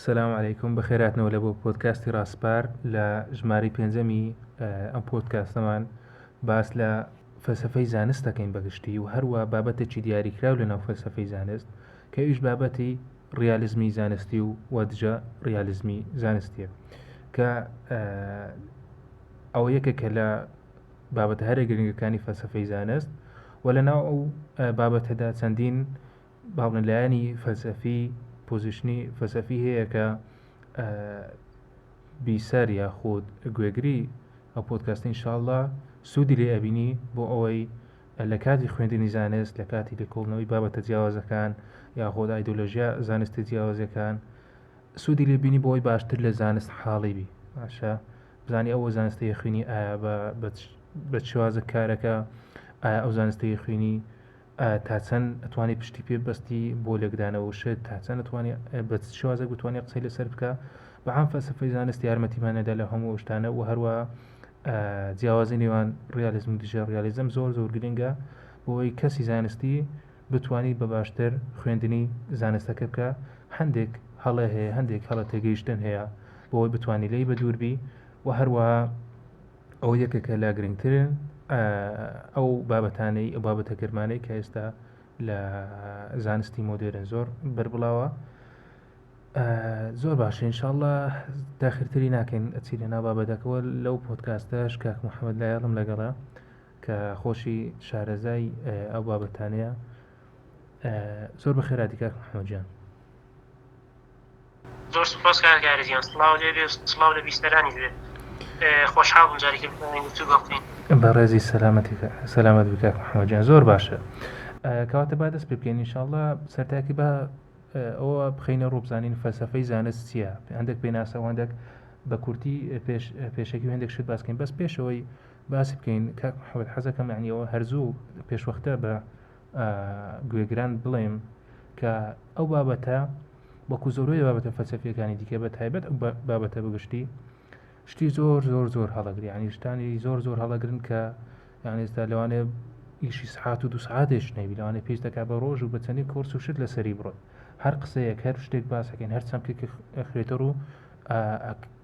سلام علیکم بەخێراتنەوە لە بۆ پۆدکاستی ڕاستپار لە ژمارەی پێنجەمی ئەم پۆدکاستەمان باس لە فەلسەفەی زانست دەکەین بەگشتی و هەروە بابەتێکی دیاریکراو لە ناو فەلسەفەی زانست کە ئیش بابەتی ڕیالیزمی زانستی و وەدجە ڕیالیزمی زانستیە کە ئەو یەکێکە لە بابەتە هەرە گرنگەکانی فەلسەفەی زانست و لە ناو ئەو بابەتەدا چەندین باڵنەلایەنی فەلسەفی پۆزیشنی فەلسەفی هەیە کە بیسەر یاخود گوێگری ئەو پۆدکاستە ئینشاءالله سوودی لێ ئەبینی بۆ ئەوەی لە کاتی خوێندنی زانست لە کاتی لێکۆڵنەوەی بابەتە جیاوازەکان یاخود ئایدۆلۆژیا زانستی جیاوازەکان سوودی لێ بینی بۆ ئەوەی باشتر لە زانست حاڵی بی باشە بزانی ئەوە زانستی خوێنی ئایا بە شێوازە کارەکە ئایا ئەو زانستی خوێنی تا چەند ئەتوانی پشتی پێ بەستی بۆ لێکدانەوە شت تا چەند ئەتوانی بە شێوازێک بتوانێت قسەی لەسەر بکە بە عام فەلسەفەی زانست یارمەتیمانەدا لە هەموو شتانە و هەروە جیاوازی نێوان ڕیالیزم و دیژە ڕیالیزم زۆر گرنگە بۆی کەسی زانستی بتوانیت بە باشتر خوێندنی زانستەکە بکە هەندێک هەڵە هەیە هەندێک هەڵە تێگەیشتن هەیە بۆی بتوانی لێی بە دووربی و هەروەها ئەو یەکێکە لا گرنگترن ئەو بابەتانەی ئەو بابەتە گەرمانەی کە ئێستا لە زانستی مۆدێرن زۆر بربڵاوە زۆر باشە ئینشاءالله داخرتری ناکەین ئەچی لە ناو بابەتەکەوە لەو پۆدکاستەش کاک محەممەد لایەڵم لەگەڵا کە خۆشی شارەزای ئەو بابەتانەیە زۆر بەخێراتی کاک محەممەد جان زۆر سوپاس کاکارزیان سڵاو لێبێ سڵاو لە بیستەرانی بێ خۆشحاڵم جارێکی بکەین بەڕێزی سەلامەت بکاک محەممەد جان زۆر باشە کەواتە با دەست پێ بکەین ئینشاءالله سەرتاکی بە ئەوە بخەینە ڕووبزانین فەلسەفەی زانست چییە هەندێک پێناسە هەندێک بە کورتی پێشەکی و هەندێک شت باسکەین بەس پێشەوەی باسی بکەین کاک محەممەد حەزەکەم یعنیەوە هەرزوو پێشوەختە بە گوێگران بڵێم کە ئەو بابەتە وەکو زۆرۆی بابەتە فەلسەفیەکانی دیکە بە تایبەت ئەو بابەتە بگشتی شتی زۆر هەڵەگری ینی شتانی زۆر هەڵەگرن کە یانی ئێستا لەوانێ ئیشی سعات و دو سعاتێش نەبی لەوانێ پێش دەکا بە ڕۆژ و بە چەندین کۆرس و شت لەسەری بڕۆ هەر قسەیەک هەر شتێک باسەکەین هەر چەمکێک خوێتەر و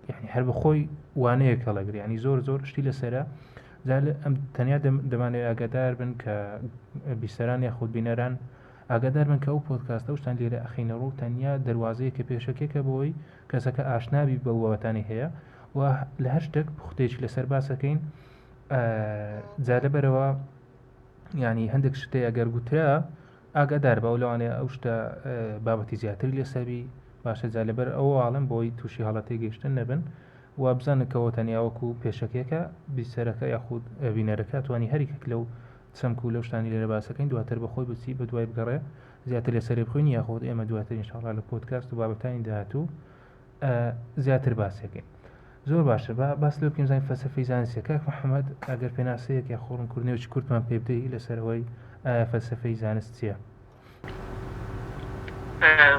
یعنی هەر بەخۆی وانەیەک هەڵەگری ینی زۆر شتی لەسەرە ئەم تەنیا دەمانێت ئاگادار بن کە بیسەران یاخود بینەران ئاگادار بن کە ئەو پۆدکاستە و شتان لێرە ئەخینە ڕوو تەنیا دەواازەیە کە پێشەکێکە بۆی کەسەکە ئاشنابی بە بابەتانی هەیە و لە هەر شتێک خودێکی لەسەر باسەکەین جا لەبەرەوە ینی هەندێک شتەیە ئەگەر گوترا ئاگادار بە لەوانێ ئەو شتە بابەتی زیاتری لەسەبی باشە جا لەبەر ئەو واڵم بۆی تووشی هەڵەتی گەیشتن نەبن و بزانکەوە تەنیاوەکو پێشەکێکە بیسەرەکە یاخود بینەرەکە توانی هەریکێک لەو چەمک و لەو شتانی لێرە باسەکەین دواتر بەخۆی بچی بە دوای بگەڕێ زیاتر لەسەری بخوێنی یاخود ئێمە دواتر ئینشاءالله لە پۆدکاست و بابەتانی داهاتوو زیاتر باسەکەین زۆر باشە باس لێ بکەین زانین فەلسەفەی زانستیە کاک محەممەد ئەگەر پێناسەیەک یا خۆڕم کوردنەوەی کورتمان پێ بدەی لەسەرەوەی فەلسەفەی زانست چییە؟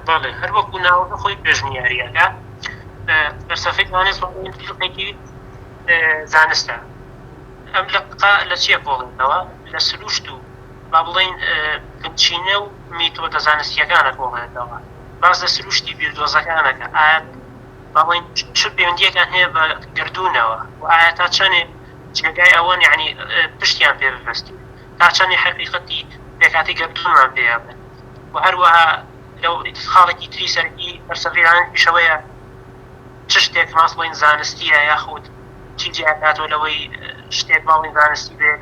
بەڵێ هەر وەکو ناوەکە خۆی پێشنیاریەکە فەلسەفەی زانست فیلمێکی زانستە ئەم لە چیە کۆڵێنەوە لە سروشت و با بڵێن گەنجینە و میتۆدە زانستیەکانە کۆڵێنەوە باز لە سروشتی بیردۆزەکانەکە ئایا بەڵێن چ پەیوەندیەکان هەیە بە گردوونەوە و ئایا تا چەندێ جێگای ئەوەن یعنی پشتیان پێ ببەستی تا چەندێ حەقیقەتی پێکاتی گردوونمان پێ بن و هەروەها لەو خاڵێکی تری سەرکی فەلسەفەیان پیشەوەیە چ شتێک ماسڵین زانستیە یاخود چی جیاکاتەوە لەوەی شتێک باڵین زانستی بێت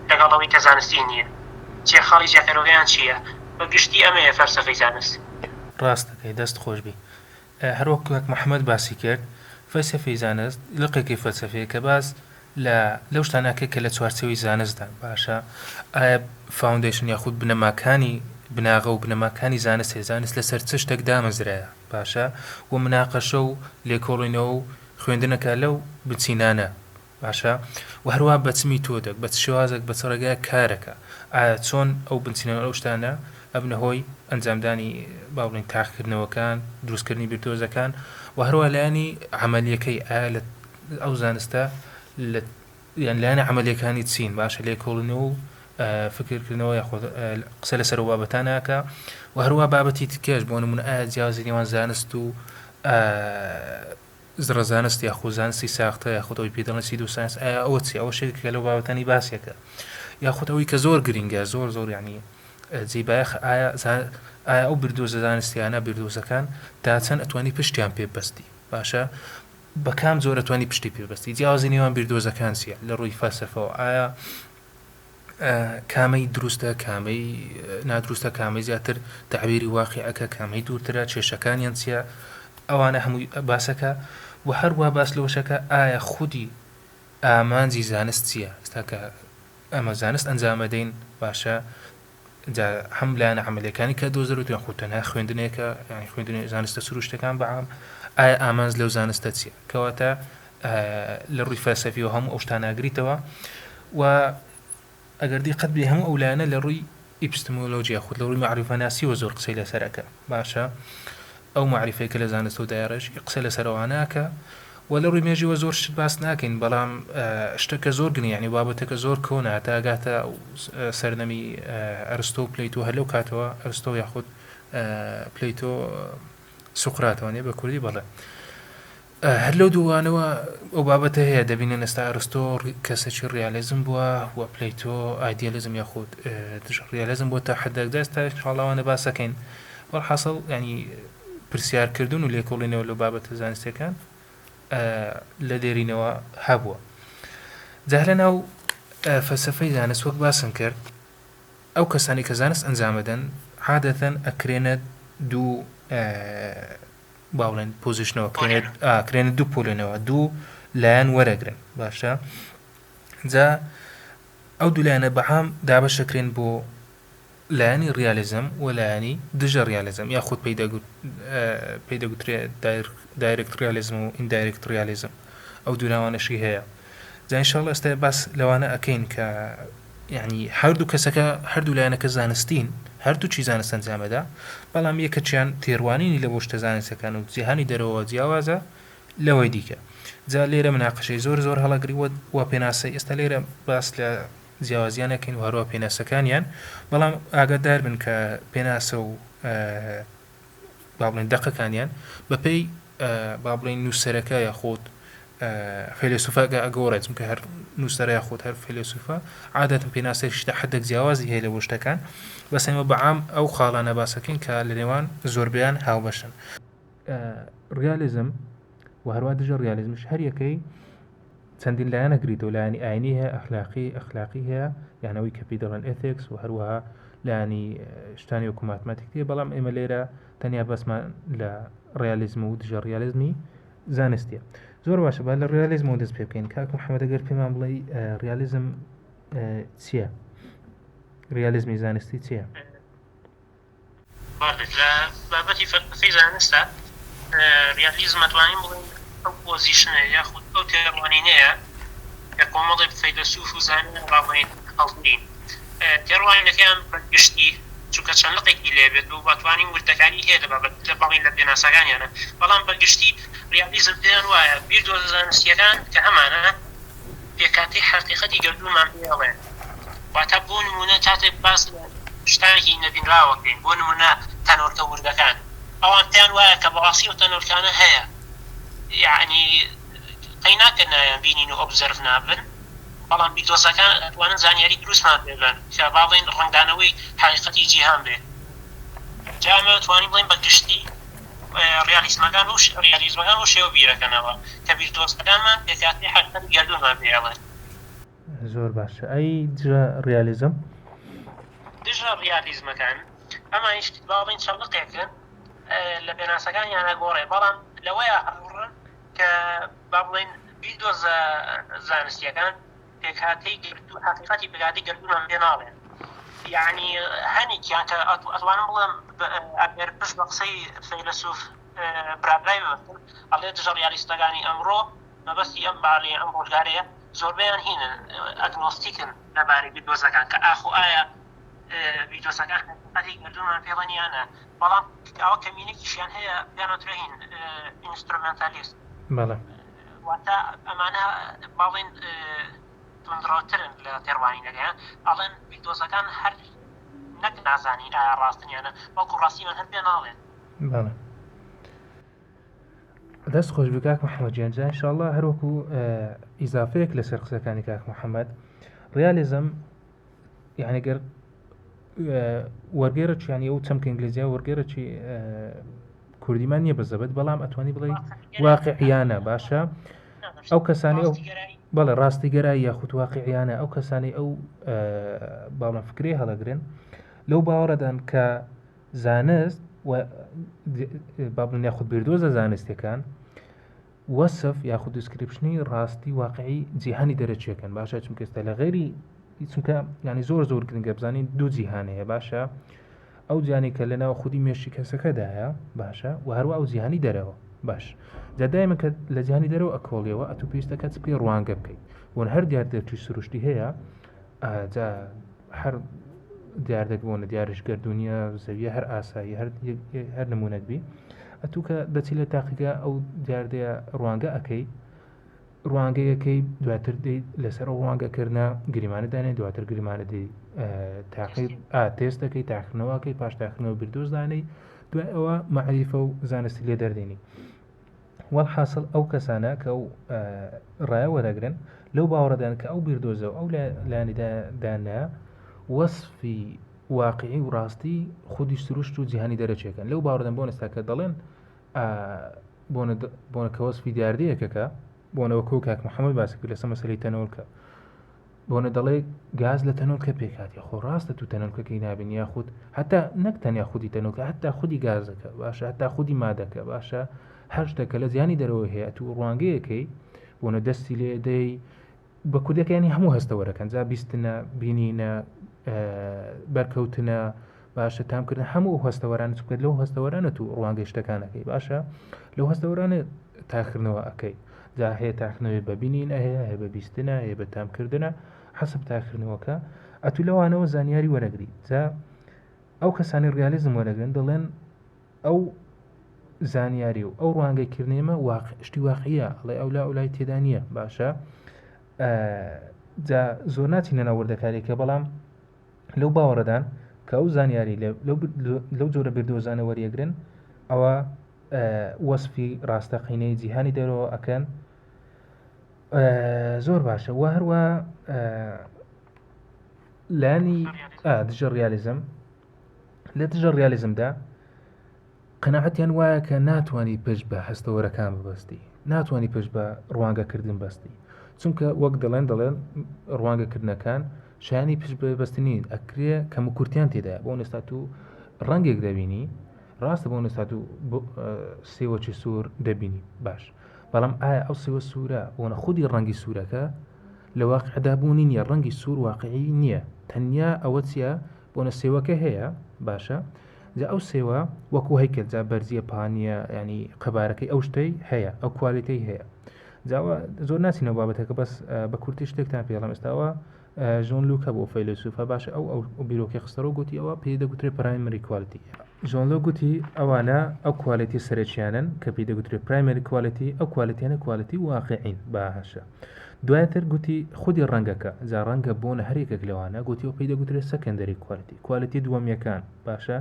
لەگەڵەوەی کە زانستی نییە چێ خاڵی جیاکەرەوەیان چییە بە گشتی ئەمەیە فەلسەفەی زانست ڕاستەکەی دەست خۆشبی هەروەک کاک محەممەد باسی کرد فەلسەفەی زانست لقێکی فەلسەفەیە کە باز لەو شتانەکە کە لە چوارچێوەی زانستدا باشە ئایا فاوندیشن یاخود بنەماکانی بناغە و بنەماکانی زانست زانست لەسەر چ شتێک دامەزرایە باشە و مناقەشە و لێکۆڵینەوە و خوێندنەکە لەو بچینانە باشە و هەروە بەچمی تۆدەک بە شێوازێک بە چڕێگای کارەکە ئایا چۆن ئەو بنچینەوە ئەو شتانە ئەبنە هۆی ئەنجامدانی باڵین تاقیکردنەوەکان دروستکردنی بیرتۆزەکان و هەروە لایانی عملیەکەی ئایا لە ئەو زانستە یان لایەنە عملیەکانی چین باشە لێکۆڵینەوە و فکرکردنەوە یاخود قسە لەسەر بابەتانەکە و هەروە بابەتی تکێش بۆ نمونە ئایا جیاوازی نێوان زانست و زرەزانست یاخود زانستی ساختە یاخود ئەوی پێ دەڵێن سیدو ساینس ئایا ئەوە چی ئەوە شتێکە لەو بابەتانی باسیەکە یاخود ئەوەی کە زۆر گرینگە زۆر یعنی جیبایەخ ئایا ئەو بردووزە زانستیانە بردووزەکان تا چەند ئەتوانی پشتیان پێبەستی باشە بە کام زۆر ئەتوانی پشتی پێبەستی جیاوازی نێوان بردووزەکان چیە لە ڕووی فەلسەفەوە ئایا کامەی دروستە کامەی نادروستە کامەی زیاتر تعبیری واقعەکە کامەی دوورترە کێشەکانیان چیە ئەوانە هەمووی باسەکە و هەروە باس لەوەشەکە ئایا خودی ئامانجی زانست چییە ئێستاکە ئەمە زانست ئەنجامەدەین باشە هەم لایەنە عملیەکانی کە دۆزەرەوە خۆ تەنها خوێندنێکە یانی خوێندنی زانستە سروشتەکان بەعام ئایا ئامانج لەو زانستە چییە کەواتە لە ڕووی فەلسەفیەوە هەموو ئەو شتانە ئەگریتەوە و ئەگەر دیقەت بێ هەموو ئەو لایەنە لە ڕووی ئیپستمۆلۆجیا خود لە ڕووی مەعریفەناسیەوە زۆر قسەی لەسەرەکە باشە ئەو معریفەیەکە لە زانستە و دایڕەش قسە لەسەرەوە ناکە و لە ڕووی مێژیوە زۆر شت باس ناکەین بەڵام شتەکە زۆر گرنگە یعنی بابەتەکە زۆر کۆنە تا ئەگاتە سەردەمی ئەرستۆ و پلەیتۆ هەر لەو کاتەوە ئەرستۆ یاخود پلەیتۆ سوقراتەوە بە کوردی بەڵێ هەر لەو دووانەوە ئەو بابەتە هەیە دەبینێن ئێستا ئەرستۆ کەسێکی ڕیالیزم بووە و پلەیتۆ ئایدیالیزم یاخود ڕیالیزم بۆ تا حدەکدا ئێستا ئینشاڵڵاوانە باسەکەین وەڵحاصڵ ینی پرسیارکردن و لێکۆڵینەوە لەو بابەتە زانستیەکان لە دێرینەوە هەبووە جا لەناو فەلسەفەی زانست وەک باسم کرد ئەو کەسانی کە زانست ئەنجامەدەن عادەتەن ئەکرێنە دوو باوڵێن پۆزیشنەوە کرێنە دوو پۆلێنەوە دوو لایەن وەرەگرن باشە جا ئەو دوو لایەنە بەعام دابەشەکرێن بۆ لایەنی ریالیزم و لایەنی دژە ریالیزم یاخود پێی دەگوترێت دایرکت ریالیزم و ئیندایرکت ریالیزم ئەو دووراوانەشی هەیە جا ئینشاڵڵا ئێستا باس لەوانە ئەکەین کە یعنی هەردوو کەسەکە هەردوو لایەنەکە زانستین هەردوو چی زانست ئەنجامەدا بەڵام یەکەچیان تێڕوانینی لە بۆ شتە زانستەکان و جیهانی دەرەوە جیاوازە لەوەی دیکە جا لێرە مناقەشەی زۆر هەڵەگری وە پێناسەی ئێستا لێرە باس لە جیاوازیانەکەین و هەروە پێناسەکانیان بەڵام ئاگادار بن کە پێناسە و با بڵێن دەقەکانیان بەپێی با بڵێن نووسەرەکە یاخود فیلسوفەکە ئەگۆڕێت چونکە هەر نووسەرە یاخود هەر فیلسوفە عادەتەن پێناسێکی شتە حدێک جیاوازی هەیە لە بۆ شتەکان بەس ئێمە بەعام ئەو خاڵانە باسەکەین کە لە نێوان زۆربیان هاوبەشن ریالیزم و هەروە دژە ریالیزمش هەر یەکەی چەندین لایەنە گریتەوە لایەنی ئاینی هەیە ئەخلاقی هەیە یانەوەی کە پێی دەڵێن ئێتیکس و هەروەها لایەنی شتانی وەکو ماتماتیکیە بەڵام ئێمە لێرە تەنیا بەسمان لە ریالیزم و دژە ریالیزمی زانستیە زۆر باشە با لە ریالیزمەوە دەست پێ بکەین کاک محەممەد ئەگەر پێمان بڵێ ریالیزم چییە ریالیزمی زانستی چییە لە بابەتی فەلسەفەی زانستە ریالیزم ئەتوانین بڵێن ئەو پۆزیشنە یاخود ئەو تێڕوانینەیە کە کۆمەڵی فەیلسوف و زانین ڕاوەین هەڵگرین تێڕوانینەکەیان بەگشتی چونکە چەند لەقێکی لێبێت و باتوانین وردەکانی هەیە لە بابەت لە باڵین لە پێناسەکانیانە بەڵام بەگشتی ریالیزم پێیان وایە بیردۆزە زانستیەکان کە هەمانە پێکاتی حەقیقەتی گەردوومان پێڵێن واتە بۆ نمونە کاتێک باس لە شتانێکی نەبینراوەکەین بۆ نمونە تەنۆرکە وردەکان ئەوان پێیان وایە کە بەڕاستی ئەو تەنۆرکانە هەیە یعنی قەی ناکردنایان بینین و ئۆبزەرڤ نابن بەڵام بیردۆزەکان ئەتوانن زانیاری دروستمان پێبن کە باڵێن ڕەنگدانەوەی حقیقەتی جیهان بێت جا ئەمە ئەتوانین بڵێن بەگشتی ریالیزمەکان و شێوە بیرەکەنەوە کە بیردۆزەکانمان پێکاتی حقیقەتی گەردوونمان پێڵێن زۆر باشە ئەی دژە ریالیزم دژە ریالیزمەکان ئەمە هیچ باڵین چەڵقێکن لە پێناسەکان یانە گۆڕێ بەڵام لەوەیە هەڕڕن کە با بڵێن بیردۆزە زانستیەکان پێکهاتەی گردو حقیقەتی پێکاتی گەردوونمان پێ ناڵێن یعنی هەنێکیان کە ئەتوانم بڵێم ئەگەر پشت بە قسەی فەیلسوف برابرای ببن ئەڵێ دژە ریالیستەکانی ئەمڕۆ مەبەستی ئەم باڵێ ئەم ڕۆژگارەیە زۆربیان هینن ئەگنۆستیکن لەبارەی بیردۆزەکان کە ئاخۆ ئایا بیردۆزەکان حقیقەتی گەردوونمان پێڵێنیانە بەڵام ئەوە کەمینێکیشیان هەیە پێیانەوترێن ئینسترومنتالیست بەڵێ واتە ئەمانە باڵێن تونندڕەوترن لە تێڕوانینەکەیان ئەڵێن بیردۆزەکان هەر نەک نازانین ئایا ڕاستنیانە وەکو ڕاستیمان هەر پێ ناڵێن بەڵێ دەست خۆش بە کاک محەممەد جیانجا انشاءالله هەروەکو ئیزافەیەک لەسەر قسەکانی کاک محەممەد ڕیالیزم یعنی گەر وەرگێرە چیانی ئەو چەمکە ئینگلیزیا وەرگێرەی کوردیمان نییە بەزەبێت بەڵام ئەتوانی بڵێ واقعیانە باشە ئەو کەسانی ئەو بەڵێ ڕاستی گەرای یاخود واقعیانە ئەو کەسانی ئەو باڵە فکرێ هەڵەگرن لەو باوەڕەدان کە زانست بابن یاخود بیردۆزە زانستیەکان وەسف یاخود دیسکریپشنی ڕاستی واقعی جیهانی دەرەچێکن باشە چونکە ئێستا لە غێری چونکە ینی زۆر گرنگە بزانین دوو جیهان هەیە باشە ئەو جیانی کە لەناو خودی مێشی کەسەکەدایە باشە و هەروە ئەو جیهانی دەرەوە باش جادایمە کە لە جیهانی دەرەوە ئەکۆڵیەوە ئەتو پێویستەکە پێ ڕوانگە بکەیت وەن هەر دیاردەرچی سروشتی هەیە هەر دیاردەکبوونە دیارش گردونیە زەویە هەر ئاسایی هەر نمونەت بی ئەتوو کە دەچی لە تاقیگە ئەو دیاردەیە ڕوانگە ئەەکەی ڕوانگەیەکەی دواتر لەسەر ئەو ڕوانگەکردە گریمانە دانێت دواتر گریمانە دی تاقی تێستەکەی تاخنەوەکەی پاش تاخنەوە بردۆزدانەی دوای ئەوە معریفە و زانستی لێ دەردێنی وەڵحاصل ئەو کەسانە کە ئەو ڕایە وەرەگرن لەو باوەڕدان کە ئەو بیردۆزە و ئەو لایەنیدانە وەصفی واقعی و ڕاستی خودی سروشت و جیهانی دەرەچێکن لەو باوەڕدان بۆ نستا کە دەڵێن بۆنە کە وەصفی دیاردەیەکەکە بۆنەوە کاک محەممەد باسەکە لەسەر مەسەلەی تەنۆڵکە بۆنە دەڵێ گاز لە تەنۆڵکە پێکاتی خۆ ڕاستە تو تەنۆڵکەکەی نابین یاخود هەتا نەک تەنیا خودی تەنۆڵکە هەتا خودی گازەکە باشە هەتا خودی مادەکە باشە هەر شتێکە لە زیانی دەرەوە هەیە تو ڕوانگەیەکەی بۆنە دەستی لێ دەی بە کودەکانی هەموو هەستەوەرەکەن جا بیستنە بینینە بەرکەوتنە باشە تامکردن هەموو هەستەوەران چکرد لەو هەستەوەرانە تو ڕوانگەی شتەکانەکەی باشە لەو هەستەوەرانە تاخردنەوە ئەەکەی جا هەیە تاخنەوەی بە بینینە هەیە بە بیستنە هەیە بە تامکردنە حەسب تاخردنەوەکە ئەتو لەوانەوە زانیاری وەرەگری جا ئەو کەسانی ڕیالیزم وەرەگرن دەڵێن ئەو زانیاری و ئەو ڕوانگەیکردنێمە شتی واقعیە ئەڵێ ئەو لای تێدا نییە باشە جا زۆر ناچینە ناوەردەکاریکە بەڵام لەو باوەڕەدان کە ئەو زانیاری لەو جۆرە بردۆزانە وەریەگرن ئەوە وەصفی ڕاستەقینەی جیهانی دەرەوە ئەکەن زۆر باشە و هەروە لانی دژە ڕیالیزم لە دژە ڕیالیزمدا قەناعەتیان وایە کە ناتوانانی پشت بە هەستەوەرەکان ببەستی ناتوانانی پشت بە ڕوانگەکردن بەستی چونکە وەک دەڵێن ڕوانگەکردنەکان شایانی پشت بەبەستنین ئەکرێ کەم و کورتیان تێدا بۆ نستات و ڕەنگێک دەبینی ڕاستە بۆ نستات و سێوەکی سوور دەبینی باش بەڵام ئایا ئەو سێوە سوورە بۆنە خودی ڕەنگی سوورەکە لە واقعدابوونی نییە ڕەنگی سوور واقعی نییە تەنیا ئەوە چیە بۆنە سێوەکە هەیە باشە جا ئەو سێوە وەکو هەیکل جا بەرزیە پانیە ینی قەبارەکەی ئەو شتەی هەیە ئەو کوالیتەی هەیە جاوە زۆر ناچینەوە بابەتەکە بەس بە کورتی شتێکتان پێڵم ئێستاوە ژۆن لوکە بۆ فەیلسوفە باشە ئەو بیرۆکی خستەرە گوتی ئەوە پێی دەگوترێت پرایمەری کوالیتی ژۆن لۆ گوتی ئەوانە ئەو کوالیتی سەرچیانن کە پێی دەگوترێت پرایمەری کوالیتی ئەو کوالیتیانە کوالیتی واقعین باشە دوایتر گوتی خودی ڕەنگەکە جا ڕەنگە بۆنە هەرێکێک لەوانە گوتی ئەو پێی دەگوترێت سەکەندەری کوالیتی دووەمیەکان باشە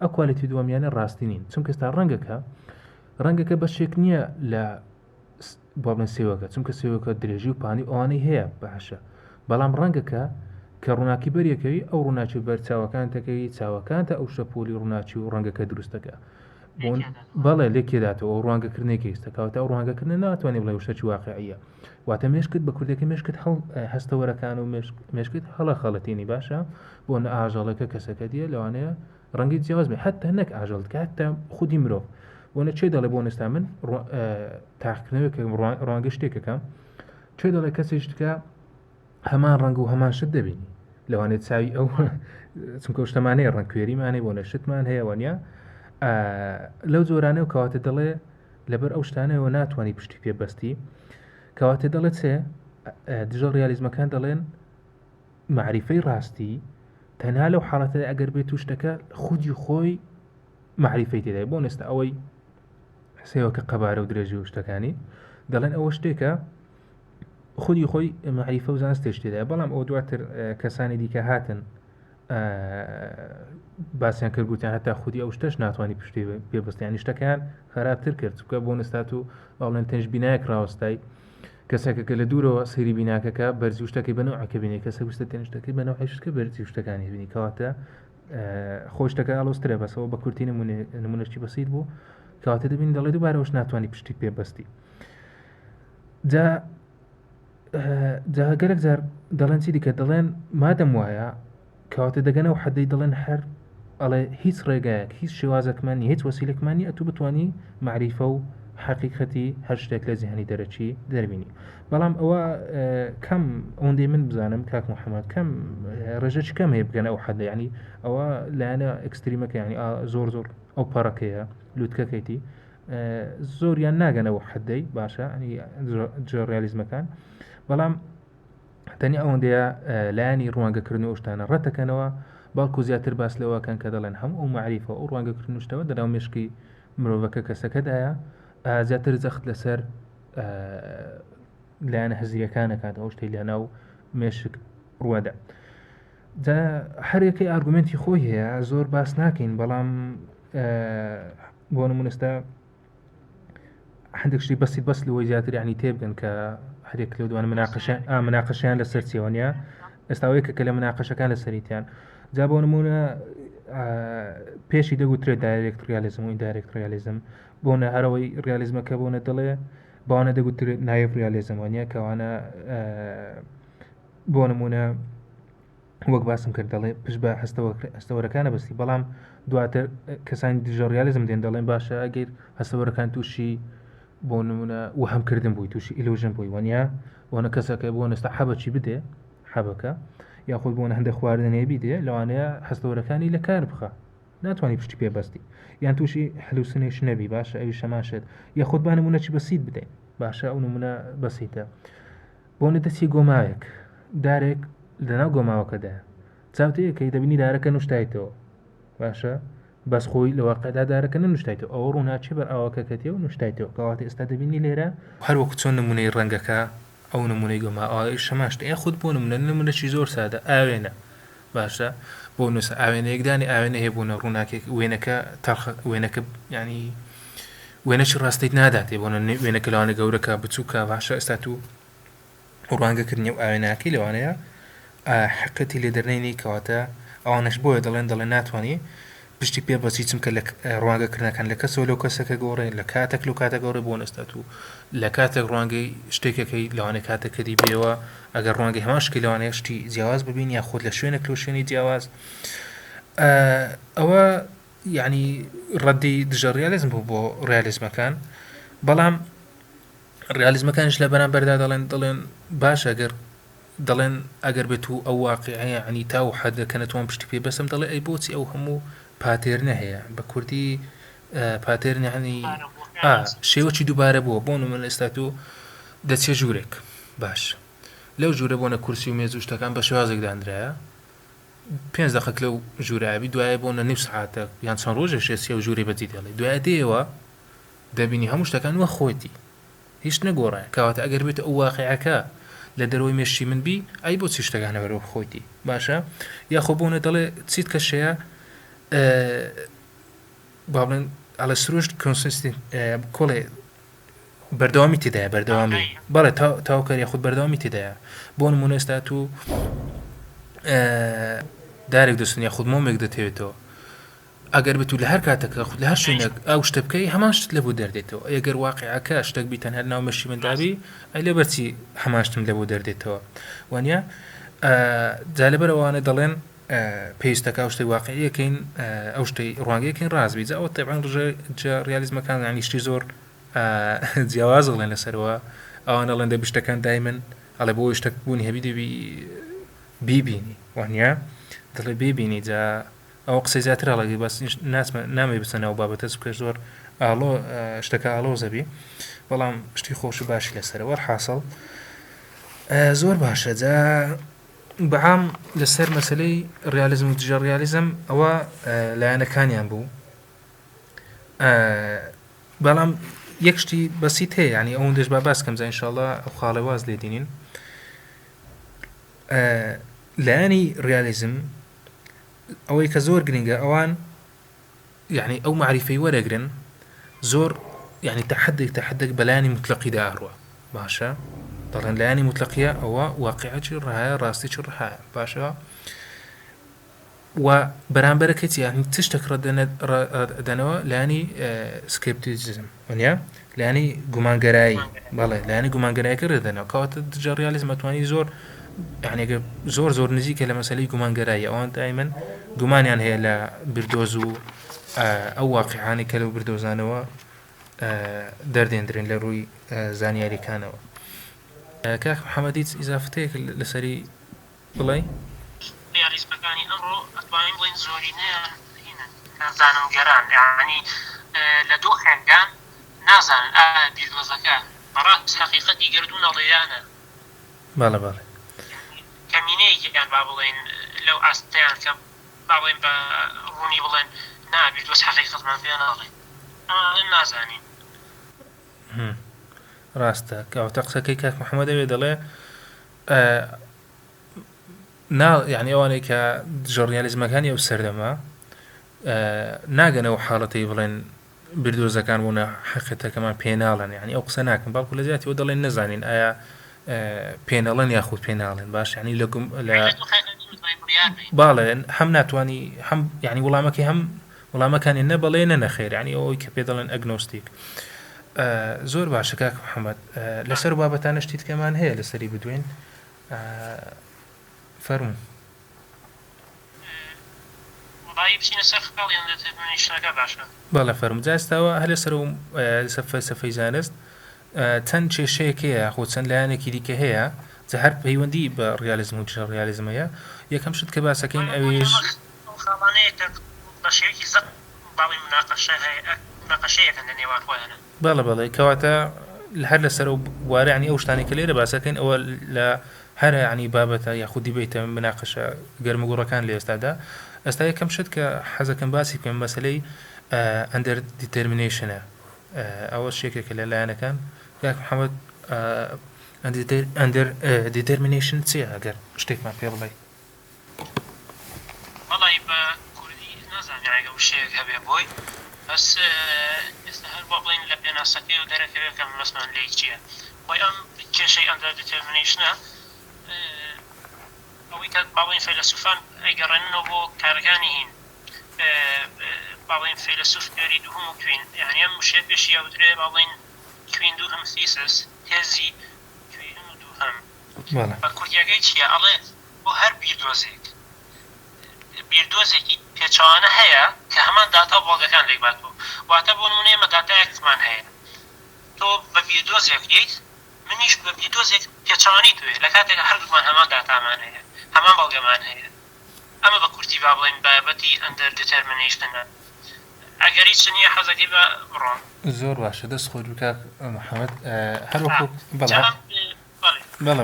ئەو کوالیتی دووەمیانە ڕاستی نین چونکە ئێستا ڕەنگەکە بەشێک نییە لە بابن سێوەکە چونکە سێوەکە درێژی و پانی ئەوانەی هەیە باشە بەڵام ڕەنگەکە کە ڕووناکی بەریەکەوی ئەو ڕووناچی بەر چاوەکانتەکەی چاوەکانتە ئەو شەپۆلی ڕووناچی و ڕەنگەکە دروستەکە بەڵێ لێکێداتەوە ئەو ڕوانگەکردنێکی ئێستاکەوتە ئەو ڕوانگەکردن ناتوانێت بڵێ شتێکی واقعیە واتە مێشکت بە کوردەکە مێشکت هەستەوەرەکان و مێشکت هەڵە خەڵەتێنی باشە بۆ نە ئاژەڵەکە کەسەکە دیە لەوانەیە ڕەنگی جیاواز بێ هەتا نەک ئاژەڵکە هەتا خودی مرۆڤ بۆنە چێ دەڵێ بۆ نستا من تاقیکردنەوەی کە ڕوانگە شتێکەکەم چێ دەڵێ کەسێشتکە هەمان ڕەنگ و هەمان شت دەبینی لەوانێت چاوی ئەو چونکە شتەمانەیە ڕەنگکوێریمانەی بۆ نە شتمان هەیە وەنیا لەو جۆرانە و کەواتە دەڵێ لەبەر ئەو شتانەوە ناتوانانی پشتی پێبەستی کەواتە دەڵێت چێ دژە ڕیالیزمەکان دەڵێن معریفەی ڕاستی تەنها لەو حاڵەتە ئەگەر بێت و شتەکە خودی خۆی معریفەی تێدای بۆ نستا ئەوەی سێوەکە قەبارە و درێژی و شتەکانی دەڵێن ئەوە شتێکە خودی خۆی معریفە و زانست تێش تێدای بەڵام ئەو دواتر کەسانی دیکە هاتن باسییان کرد گوتیان هەتا خودی ئەو شتەش ناتوانانی پشتی پێبستیانی شتەکان خراپتر کرد چکە بۆ نستات و باڵێن تەنج بینایەک ڕاوەستای کەسێکەکە لە دوورەوە سەیری بیناکەکە بەرزی شتەکەی بەنەوەکە بینێ کەسە وستە تێنشتەکەی بەنەوە حشتکە بەرزی شتەکانی بینی کەواتە خۆشتەکە ئالۆسترە بەسەوە بە کورتی نمونەشتی بەسییت بوو کەواتە دەبین دەڵێ دووبارەوەش ناتوانانی پشتی پێبستی جا گەلێک جار دەڵێن چی دیکە دەڵێن مادەم وایە کەواتە دەگەنەوە حەدەی دەڵێن هەر ئەڵێ هیچ ڕێگایەک هیچ شێوازەکمانی هیچ وەسیلەکمانی ئەتوو بتوانی معریفە و حقیقەتی هەر شتێک لە جیهانی دەرەچی دەربینی بەڵام ئەوە کەم ئەوەندەی من بزانم کاک محەممەد کەم ڕێژەی کەم هەیە بگەن ئەو حەدە ینی ئەوە لایەنە ئەکستریمەکە ینی زۆر ئەو پەڕەکەیە لووتکەکەیتی زۆریان ناگەنەوە حەدەی باشە ڕیالیزمەکان بەڵام تەنی ئەوەندەیە لایانی ڕوانگەکردن و شتانە ڕەتەکەنەوە باڵکو زیاتر باس لەوەکەن کە دەڵێن هەم ئەو معریفە ئەو ڕوانگەکردن شتەوە دەراو مشکی مرۆڤەکە کەسەکەدایە زیاتر جەخت لەسەر لایەنە هەزیەکانەکات ئەو شتەی لەناو مێشک ڕوەدا هەرێکی ئارگومنتی خۆی هەیە زۆر باس ناکەین بەڵام بۆ نمونەستا هەندێک شتی بەسیت بەس لەوەی زیاتر ینی تێبگەن کە هەرێک لەو دوان مناقەشیان لەسەر چێوەنیە ئێستاوەیەکە کە لە مناقەشەکان لە سەریتیان جا بۆ نمونە پێشی دەگوترێت دایرێکت ریالیزم و ئیندایرێکت ریالیزم بۆنە هەرەوەی ریالیزمەکە بۆنە دەڵێ باوانە دەگوترێت نایڤ ریالیزم وانە کەوانە بۆ نمونە وەک باسم کرد دەڵێ پشت بە هەستەوەرەکانە بەستی بەڵام دواتر کەسانی دژە ریالیزم دێن دەڵێن باشە ئەگەر هەستەوەرەکان تووشی بۆ نمونە وهەمکردن بووی تووشی ئیلوژن بووی وانە کەسەکە بۆ نستا حەبەچی بدێ حەبەکە یاخود بۆنە هەندێک خواردنەیە بیدێ لەوانەیە هەستەوەرەکانی لە کار بخە ناتوانانی پشتی پێبەستی یان تووشی هەلوسنێش نەبی باشە ئەوی شەماشێت یاخود با نمونەی بەسیت بدەین باشە ئەو نمونە بەسیتە بۆنە دەستی گۆماوێک دارێک لەناو گۆماوەکەدا چاوتەیەکەی دەبینی دارەکە نوشتایتەوە باشە بەس خۆی لە واقعدا دارەکە نوشتایتەوە ئەوە ڕووناچی بەر ئاواکەکەتێ و نوشتایتەوە کەواتە ئێستا دەبینی لێرە هەروەکو چۆن نمونەی ڕەنگەکە ئەو نمونەی گۆما ئەوەی شەماشتە یان خودت بۆ نمونەشی زۆر سادە ئاوێنە باشە بۆ نووسە ئاوێنەیەکدانی ئاوێنە هەیە بوونە ڕووناکێک وێنەکە وێنەکە ینی وێنەی ڕاستیت ناداتێ بۆ وێنەکە لەوانە گەورەکە بچووکە باشە ئێستا و ڕوانگەکردنی و ئاوێناکی لەوانەیە حقەتی لێ دەرنێنی کەواتە ئەوانەش بۆیە دەڵێن ناتوانانی پشتی پێ بەچی چمکە لە ڕوانگەکردنەکان لە کەسەوە لەو کەسەکە گۆڕێ لە کاتێک لەو کاتە گەۆڕێ بۆ نستات و لە کاتێک ڕوانگەی شتێکەکەی لەوانێ کاتەکەدی بێەوە ئەگەر ڕوانگەی هەماشکی لەوانەیە شتی جیاواز ببین یا خۆت لە شوێنێک لە شوێنی جیاواز ئەوە یعنی ڕەدی دژە ریالیزم بوو بۆ ریالیزمەکان بەڵام ریالیزمەکانش لە بەرامبەردا دەڵێن باش دەڵێن ئەگەر بێت و ئەو واقعەیە عنی تا و حەدەکە نەتوان پشتی پێ بەسم دەڵێ ئەی بۆچی ئەو هەموو پاتێرنە هەیە بە کوردی پاتێرنە عنی شێوەی دووبارە بووە بۆ نمونە ئێستا و دەچێ ژوورێک باش لەو ژوورە بۆنە کورسی و مێز و شتەکان بە شێوازێک دانرایە 5 دقیقە لەو ژوورابی دوایە بۆنە نیم ساعتە یان چەند ڕۆژێک شێسی و ژووری بەجی دەڵێ دوایە دێەوە دەبینی هەموو شتەکان وە خۆتی هیچ نەگۆڕایە کەواتە ئەگەر بێت ئەو واقعەکە لە دەرەوەی مێشتی من بی ئەی بۆ چی شتەکانە بەرەوە خۆیتی باشە یاخۆ بۆنە دەڵێ چیت کەشەیە با بڵێن ئەلە سروشت کۆڵێ بەردەوامی تێدایە بەردەوامی بەڵێ تاوکەر یاخود بەردەوامی تێدایە بۆ نمونە ئێستا تو دارێک دەستن یاخود مۆمێک دەتەوێتەوە ئەگەر بێت و لە هەر کاتەکە خود لە هەر شوێنێک ئەو شتە بکەی هەمان شت لەبوو دەردێتەوە ئەگەر واقعەکە شتێک بیتەن هەر ناو مەشی مندابی ئەی لە بەرچی هەماشتم لەبوو دەردێتەوە وانە جا لەبەرەوانە دەڵێن پێویستەکە ئەو شتەی واقعیەکەین ئەو شتەی ڕوانگەیەکەین ڕازبی جا ئەوە تەبعاً ڕژە ریالیزمەکان ینی شتی زۆر جیاواز دەڵێن لەسەرەوە ئەوان دەڵێن دە شتەکان دایمن ئەڵێ بۆ شتێک بوونی هەبی دەبی بیبینی وانە دەڵێ بیبینی جا ئەو قسەی زیاتر هەڵەگەی بەس نامێ بچەنەوە بابەتە چکە زۆر شتەکە ئاڵۆ زەبی بەڵام شتی خۆش و باشی لەسەرەوە حاصل زۆر باشە جا بەعام لەسەر مەسەلەی ریالیزم و دژە ریالیزم ئەوە لایەنەکانیان بوو بەڵام یەک شتی بەسیت هەیە ینی ئەوەندەش با باسکەم جا ئینشاءڵڵا ئەو خاڵێ واز لێدینین لایەنی ریالیزم ئەوەی کە زۆر گرنگە ئەوان یعنی ئەو معریفەی وەرەگرن زۆر یعنی تحدێک بەلایانی مطلقیدا ئەڕوە باشە دەڵێن لایانی مطلقیە ئەوە واقعەتی ڕایە ڕاستیی ڕایە باشە و بەرامبەرەکەی یعنی تشتێک ڕدەنەوە لایانی سکپتیزم وانە لایانی گومانگەرایی بەڵێ لایانی گومانگەرایەکە ڕدەنەوە کەواتە دژە ڕیالیزم ئەتوانی زۆر یعنی زۆر نزیکە لە مەسەلەی گومانگەرایی ئەوان دائیمەن گومانیان هەیە لە بردۆز و ئەو واقعانی کە لەو بردۆزانەوە دەردێنرێن لە ڕووی زانیاریەکانەوە. کاک محەممەدی ئیزافتەیەک لەسەری بڵێ ریالیزمەکانی ئەمڕۆ ئەتوانین بڵین زۆرینەیان نازانم گەران یعنی لە دوو خێنگان نازانن بیردۆزەکە بەڕاست حقیقەتی گردوونە ڕێیانە باڵە باڵێ کەمینەیەکیان با بڵێن لەو ئاستەیان کە با بڵێن بە ڕوونی بڵێن بیردۆز حقیقەتمان پێ ناڵێن ئەمە نازانین ڕاستە کەواتە قسەکەی کاک محەممەد دەوێ دەڵێ یعنی ئەوانەی کە ژۆڕیالیزمەکانی ئەو سەردەما ناگەنەوە حاڵەتی بڵێن بردۆزەکان بوونە حقیقەتەکەمان پێناڵن یعنی ئەو قسە ناکەن باڵکو لە زیاتیەوە دەڵێن نەزانین ئایا پێنەڵەن یاخود پێناڵێن باش ینی لە باڵێن هەم ناتوانانی هەم ینی وڵامەکەی هەم وڵامەکانی نەبڵێ نەخێر ینی ئەوەی کە پێ دەڵێن ئەگنۆستیک زۆر باشە کاک محەممەد لەسەر بابەتانە شتیت کەمان هەیە لەسەری بدوێن فەرموو بەڵێ فەرموو جاستاوە هەر لەسەر فەلسەفەی زانست چەند کێشەیەک هەیە خۆ چەند لایەنێکی دیکە هەیە جە هەر پەیوەندی بە ڕیالیزم و ڕیالیزمەیە یەکەم شت کە باسەکەین ئەوێش بەڵێ بەڵێ کەواتە هەر لەسەر وارەعنی ئەو شتانی کە لێرە باسەکەین ئەوە لە هەر عنی بابەتە یاخودی بیتە مناقەشە گەرمەگوڕەکان لە ئێستادا ئەستا یەکەم شت کە حەزەکەم باسی پێم مەسەلەی ئەندەر دیتەرمینیشنە ئەوە شتێکێکە لە لایەنەکان کاک محەممەد ئەندەر دیتەرمینیشن چییە ئەگەر شتێکمان پێ بڵێ وەڵی بە کوردی نازانیاگە وشەیەک هەبێ بۆی بەس ئێستا هەر بۆ بڵین لە پێناسەکەی و دەرەکەوێکم ڕسمان لێی چییە بۆی ئەم کێشەی ئەندەر دیتەرمینیشنە ئەوەی کە باڵین فەیلسوفان ئەیگەڕێنەوە بۆ کارەکانی هین باڵین فەیلسوف کاری دووهم و کوین یعنی ئەم وشەیە پێشی ئەودرێ باڵین کوین دووهم تیسس تێزی کوین و دووهم بە کوردیەکەی چییە ئەڵێ بۆ هەر بیردۆزێکی پێچوانە هەیە کە هەمان داتا بۆڵگەکان لێک بات بوو واتە بۆ نمونەیە مە داتایەکمان هەیە تۆ بە بیردۆزێک دیت منیش بە بیردۆزێک پێچوانی توێ لە کاتێکە هەردوومان هەمان داتامان هەیە هەمان بەڵگەمان هەیە ئەمە بە کورتی با بڵێن بابەتی ئەندەر دیتەرمینیشنە ئەگەری چ نییە حەزەکەی بە بڕۆن زۆر باشە دەست خۆت بکات محەممەد هەروەکو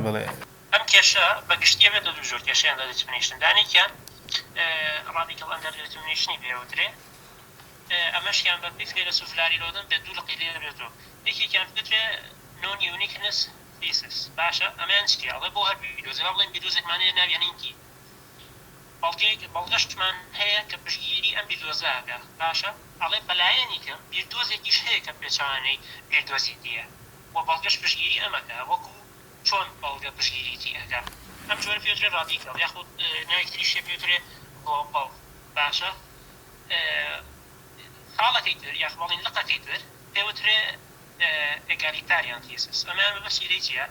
بەڵێ ئەم کێشە بە گشتیە بێتە دوو ژۆر کێشەیان ئەندەر دیتەرمینیشن دانێکیان ڕادیکەڵ ئەندەر دیتەرمینیشنی پێوترێ ئەمەشیان بە پێی فەیلسوف لاری-لۆدن بێت دوو لەقی لێ بێتەوە یەکێکیان بێترێ نۆن یونیکنس thesis باشە ئەمەیان چییە ئەڵێ بۆ هەر بیردۆزێک بڵێن بیردۆزێکمانەیە ناویانینکی بەڵگەشتمان هەیە کە پشتگیری ئەم بیردۆزەکە باشە ئەڵێ بەلایەنی کەم بیردۆزێکیش هەیە کە پێچوانەی بیردۆزی دیە بۆ بەڵگەشت پشتگیری ئەمەکە وەکو چۆن بەڵگە پشتگیریتی ئەەکە ئەم جۆرە پێوترێ ڕادیکەڵ یاخود ناوێکتریشە پێوترێ گلۆباڵ باشە حاڵەکەی تر یاخبڵین لقەکەی تر پێوترێ ئێگالیتاریان تیسس ئەمان بەسیرەی چییە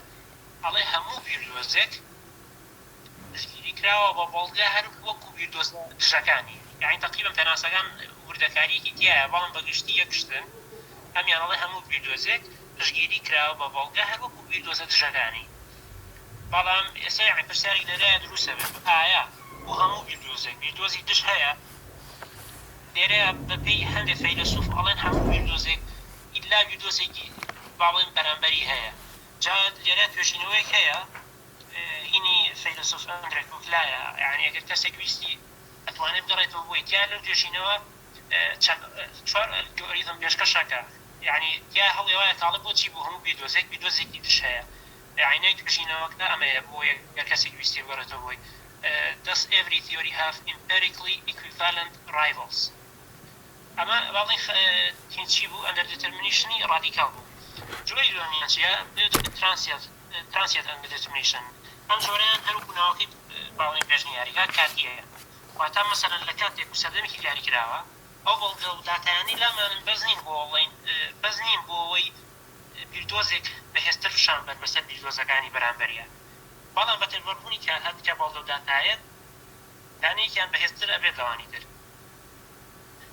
ئەڵێ هەموو بیردۆزێک پشتگیری کراوە بە بەڵگە هەر وەکو بیردۆز دژەکانی یعنی تەقریبا پێناسەکان وردەکاریەکی تایە بەڵام بەگشتی یەکشتن ئەمیان ئەڵێ هەموو بیردۆزێک پشتگیری کراوە بە بەڵگە هەر وەکو بیردۆزە دژەکانی بەڵام ئێستا یعنی پرسیاری لەرایە دروستە بێت ئایا بۆ هەموو بیردۆزی دژ هەیە لێرەیە بەپێی هەندێک فەیلسوف ئەڵێن هەموو بیردۆزێک ئیلا بیردۆزێکی باڵێن بەرامبەری هەیە جا لێرە توێژینەوەیەک هەیە هینی فەیلسوف ئەندرێ کوکلایە یعنی ئەگەر کەسێک ویستی ئەتوانێت بگەڕێتەوە بۆی تیا لەو توێژینەوە چوار ئەلگۆریتم پێشکەشەکە یعنی تیا هەڵێ وایە تاڵە بۆچی بۆ هەموو بیردۆزێکی دش هەیە یعنی توێژینەوەکە ئەمەیە بۆ یەک کەسێک ویستی بگەڕێتەوە بۆی does every theory have empirically equivalent rivals اما بعضی هیچی بو under determination radical بو جوری لونیان چیه transient under determination ام جوریان هر کناوی بعضی پیشنیاری ها کاتیه وقتا مثلا لکاتێک سەردەمێکی دیاری کراوە ئەو بەڵگە و داتایانی لامانن بەزنین بۆ ئەڵێن بەزنین بۆ ئەوەی بیردۆزێک بەهێزتر فشان بەر بەسەر بیردۆزەکانی بەرامبەریە بەڵام بە تێبەربوونی کە هەندێکە بەڵگە و داتایەت دانەیەکیان بەهێزتر ئەبێت لەوانی تر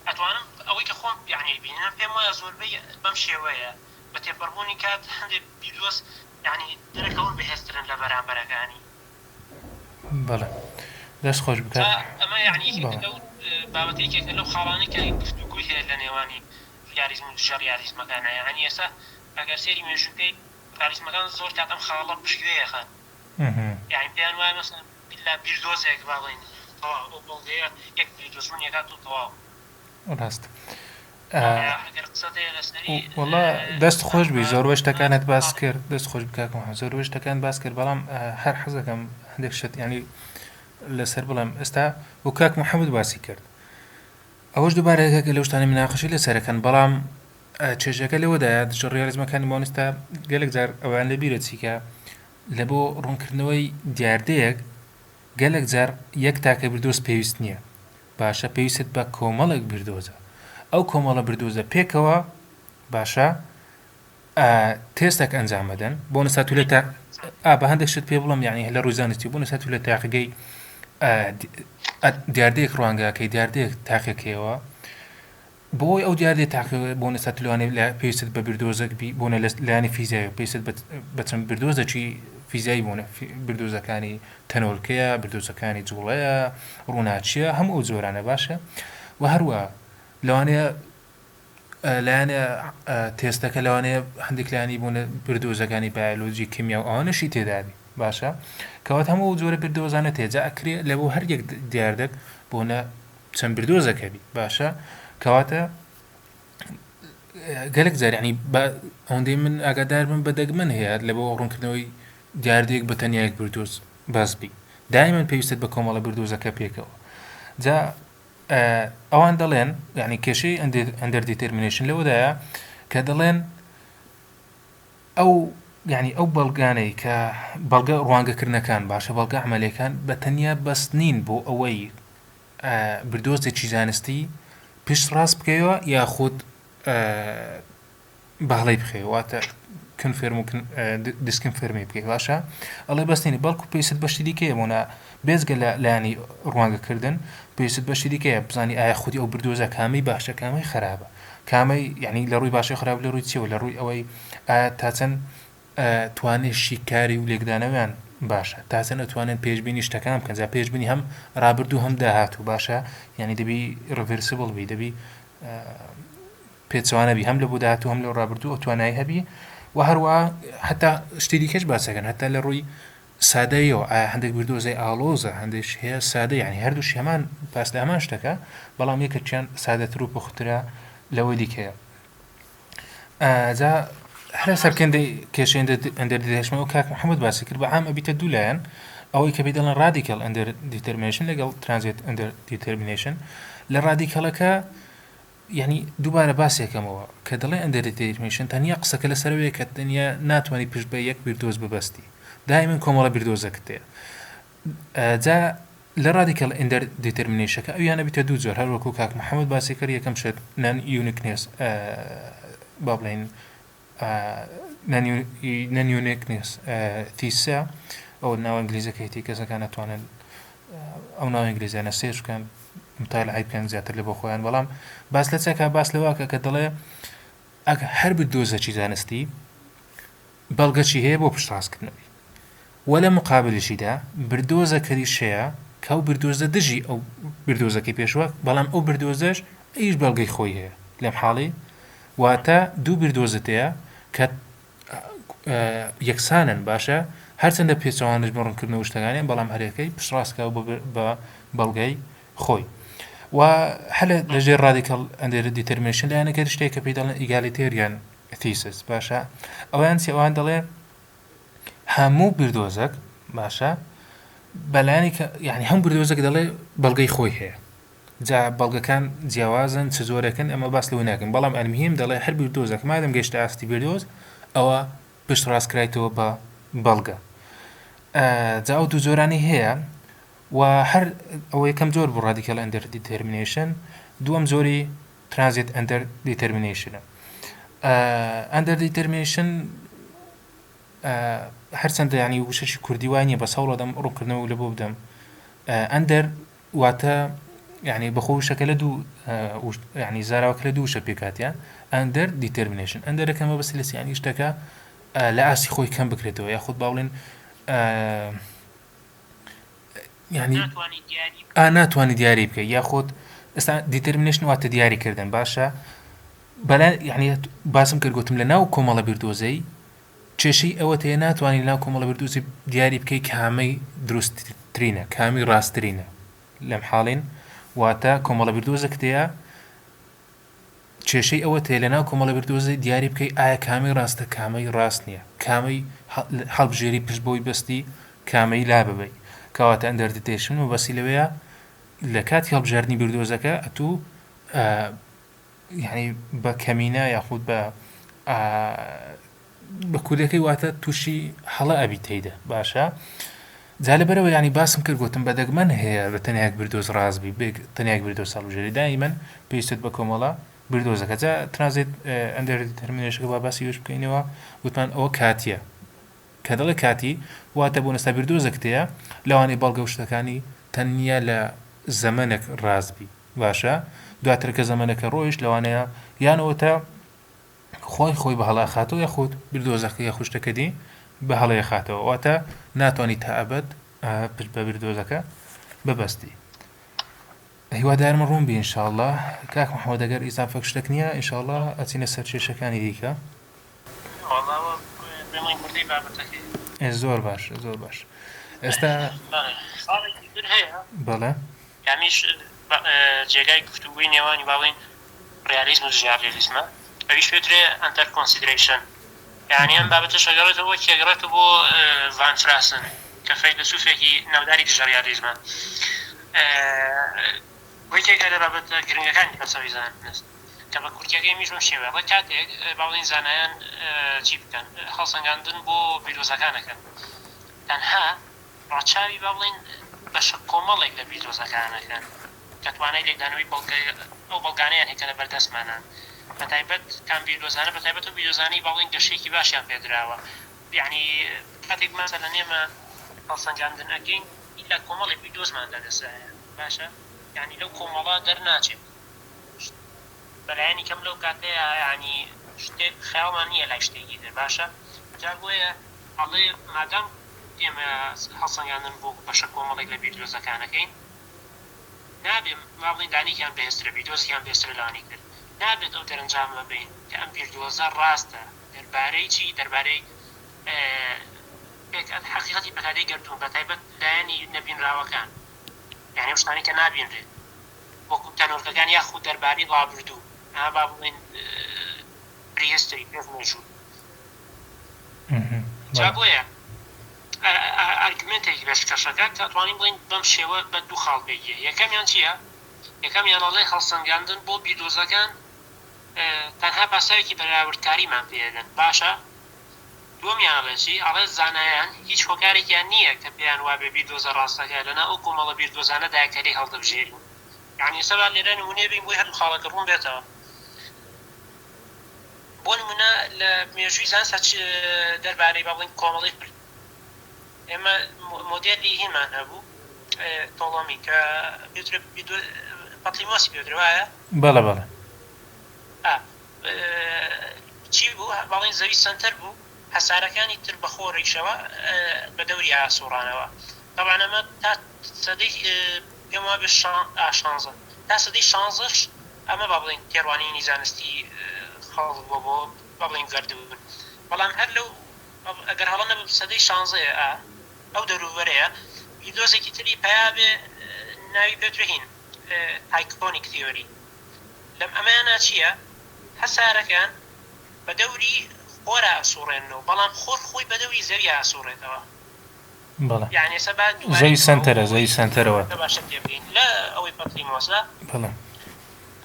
ئەتوانم ئەوەی کە خۆم یعنی بینم پێم وایە زۆربەی بەم شێوەیە بە تێبەربوونی کات هەندێک بیردۆز یعنی دەرەکەون بەهێزترن لە بەرامبەرەکانی بەڵێ دەست خۆش بکات ئەمە یعنی لەو بابەتێکێک لەو خاڵانەی کە گفتوگوی هەیە لە نێوانی ریالیزم و ژەڕ ریالیزمەکانە یعنی ئێستا ئەگەر سێری مێژووکەی ریالیزمەکان زۆر کاتەم خاڵە پشتگوێیەخەن یعنی پێیان وایە مەسەڵەن بیلا بیردۆزێک باڵێن تەواو ئەو بەڵگەیە یەک بیردۆزبوون یەکات و تەواو ڕاست وەڵا دەست خۆش بی زۆر شتەکانت باس کرد دەست خۆش بکاکەم زۆر شتەکان باس کرد بەڵام هەر حەزەکەم هەندێک شت ینی لەسەر بڵێم ئێستا و کاک محەممەد باسی کرد ئەوەش دووبارەکە لەو شتانی مناقەشی لەسەرەکەن بەڵام چێژەکە لەوەدایە دژە ڕیالیزمەکانی مۆنستا گەلێک جار ئەویان لەبیرە چیکە لە بۆ ڕوونکردنەوەی دیاردەیەک گەلێک جار یەک تاکە بردۆز پێویست نییە باشە پێویست بە کۆمەڵێک بردۆزە ئەو کۆمەڵە بردۆزە پێکەوە باشە تێستێک ئەنجامەدەن بۆ نساتولێت بە هەندێک شت پێ بڵم یعنی لە ڕووزانستی بۆ نساتولێت تاقیگەی دیاردەیەک ڕوانگاکەی دیاردەیەک تاقیەکەیەوە بۆی ئەو دیاردێ تاقی بۆ نساتولوانێ پێویست بە بردۆزێک بۆنە لایانی فیزیایی پێویست بەچەند بردۆزەکی فیزیایی بوونە بردۆزەکانی تەنۆرکەیە بردۆزەکانی جوڵەیە ڕووناچیە هەموو ئەو جۆرانە باشە و هەروە لەوانەیە لایەنە تێستەکە لەوانەیە هەندێک لایانی بوونە بردۆزەکانی بایۆلۆجی کیمیا و ئەوانەشی تێدابی باشە کەوات هەموو جۆرە بردۆزانە تێجا ئەکرێ لە بۆ هەر یەک دیاردەک بۆنە چەند بردۆزەکەبی باشە کەواتە گەلێک جار یعنی ئەوەندەی من ئاگادار بم بە دەگمەن هەیە لە بۆ ڕوونکردنەوەی دیاردەیەک بە تەنیا یەک بردۆز باسبی دایمەن پێویستت بە کۆمەڵە بردۆزەکە پێکەوە جا ئەوان دەڵێن یعنی کێشەی ئەندەر دیترمینیشن لەوەدایە کە دەڵێن ئەو یعنی ئەو بەڵگانەی کە بەڵگە ڕوانگەکردنەکان باشە بەڵگە عملیەکان بە تەنیا بەست نین بۆ ئەوەی بردۆزێکی زانستی پشت ڕاست بکەیەوە یاخود بەهڵەی بخەیە واتە کنفێرم و دیسکنفێرمی بکەی باشە ئەڵێ بەستنی بەڵکو پێویست بەشتی دیکەیە بۆنە بێزگە لە لایانی ڕوانگەکردن پێویست بەشتی دیکەیە بزانی ئایا خودی ئەو بردۆزە کامی باشە کامی خراپە کامی یعنی لە ڕووی باشی خراپ لە ڕووی چیەوە لە ڕووی ئەوەی تا چەند توانێشی کاری و لێکدانەوەیان باشە تا چەند ئەتوانن پێشبینی شتەکان بکەن جا پێشبینی هەم ڕابردوو هەم داهاتوو باشە یعنی دەبی ڕڤرسیبڵ بی دەبی پێچوانەبی هەم لە بۆ داهاتوو هەم لە ڕابردوو ئەو توانایی هەبی و هەروە حتا شتی دیکەش باسەکەن هەتا لە ڕووی سادەیەوە ئایا هەندێک بردۆزەی ئاڵۆزە هەندێک هەیە سادە یعنی هەردووشی هەمان پاس لە هەمان شتەکە بەڵام یەکەکیان سادەتر و پوخترە لەوەی دیکەیە جا هەرە سەرکەندەی کێشەی ئەندەر دیترمینیشن و کاک محەممەد باسی کرد بە عام ئەبیتە دوو لایەن ئەوەی کە پێی دەڵێن رادیکال ئەندەر دیترمینیشن لەگەڵ ترانزیت ئەندەر دیترمینیشن لە رادیکالەکە یعنی دووبارە باسێکەمەوە کە دەڵێ ئەندەر دیترمینیشن تەنیا قسەکە لەسەرەوەیە کە تەنیا ناتوانانی پشت بە یەک بردۆز ببەستی دائما کۆمەڵە بردۆزەکەت هەیە جا لە رادیکال ئەندەر دیترمینیشنەکە ئەویانە بیتە دوو جۆر هەر وەکو کاک محەممەد باسی کرد یەکەم شت نان یونیکنس با بڵێن نان یونیکنس تیسە ئەو ناو ئینگلیزەکەیتی کەسەکان ناتوانن ئەو ناو ئینگلیزیانە سێژ بکەن متالعە بکەن زیاتر لە بۆ خۆیان بەڵام باس لە چەکە باس لەواکە کە دەڵێ ئەگە هەر بردۆزەکی زانستی بەڵگەچی هەیە بۆ پشتڕاستکردنەوەی وە لە مقابلشیدا بردۆزە کەریشەیە کە ئەو بردۆزە دژی ئەو بردۆزەکەی پێشوە بەڵام ئەو بردۆزەش ئەیش بەڵگەی خۆی هەیە لەم حاڵی واتە دوو بردۆزت هەیە کە یەکسانن باشە هەرچەندە پێچەوانش بە ڕوونکردنەوە شتەکانیان بەڵام هەرێکەی پشتڕاستکە بە بەڵگەی خۆی و هەلە لەژێر رادیکال ئەندەر دیترمینیشن لایەنەکە شتێک کە پێی دەڵێن ئیگالیتێریان تیسس باشە ئەویان چی ئەوان دەڵێ هەموو بردۆزەک باشە بەلایانی کە یعنی هەم بردۆزێک دەڵێ بەڵگەی خۆی هەیە جا بەڵگەکان جیاوازن چ زۆرەکەن ئەمە باس لەوە ناکەن بەڵام ئەلمیم دەڵێ هەر بردۆزێک مادەم گەیشتە ئاستی بردۆز ئەوە پشت ڕاستکرایتەوە بە بەڵگە جا ئەو دوو زۆرانی هەیە و هەر ئەوە یەکەم زۆر بۆ ڕادیکال ئەندەر دیتەرمینێشن دووەم زۆری ترانزیت ئەندەر دیتەرمینێشنە ئەندەر دیتەرمینێشن هەرچەندە ینی وشەشی کوردی وای نییە بە سەوڵە دەم ڕووکردنەوە لە بۆ بدەم ئەندەر واتە یعنی بەخۆ وشەکە لە دوو ینی زاراوەکە لە دوو وشە پێکاتیە ئەندەر دیتەرمینێشن ئەندەرەکەمە بەس لە سیانی شتەکە لە ئاسی خۆی کەم بکرێتەوە یاخود باڵێن ینی ناتوانانی دیاری بکە یاخود ئێستا دیتەرمینێشن واتە دیاریکردن باشە بەلا یعنی باسم کرد گوتم لە ناو کۆمەڵە بیردۆزەی کێشەی ئەوە تێ ناتوانانی لەناو کۆمەڵە بیردۆزی دیاری بکەی کامەی دروستترینە کامی ڕاستترینە لەم حاڵین واتە کۆمەڵە بیردۆزەک تەیە کێشەی ئەوە تێ لەناو کۆمەڵە بیردۆزەی دیاری بکەی ئایا کامی ڕاستە کامەی ڕاست نییە کامەی هەڵبژێری پشت بۆی بەستی کامەی لا ببەی کەواتە ئەندەر دیتەرمینێشن و بەسی لەوەیە لە کاتی هەڵبژاردننی بیردۆزەکە ئەتوو یعنی بە کەمینە یاخود بە کودەکەی واتە تووشی هەڵە ئەبی تێیدا باشە جا لەبەرەوە ینی باسم کرد گوتم بەدەگمەن هەیە بە تەنیاک بردۆز ڕازبی تەنیاک بردۆز هەڵبژێری دایمەن پێویستت بە کۆمەڵە بردۆزەکە جا ترانزیت ئەندەر دیتەرمینێشنەکە با باسی وش بکەینەوە گوتمان ئەوە کاتیە کە دەڵێ کاتی واتە بۆ نەستا بردۆزەک تەیە لەوانەی بەڵگە و شتەکانی تەنیا لە زەمانێک ڕازبی باشە دواتر کە زەمانەکە ڕۆیشت لەوانەیە یانەوەتە خۆی بە هەڵا خاتەوە یاخود بردۆزەکە یا خوشتەکە دی بە هەڵەیە خاتەوە واتە ناتوانانی تا ئەبەد پشت بە بردۆزەکە ببەستی هیوادارمە ڕوون بی ئینشاءڵڵا کاک محەممەد ئەگەر ئیزافەک شتێک نییە ئینشاءڵڵا ئەچینە سەر کێشەکانی دیکە زۆر باش زۆر باش ئێستا بەڵێ یانیش جێگای گفتوگوی نێوانی باڵین ڕیالیزم و ژیانریالیزمە ئەویش پێوترێ ئەنتەر کۆنسیدرێشن یعنی ئەم بابەتە شەگەڕێتەوە کێگەڕێتە بۆ ڤان فراسن کە فەیلسوفێکی ناوداری ژیانریالیزمە وەکێکە لە بابەتە گرنگەکانی فەلسەفەی زانست کە بە کورتیەکەی میژم شێوە بە کاتێک باڵین زانایان چی بکەن هەڵسەنگاندن بۆ بیرۆزەکانەکەن تەنها ڕاچاوی باڵین بەشە کۆمەڵێک لە بیرۆزەکانەکەن کە توانای لێکدانەوەی ئەو بەڵگانەیان هێکە لە بەردەستمانان بەتایبەت کام بیرۆزانە بەتایبەت و بیرۆزانەی باڵین گەشەیەکی باشیان پێدراوە یعنی کاتێک مەسەلەن ئێمە هەڵسەنگاندن ئەەکەین ئیلا کۆمەڵی بیرۆزمان دەدەسایە باشە یعنی لەو کۆمەڵە دەرناچێت بەلایانی کەم لەو کاتەیە ینی شتێک خەیاڵمان نییە لای شتێکی دەر باشە جار بۆیە ئەڵێ مادام ئێمە هەڵسەنگاندن بۆ بەشە کۆمەڵێک لە بیرۆزەکانەکەین نابێ ماڵی دانیکیان بەهێزترە بیرۆزیان بێسترە لانی کرد نابێت ئەو دەرەنجامە بین کە ئەم بیردۆزە ڕاستە دەربارەی چی دەربارەی حقیقەتی بەکارەی گەرتوون بەتایبەت لایەنی نەبینراوەکان یعنی ئەو شتانی کە نابینرێت وەکو تەنۆرگەکان یاخود دەربارەی ڕابردوو با بڵێن پریهستری پێشمێژوو جا بۆیە ئارگومنتێکی پێشکەشەکە کە توانین بڵین بەم شێوە بە دوو خاڵ بێگیە یەکەمیان چییە؟ یەکەمیان ئەڵێ هەڵسەنگاندن بۆ بیردۆزەکان تەنها پاساوێکی بەراوردکاریمان پێدەن باشە دووەمیان ئەڵێ چی؟ ئەڵێ زانایان هیچ هۆکارێکیان نییە کە پێیان وابێ بیردۆزە ڕاستەکە لەنا ئەو کۆمەڵە بیردۆزانەدایە کە لێی هەڵدەبژێرین یعنی سەبا لێرە نمونێ بین بۆی هەردوو خاڵەکە ڕوون بێتەوە بۆ نمونە لە مێژووی زانسە دەربارەی بەڵێن کۆمەڵی ئێمە مۆدێلی هینمان هەبوو تۆڵەمی کە پەتلیمۆسی پێدرێ وایە بەڵێ بەڵێ چی بوو باڵین زەوی سنتەر بوو هەسارەکانی تر بەخۆ ڕیشەوە بە دەوری ئاسوڕانەوە طبعا ئەمە تا سەدەی پێم وابێ شانزە تا سەدەی شانزەش ئەمە با بڵین تێڕوانینی زانستی خاڵ بۆ با بڵین گەردبوون بەڵام هەر لەو ئەگەر هەڵە نەبوو سەدەی شانزەیە ئەو دەوروبەرەیە دۆزێکی تری پیا بێ ناوی پێترهین تایکۆنیک تیۆری لەم ئەمانە چییە؟ هەسارەکان بە دەوری خۆرە ئاسوڕێنەوە بەڵام خۆر خۆی بە دەوری زەوی ئاسوڕێتەوە بەڵێ يعني سبب زەوی سنتەرە زەوی سنتەرەوە باشە تێبگەین لە ئەوەی پەتلیمۆسە بەڵێ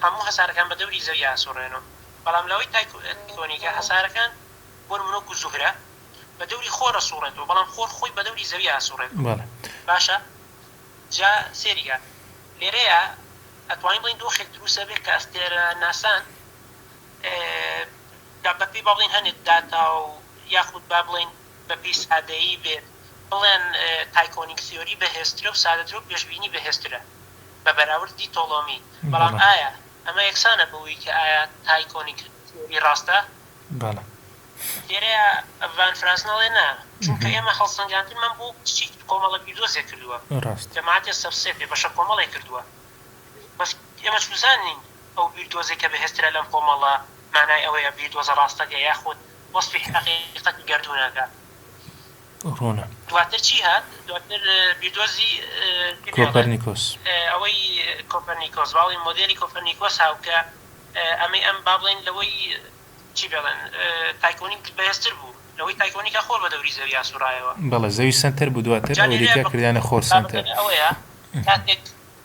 هەموو هەسارەکان بە دەوری زەوی ئاسوڕێنەوە بەڵام لەوەی تایکۆنیکە هەسارەکان بۆ نمونە و زوهرە بە دەوری خۆرە سوڕێتەوە بەڵام خۆی بە دەوری زەوی ئاسوڕێت بەڵێ باشە جا سێریگە لێرەیە ئەتوانین بڵین دۆخێک دروستە بێت کە ئەستێرە ناسان بەپی با بڵین هەنێک داتا و یاخود با بڵین بەپی سادەیی بێت بڵێن تایکۆنیک تیۆری بەهێزترە و سادەتر و پێشبینی بەهێزترە بە بەراوردی تۆڵۆمی بەڵام ئایا ئەمە یەکسانە بەوەی کە ئایا تایکۆنیک تیۆری ڕاستە بەڵێ لێرەیە ئەڤان فرانسنەڵێ نا چونکە ئێمە هەڵسەنگاندنمان بۆ چی کۆمەڵە بیردۆزێک کردووە ڕاست جەماعەتی سەبسێت بەشە کۆمەڵی کردووە بەس ئێمە بزانین ئەو بیردۆزێکە بەهێزترە لەم کۆمەڵە مانای ئەوەیە بیردۆزە ڕاستەکە یاخود وەسفی حەقیقەتی گەردوونەکە ڕوونە دواتر چی هات دواتر بیردۆزی کۆپەرنیکۆس ئەوەی کۆپەرنیکۆس باڵی مۆدێلی کۆپەرنیکۆس هاوکە ئەمەی ئەم با بڵێن لەوەی چی بڵێن تایکۆنیک بەهێزتر بوو لەوەی تایکۆنیکە خۆر بە دەوری زەوی ئاسوڕایەوە بەڵێ زەوی سنتەر بوو دواتر ئەوریکە کردیانە خۆر سنتەر ئەوەیە کاتێک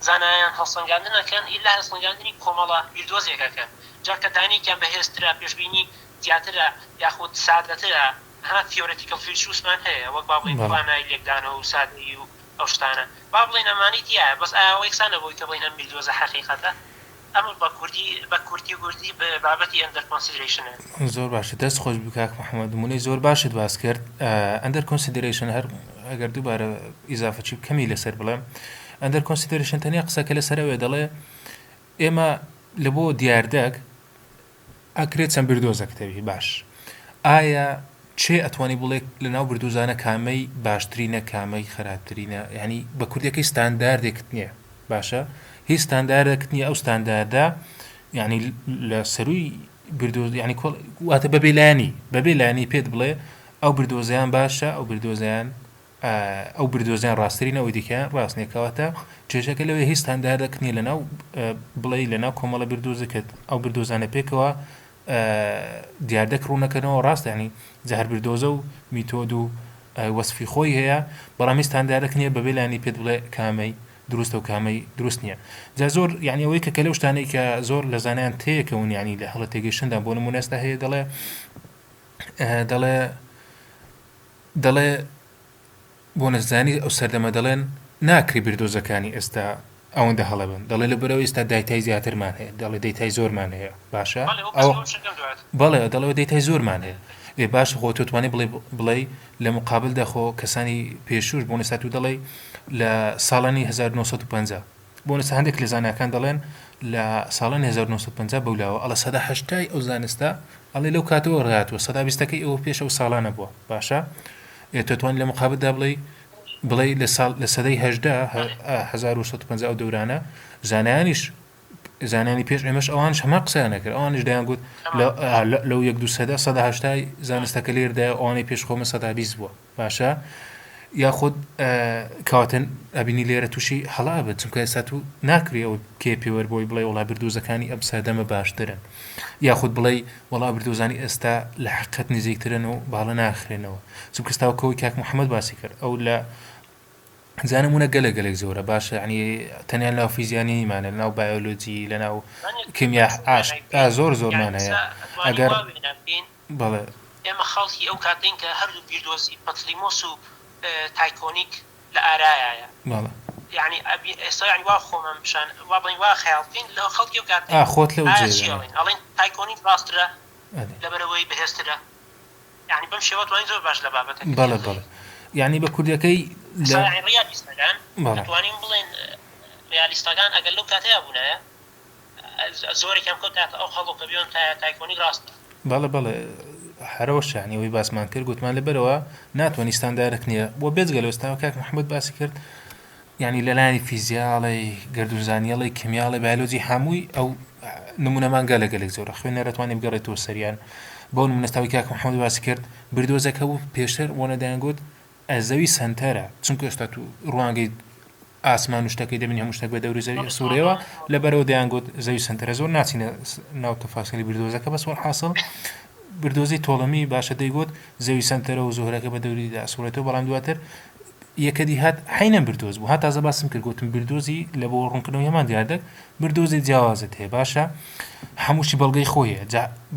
زانایان هەڵسەنگاندنەکەن ئیلا هەڵسەنگاندنی کۆمەڵە بیردۆزێکەکەن جاکە دانیکیان بەهێزترە پێشبینی زیاترە یاخود سادەترە ها تیۆرەتیکەڵ فیلسوسمان هەیە وەک با بڵین توانای لێکدانەوە و سادەیی و ئەو شتانە با بڵین ئەمانی دیایە بەس ئایا یەکسانە بۆی کە بڵین ئەم بیردۆزە حەقیقەتە ئەمە بە کورتی گورتی بە بابەتی ئەندەر کۆنسیدرێشنە زۆر باشە دەست خۆش بکاک محەممەد مونەی زۆر باشت باس کرد ئەندەر کۆنسیدرێشن هەر ئەگەر دووبارە ئیزافەچی کەمی لەسەر بڵێم ئەندەر کۆنسیدرێشن تەنیا قسەکە لەسەرەوەی دەڵێ ئێمە لە بۆ دیاردەک ئەکرێت چەند بردۆزەکتەوی باش ئایا چێ ئەتوانی بڵێ لە ناو بردوزانە کامەی باشترینە کامەی خراپترینە یعنی بە کوردەکەی ستانداردێکت نییە باشە هیچ ستانداردێکت نییە ئەو ستانداردا یعنی لە سەروی بردۆز یعنی واتە بەبێلانی پێت بڵێ ئەو بردۆزیان باشە ئەو بردۆزیان ڕاستترینە ئەوی دیکەیان ڕاستنێکەوەتە چێژەکە لەوێ هیچ ستانداردێک نییە لەناو بڵێ لەناو کۆمەڵە بردۆزەکەت ئەو بردۆزانە پێکەوە دیاردەک ڕوونەکەنەوە ڕاست ینی جەهر بردۆزە و میتۆد و وەسفی خۆی هەیە بەڵام هیچ ستانداردێک نییە بەبێلانی پێت بڵێ کامەی دروستە و کامەی دروست نییە جا زۆر یعنی ئەوەی کە لەو شتانەی کە زۆر لە زانیان تێکەون ینی لە هەڵە تێگەیشتندا بۆ نمونەستا هەیە دەڵێ بۆ نەزانی ئەو سەردەمە دەڵێن ناکری بردۆزەکانی ئێستا ئەوەندە هەڵەبن دەڵێ لەبەرەوە ئێستا دایتای زیاترمان هەیە دەڵێ دەیتای زۆرمان هەیە باشە بەڵێ دەڵەوە دەیتای زۆرمان هەیە لێ باشە خۆ توانێ بڵێ لە مقابلدا خۆ کەسانی پێشوش بۆ نەسات و دەڵێ لە ساڵانی 1950 بۆ نەسا هەندێک لە زاناکان دەڵێن لە ساڵانی 1950 بەولاوە ئەڵە سەدا هەشتای ئەو زانستە ئەڵێ لەو کاتەوە ڕاتوە سەدا بیستەکەی ئەوە پێش ئەو ساڵانە بووە باشە توانین لە مقابلدا بڵێ لە سەدەی هەژدا 1950 ئەو دەورانە زانانی پێش ئێمەش ئەوانش هەما قسەیان نەکرد ئەوانش دەیان گوت لەو یەک دو سەدا سەدا هەشتای زانستەکە لێردا ئەوانەی پێش خۆمە سەدا بیست بووە باشە یاخود کەواتن ئەبینی لێرە تووشی هەڵا بێت چونکە ئێستا تو ناکری ئەو کێ پێوەربۆی بڵێ وڵا بردووزەکانی ئەم سەدەمە باشترن یاخود بڵێ وڵا بردووزانی ئێستا لە حقیقەت نزیکترن و باڵە ناخرێنەوە چونکە ستاوکەوەی کاک محەممەد باسی کرد ئەو لە زانمونە گەلێک زۆرە باشە ینی تەنیان ناو فیزیانیمانە لە ناو بایۆلۆجی لە ناو کیمیا زۆرمان هەیە ئەگەر بەڵێ ئێمە خەڵکی ئەو کاتین کە هەردوو بیردۆزی پەتلیمۆس و تایکۆنیک لە ئارایایە یعنی ئێستا ینی وا خۆمە پیشان وا بڵین وا خەیاڵتین لە خەڵکی ئەو کاتین خۆت لەو ئەڵێن تایکۆنیک ڕاسترە لەبەرەوەی بەهێزترە یعنی بەم شێوە توانین زۆر باش لە بابەتەکە بەڵێ یعنی بە کوردەکەی ڕیالیستەکان توانین بڵێن ڕیالیستەکان ئەگەر لەو کاتەیە بوونایە زۆرێکم کەوتاتە ئەو خەڵکە بیۆن تایکۆنیک ڕاستە بەڵێ هەرەوەش یعنی ئەوەی باسمان کرد گوتمان لەبەرەوە ناتوانانی ستاندارێک نییە بۆ بێجگە لەو ئێستا کاک محەممەد باسی کرد یعنی لەلایەنی فیزیاڵی گەردوزانیەڵی کیمیاڵی بایۆلۆجی هەمووی ئەو نمونەمان گەلێک زۆرە خوێنە دەتوانین بگەڕێتەوە سەریان بۆ نمونەستاوی کاک محەممەد باسی کرد بردۆزەکە بوو پێشتر بۆ نەدایانگوت ئەزەوی سنتەرە چونکە ئێستا تو ڕوانگەی ئاسمان و شتەکەی دەبین هەموو شتێک بە دەوری زەوی سوورەوە لەبەرەوە دەیانگوت زەوی سنتەرە زۆر ناچینە ناو تەفاسیلی بردۆزەکە بەس وەڵحاصل بردۆزی تۆڵەمی باشە دەیگوت زەوی سنتەرە و زۆهرەکە بە دەوریدا سوورەتەوە بەڵام دواتر یەکەدی هات حینە بردۆز بوو، ها تازە باسم کرد گوتم بردۆزی لە بۆ ڕوونکردنەوە هێمان دیاردەک بردۆزی جیاوازت هەیە باشە هەمووشی بەڵگەی خۆیە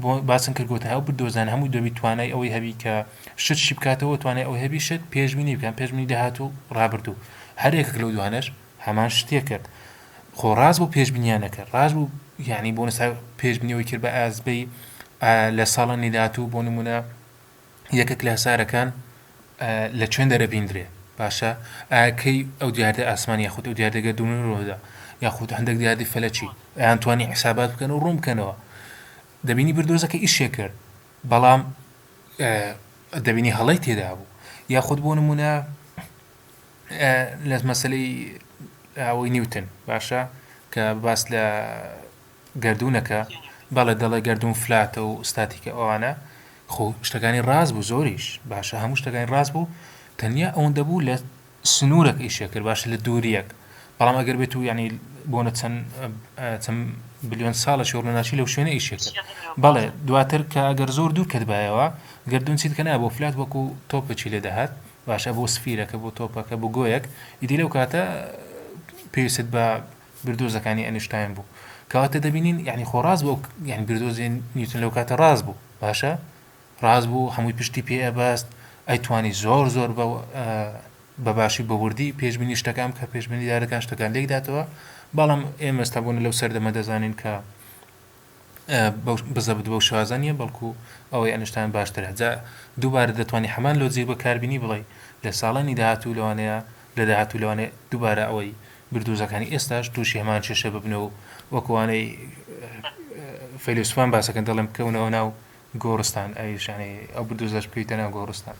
بۆ باسم کرد گوتە هەو بردۆزان هەمووی دەبی توانای ئەوەی هەبی کە شتشی بکاتەوە توانای ئەوەی هەبی شت پێشبینی بکەن پێشبینی داهات و ڕابردوو هەرێکێک لەو دوانش هەمان شتێک کرد خۆ ڕاست بۆ پێشبینیانەکە ڕاست بوو یعنی بۆ نسا پێشبینیەوەی کرد بە ئازبەی لە ساڵانی داهاتوو بۆ نمونە یەکێک لە هەسارەکان لە کوێن دەرەبیندرێ باشە ئاکەی ئەو دیاردە ئاسمانی یاخود ئەو دیاردەگە دوونڕۆدا یاخود هەندێک دیاردی فەلەچی ئەیان توانی حسابات بکەن و ڕوون بکەنەوە دەبینی بردۆزەکە ئیشێ کرد بەڵام دەبینی هەڵەی تێدا بوو یاخود بۆ نمونە لە مەسەلەی ئەوەی نیوتن باشە کە باس لە گەردوونەکە بەڵێ دەڵێ گەردوون فلاتە و ستاتیکە ئەوانە خۆ شتەکانی ڕاست بوو زۆریش باشە هەموو شتەکانی ڕاست بوو تەنیا ئەوەندە بوو لە سنوورێک ئیشێ کرد باشە لە دووریەک بەڵام ئەگەر بێت و ینی بۆنە چەند بلیۆن ساڵە شۆڕناشی لەو شوێنە ئیشێ کرد بەڵێ دواتر کە ئەگەر زۆر دوور کردبایەوە گەردوون چیت کەنا بۆ فلات وەکو تۆپەچی لێ دەهات باشە بۆ سفیرەکە بۆ تۆپەکە بۆ گۆیەک ئیدی لەو کاتە پێویست بە بردۆزەکانی ئەنیشتاین بوو کەواتە دەبینین یعنی خۆ ڕاست بوو یعنی بردۆزی نیوتن لەو کاتە ڕاست بوو باشە ڕاست بوو هەمووی پشتی پێ ئەبەست ئەیتوانی زۆر بە باشی بە وردی پێشبینی شتەکان کە پێشبینی دارەکان شتەکان لێک داتەوە بەڵام ئێمە ئێستا بوون لەو سەردەمە دەزانین کە بزەبت بەو شازانیە بەڵکو ئەوەی ئەنیشتان باشترە جا دووبارە دەتوانانی هەمان لۆجیک بەکاربینی بڵێ لە ساڵانی داهاتوو لەوانەیە لە داهاتوو لەوانێ دووبارە ئەوەی بردوزەکانی ئێستاش تووشی هەمان چێشە ببنەوە و وەکوانەی فەیلسوفان باسەکەن دەڵێم بکەونەوە ناو گۆڕستان ئەیشانەی ئەو بردوزەش بکەیتە ناو گۆڕستان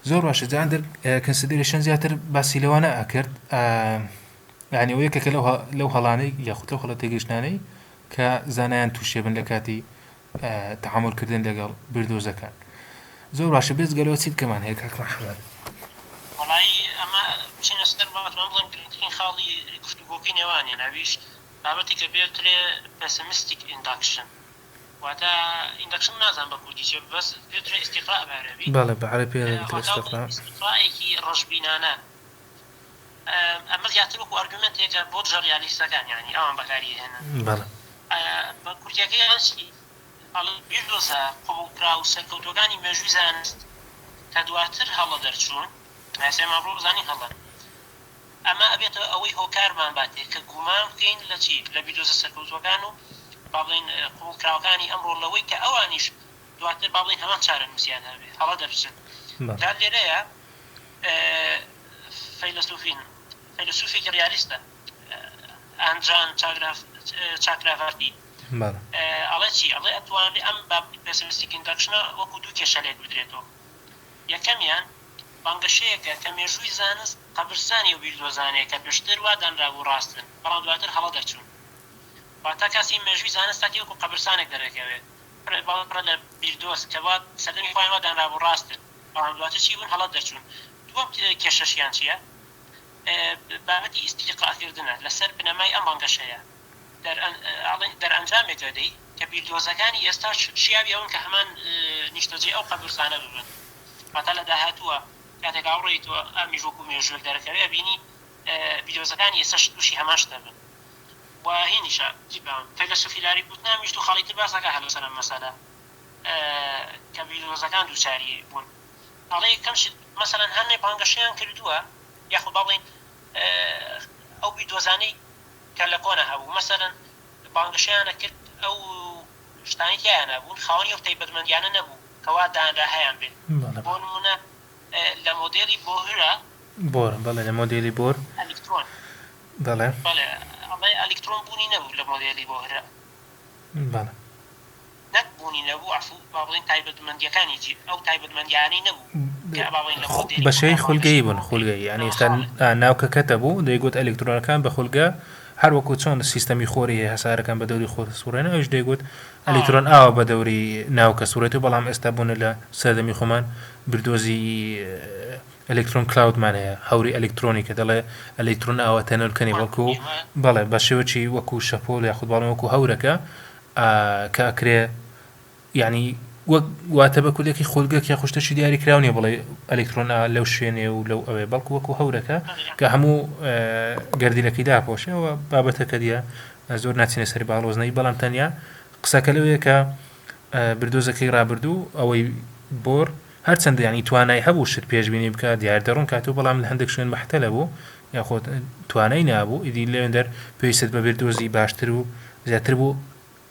زۆر باشە جان کەنسیدەرێشن زیاتر باسی لەوانە ئەکرد یعنی ئەو یەکێکە لەو هەڵانەی یاخود لەو هەڵە تێگەیشتانەی کە زانایان تووشێ بن لە کاتی تەحملکردن لەگەڵ بردۆزەکان زۆر باشە بێت گەلەوە چیت کەمان هەیە کاک محەممەد وەڵی ئەمە بچینە سەر بەڵام بڵێم گرنگترین خاڵی گفتوگۆکەی نێوانێ ناویش بابەتی کە بێترێ پێسیمیستیک ئینداکشن واتە ئینداکشن نازان بە کوردی چێ بەس بێترێ ئیستیقراء بەعەرەبی بەڵێ بەعەرەبی ئیستیقراءێکی ڕەشبینانە ئەمە زیاتر وەکو ئارگومنتێکە بۆ ژەڕیالیستەکان یعنی ئەوان بەکاری هێنن بە کورتیەکەی ئەنسی بیردۆزە قوبوڵکرا و سەرکەوتوەکانی مێژووی زانست کە دواتر هەڵە دەرچوون هەسێمە ڕۆزانی هەڵە ئەمە ئەبێتەوە ئەوەی هۆکارمان باتێ کە گومان بکەین لە چی لە بیردۆزە سەرکەوتوەکان و باڵێن قوبوڵکراوەکانی ئەمڕۆ لەوەی کە ئەوانیش دواتر باڵێن هەمان چارە نووسیان هەبێ هەڵە دەرچن تا لێرەیە فەیلسوفێکی ڕیالیستە ئەنجان چاکرافاردی ئەڵێ چی ئەڵێ ئەتوانێ ئەم پێسیمیستیک ئینداکشنە وەکو دوو کێشە لێک بدرێتەوە یەکەمیان بانگەشەیەکە کە مێژووی زانست قەبرستانی و بیردۆزانەیە کە پێشتر وا دانرابوو ڕاستن بەڵام دواتر هەڵە دەرچوون واتە کاسی مێژووی زانست تاکی وەکو قەبرستانێک دەرەکەوێت پڕە لە بیردۆز کە وا سەردەمی خۆیان وا دانرابوو ڕاستن بەڵام دواتر چی بوون هەڵە دەرچوون دووەم کێشەشیان چییە بابەتی ئیستیقاءکردنە لەسەر بنەمای ئەم بانگەشەیە دەرئەنجامێکە دەی کە بیردۆزەکانی ئێستا شیاوی ئەون کە هەمان نیشتەجێ ئەو قەبرستانە ببن هەتا لە داهاتووە کاتێک ئاوڕێیتەوە ئەمیش وەکو مێژوویەک دەرەکەوێ بینی بیردۆزەکانی ئێستا تووشی هەمان شتە بن و هێنیشە فەیلسوفی لاری گوتنامیش دوو خاڵی تر باسەکە هەلو سەر ئەم مەسەلە کە بیردۆزەکان دووچاری بوون ئەڵێ کەم مەسەلەن هەرنێ بانگەشەیان کردووە یاخود باڵێن ئەو بیردۆزانەی کە لە کۆنە هەبوو مەسەلەن بانگەشەیانە کرد ئەو شتانی تیانە بوون خاوەنی ئەو تایبەتمەندیانە نەبوو کەوا دانرا هەیان بێت بۆ نمونە لە مۆدێلی بۆهرە بەڵێ لە مۆدێلی بۆر ئەلکترۆن بەڵێ ئەڵێ ئەلکترۆن بوونی نەبوو لە مۆدێلی بۆهرە بەڵێ نەکبوونی نەبوو عفو با بڵێن تایبەتمەندیەکانی ئەو تایبەتمەندیانەی نەبوو بەشەی خولگەیی بوون خولگەی یعنی ئێستا ناوکەکەتە بوو دەیگوت ئەلکترۆنەکان بە خولگە هەر وەکو چۆن سیستەمی خۆری هەسارەکان بە دەوری خۆر سوورێنە ئەوش دەیگوت ئەلکترۆن ئاوە بە دەوری ناوکە سوورێت و بەڵام ئێستا بوون لە سەردەمی خۆمان بردۆزی ئەلکترۆن کلااودمان هەیە هەوری ئەلکترۆنی کە دەڵێ ئەلکترۆن ئاوە تەنەرکەنی بەڵکو بەڵێ بە شێوەی وەکو شەپۆل یاخود باڵێ وەکو هەورەکە کە ئەکرێ یعنی وەک واتە بە کولێکی خۆلگەک یا خوشتەشی دیاری کراونیە بڵێ ئەلکترۆنا لەو شوێنێ و لەو ئەوێ بەڵکو وەکو هەورەکە کە هەموو گەردیلەکەی داپۆشەوە بابەتەکە دیە زۆر ناچینە سەر باڵۆزنەی بەڵام تەنیا قسەکە لەوەیە کە بردۆزەکەی ڕابردوو ئەوەی بۆر هەرچەندە ینی توانای هەبوو شت پێشبینی بکە دیاردەڕوون کاتوو بەڵام لە هەندێک شوێن مەحتەلە بوو یاخۆ توانای نابوو ئیدی لێندەر پێویست بە بردۆزی باشتر و زیاتر بوو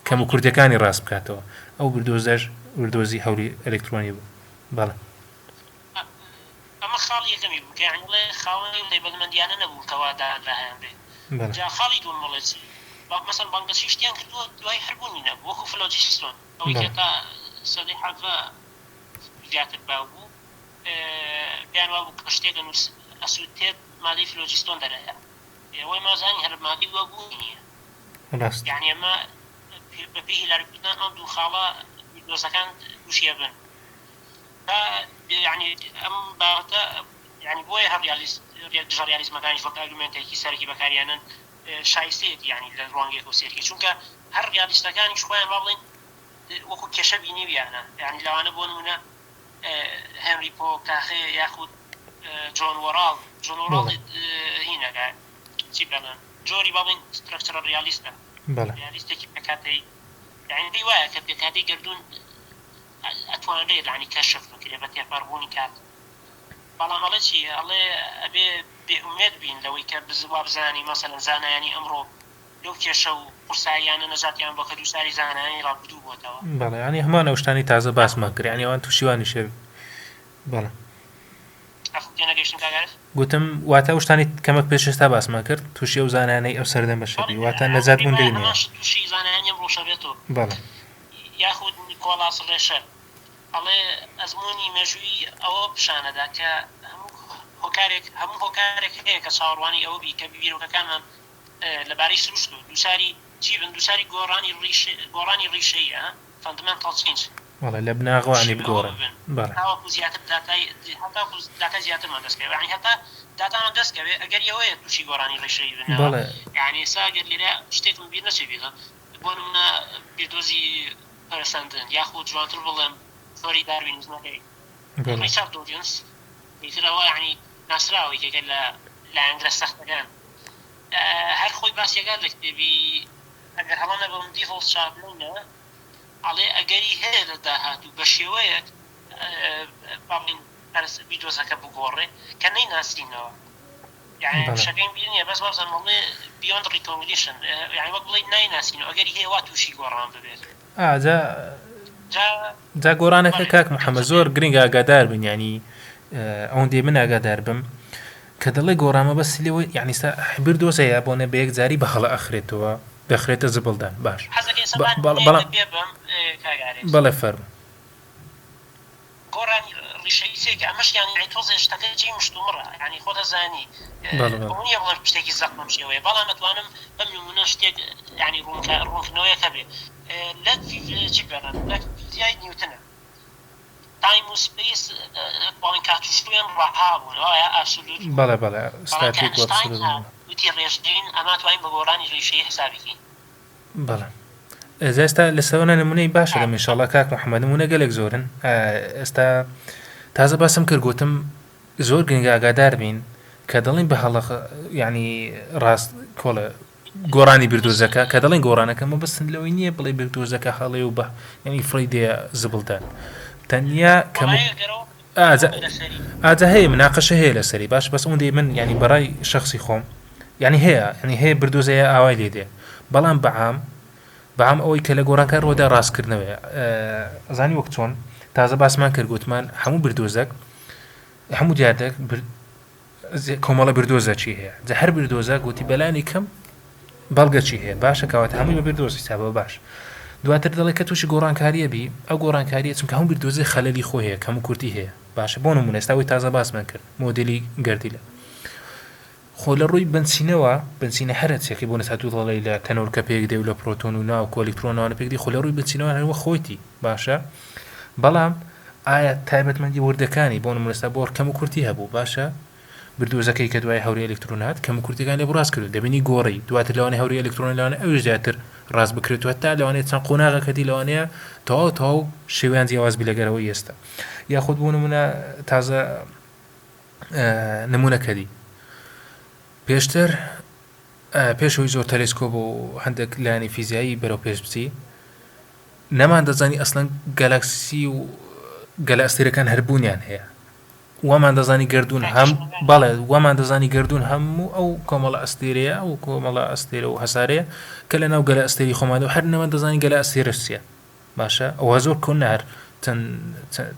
کەم و کوردەکانی ڕاست بکاتەوە ئەو بردۆزەش وردۆزی هەوری ئەلکترۆنی بوو بەڵێ ئەمە خاڵی یەکەمی بوو یعنی بڵێ خاوەنی لێبەرمەندیانە نەبوو کەوادا لەهیان بێ جا خاڵی دووەم بڵێ مثلا بانگەشتیان کردووە دوای هەربوونی نەبوو وەکو فلۆجیستۆن ئەوەی کە تا سەدەی حەڤە زیاتر باو بوو پێیان وا بوو کە شتێکە ئەسووتێت مادەی فلۆجیستۆن دەرەیە ئەوەی مازانی هەر مادەی وە بوو نییە یعنی ئەمە بەپێی هیلارکردن ئەم دوو خاڵە دۆزەکان تووشیە بن یعنی ئەم بابەتە یعنی بۆیە هەر دژە ریالیزمەکانی وەک ئارگومنتێکی سەرەکی بەکاریانن شایستەیەتی ینی لە ڕوانگەیەک و سێرکی چونکە هەر ریالیستەکانیش خۆیان با بڵێن وەکو کێشە بینیویانە یعنی لەوانە بۆ نمونە هێنری پۆکاخێ یاخود جۆن وەڕاڵ هینەکە چی بڵێن جۆری با بڵێن سترەکچەرە ریالیستە ریالیستێکی پێکاتەی یعنی پێی وایە کە پێکاتەی گردوون ئەتوانرێت ینی کەشف بکرێت بە تێپەڕبوونی کات بەڵام ئەڵێ چی ئەڵێ ئەبێ بێئومێد بین لەوەی کە بزوا بزانی مەسەلەن زانایانی ئەمڕۆ لەو کێشە و قورساییانە نەجاتیان بۆ کە دووساری زانایانی ڕابردوو بۆتەوە بەڵێ ینی هەمان ئەو شتانی تازە باسمان کرد ینی ئەوان تووشیوانی شەوی بەڵێ گوتم واتە ئەو شتانی کەمەک پێش ئێستا باسمان کرد تووشی ئەو زانانەی ئەو سەردەم بە شەوی واتە نەجات بوون دێنێ تووشی زانایانی ئەمڕۆ شەبێتەوە بەڵێ یاخود نیکۆلاس ڕێشەر ئەڵێ ئەزمموی مێژووی ئەوە پیشانەدا کە هەموو هۆکارێک هەیە کە چاوەڕوانی ئەوە بی کە بیرۆکەکانمان لەبارەی سروشت و دووساری چی بن دووساری گۆڕانی ڕیشەیە فاندمنتال چینج وڵێ لە بناغوانی بگۆڕن تاوەکو زیاتر داتا زیاترمان دەستکەوێت یعنی هەتا داتامان دەستکەوێت ئەگەر ئەوەیە تووشی گۆڕانی ڕیشەی بنەوە یعنی ئێستا گەر لێرە شتێکم بیر نەچێ بێتە بۆ نمونە بیردۆزی پەرسەندن یاخود جوانتر بڵێم تۆری داروینزمەکەی ریچارد دۆجنس دیترەوە یعنی ناسراوی کێکە لە ئەنگلە سەختەکان هەر خۆی باسیەکان لە کتێبی ئەگەر هەڵانە بەم دیڤڵ چاپلینە ئەڵێ ئەگەری هەیە لە داهاتوو بە شێوەیەک باڵین بیدۆزەکە بگۆڕێ کە نەیناسینەوە یعنی شەکەین بینیە بەس بازم بڵێ بیۆند ریکۆمندیشن یعنی وەک بڵێ نایناسینەوە ئەگەری هەیە وا تووشی گۆڕان ببێت جا گۆڕانەکە کاک محەممەد زۆر گرنگ ئاگادار بن ینی ئەوەن دێ من ئاگادار بم کە دەڵێ گۆڕامە بەس لێەوە یعنی بردۆزەیە بۆنە بە یەک جاری بە هەڵە ئەخرێتەوە دەخرێتە زبڵدان باش بەڵێ فەرمو گۆڕانی ڕیشەی سێکە ئەمەشیان تۆزێ شتەکە جێی مشتومڕە ینی خۆ دەزانی نیە بڵێ شتێکی زەقمم شێوەیە بەڵام ئەتوانم بەم نمونە شتێک ینی ڕوونکردنەوەیەکە بێ لە چی بێنن لە فیزیای نیوتنە تایم و سپیس باڵین کاتوشتوێن ڕەهابوون ئەوە ئاسولوت بەڵێ ستاتیک وتی ڕێژدین ئەما توانین بە گۆڕانی ڕیشەی حسابیکەین بەڵێ ئێستا لەسەوەنە نمونەی باشە لەم ئینشاڵڵا کاک محەممەد نمونە گەلێک زۆرن ئێستا تازە باسم کرد گوتم زۆر گرنگ ئاگادار بین کە دەڵین بە هەڵە ینی ڕاست کۆڵە گۆڕانی بردۆزەکە کە دەڵێن گۆڕانەکەمە بەسن لەوەی نییە بڵێ بردۆزەکە هەڵێ و بە ینی فڕی دێ زبڵدان تەنیا کەم ئاجا هەیە مناقەشە هەیە لەسەری باش بەس ئەوەندەی من ینی بەڕای شخصی خۆم ینی هەیە بردۆزەیە ئاوای لێ دێ بەڵام بەعام ئەوەی کە لە گۆڕانکار ڕۆدا ڕاستکردنەوەی ئەزانی وەک چۆن تازە باسمان کرد گوتمان هەموو بردۆزەک هەموو دیاردەك کۆمەڵە بردۆزە چی هەیە جا هەر بردۆزە گوتی بەلانی کەم بەڵگە چی هەیە باشە کەواتە هەمووی بە بردۆزی حسابەوە باش دواتر دەڵێ کە تووشی گۆڕانکاریە بی ئەو گۆڕانکاریە چونکە هەموو بردۆزەی خەلەلی خۆ هەیە کەم و کورتی هەیە باشە بۆ نمونە ئێستا تازە باسمان کرد مۆدلی گەردیلە خۆ لە ڕووی بنسینە هەرچێکی بۆ نەساتوو دەڵێ لە تەنۆرکە پێک دێ و لە پرۆتۆن و ناو کۆلیکترۆنەوە پێک دی خۆ لە ڕووی بنسینەوە هەروە خۆیتی باشە بەڵام ئایا تایبەتمەندی وردەکانی بۆ نمونە ئێستا بۆ کەم و کورتی هەبوو باشە بردوزەکەی کە دوای هەوری ئەلکترۆنات کەم کورتەکان لێ بڕاست کرد دەبینی گۆڕی دواتر لەوانەیە هەوری ئەلکترۆن لەوانە ئەوش زیاتر ڕاست بکرێتوە تا لەوانەیە چەند قۆناغەکەتی لەوانەیە تەواو شێویان جیاواز بی لەگەرەوەی ئێستا یاخود بۆ نمونە تازە نمونەکەدی پێشتر پێشەوەی زۆر تەلێسکۆپ و هەندێک لایانی فیزیایی بەرەو پێش بچی نەمان دەزانی ئەسڵەن گەلاکسی و گەلاکسیەکان هەربوونیان هەیە وەمان دەزانی گردون هەم بەڵێ وەمان دەزانی گردون هەموو ئەو کۆمەڵە ئەستێرەیە ئەو کۆمەڵە ئەستێرە و هەسارەیە کە لە ناو گەلە ئەستێری خۆمانە و هەر نەوە دەزانی گەلە ئەستێرەش چییە باشە ئەوە زۆر کۆن هەر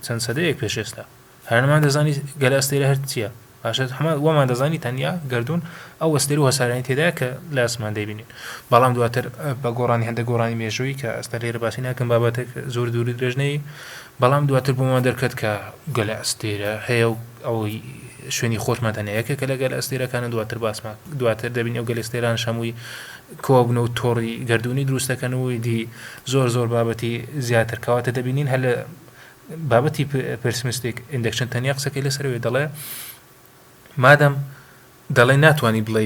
چەند سەدەیەک پێش ئێستا هەر نەمان دەزانی گەلە ئەستێرە هەر چییە باشە وەمان دەزانی تەنیا گردون ئەو ئەستێر و هەسارانی تێدایە کە لە ئاسمان دەبینین بەڵام دواتر بە گۆڕانی هەندێک گۆڕانی مێژووی کە ئەستا لێرە باسی ناکەم بابەتێک زۆر دووری درێژنەی بەڵام دواتر بۆمان دەرکەت کە گەلە ئەستێرە هەیە و ئەوەی شوێنی خۆشمەتەنەیەکە کە لەگەل ئەستێرەکانە دواتر باسمان دواتر دەبین ئەو گەلە ئەستێران شەمووی کۆبن و تۆڕی گردونی دروستەکەنەوەی دی زۆر بابەتی زیاتر کەواتە دەبینین هەر لە بابەتی پرسمستیک ئیندەکشن تەنیا قسەکەی لەسەرەوەی دەڵێ مادەم دەڵێ ناتوانانی بڵێ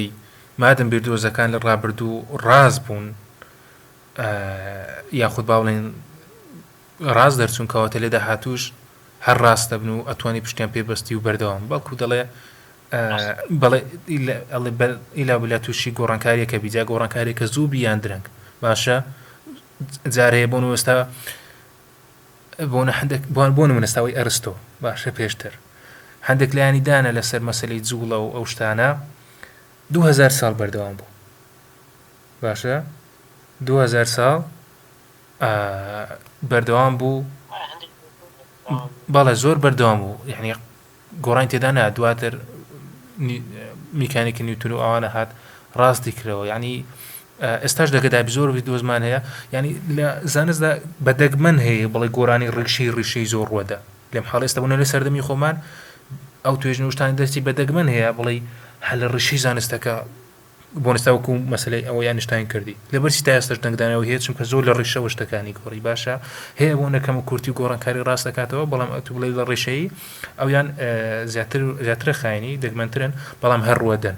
مادەم بیردۆزەکان لە ڕابردوو ڕاز بوون یاخود باوڵێن ڕاست دەرچوون کەواتە لێ داهاتووش هەر ڕاستە بن و ئەتوانی پشتیان پێبەستی و بەردەوام بەڵکو دەڵێ بەڵێ ئیلا بلا تووشی گۆڕانکاریەکە بیجا گۆڕانکاریەکە زوو بیان درەنگ باشە جارەیە بۆن وەستا بۆ نمونەستاوی ئەرستۆ باشە پێشتر هەندێک لایانی دانە لەسەر مەسەلەی جوڵە و ئەو شتانە 2000 ساڵ بەردەوام بوو باشە 2000 ساڵ بەردەوام بوو بەڵێ زۆر بەردەوام بوو یعنی گۆڕانی تێدا نا دواتر میکانیکی نیوتن و ئەوانە هات ڕاستی کرەوە یعنی ئێستاش دەگەدای زۆر دۆزمان هەیە ینی لە زانستدا بەدەگمەن هەیە بڵێ گۆرانی ڕیشەی زۆر ڕوەدا لێم حاڵ ئێستا بوونە لە سەردەمی خۆمان ئەو توێژنەوشتانی دەستی بەدەگمەن هەیە بڵێ هەل لە ڕیشەی زانستەکە بۆنستاوەکو مەسلەی ئەوە یان نیشتین کردی لەبەرسی تا ئێستاش دەنگدانەوە هەیە چونکە زۆر لە ڕیشەوە شتەکانی گۆڕی باشە هەیە بۆ نەکەم و کورتی و گۆڕانکاری ڕاست دەکاتەوە بەڵام ئەتو بڵێ لە ڕیشەیی ئەویان زیاترە خاینی دەگمەنترن بەڵام هەر ڕوەدەن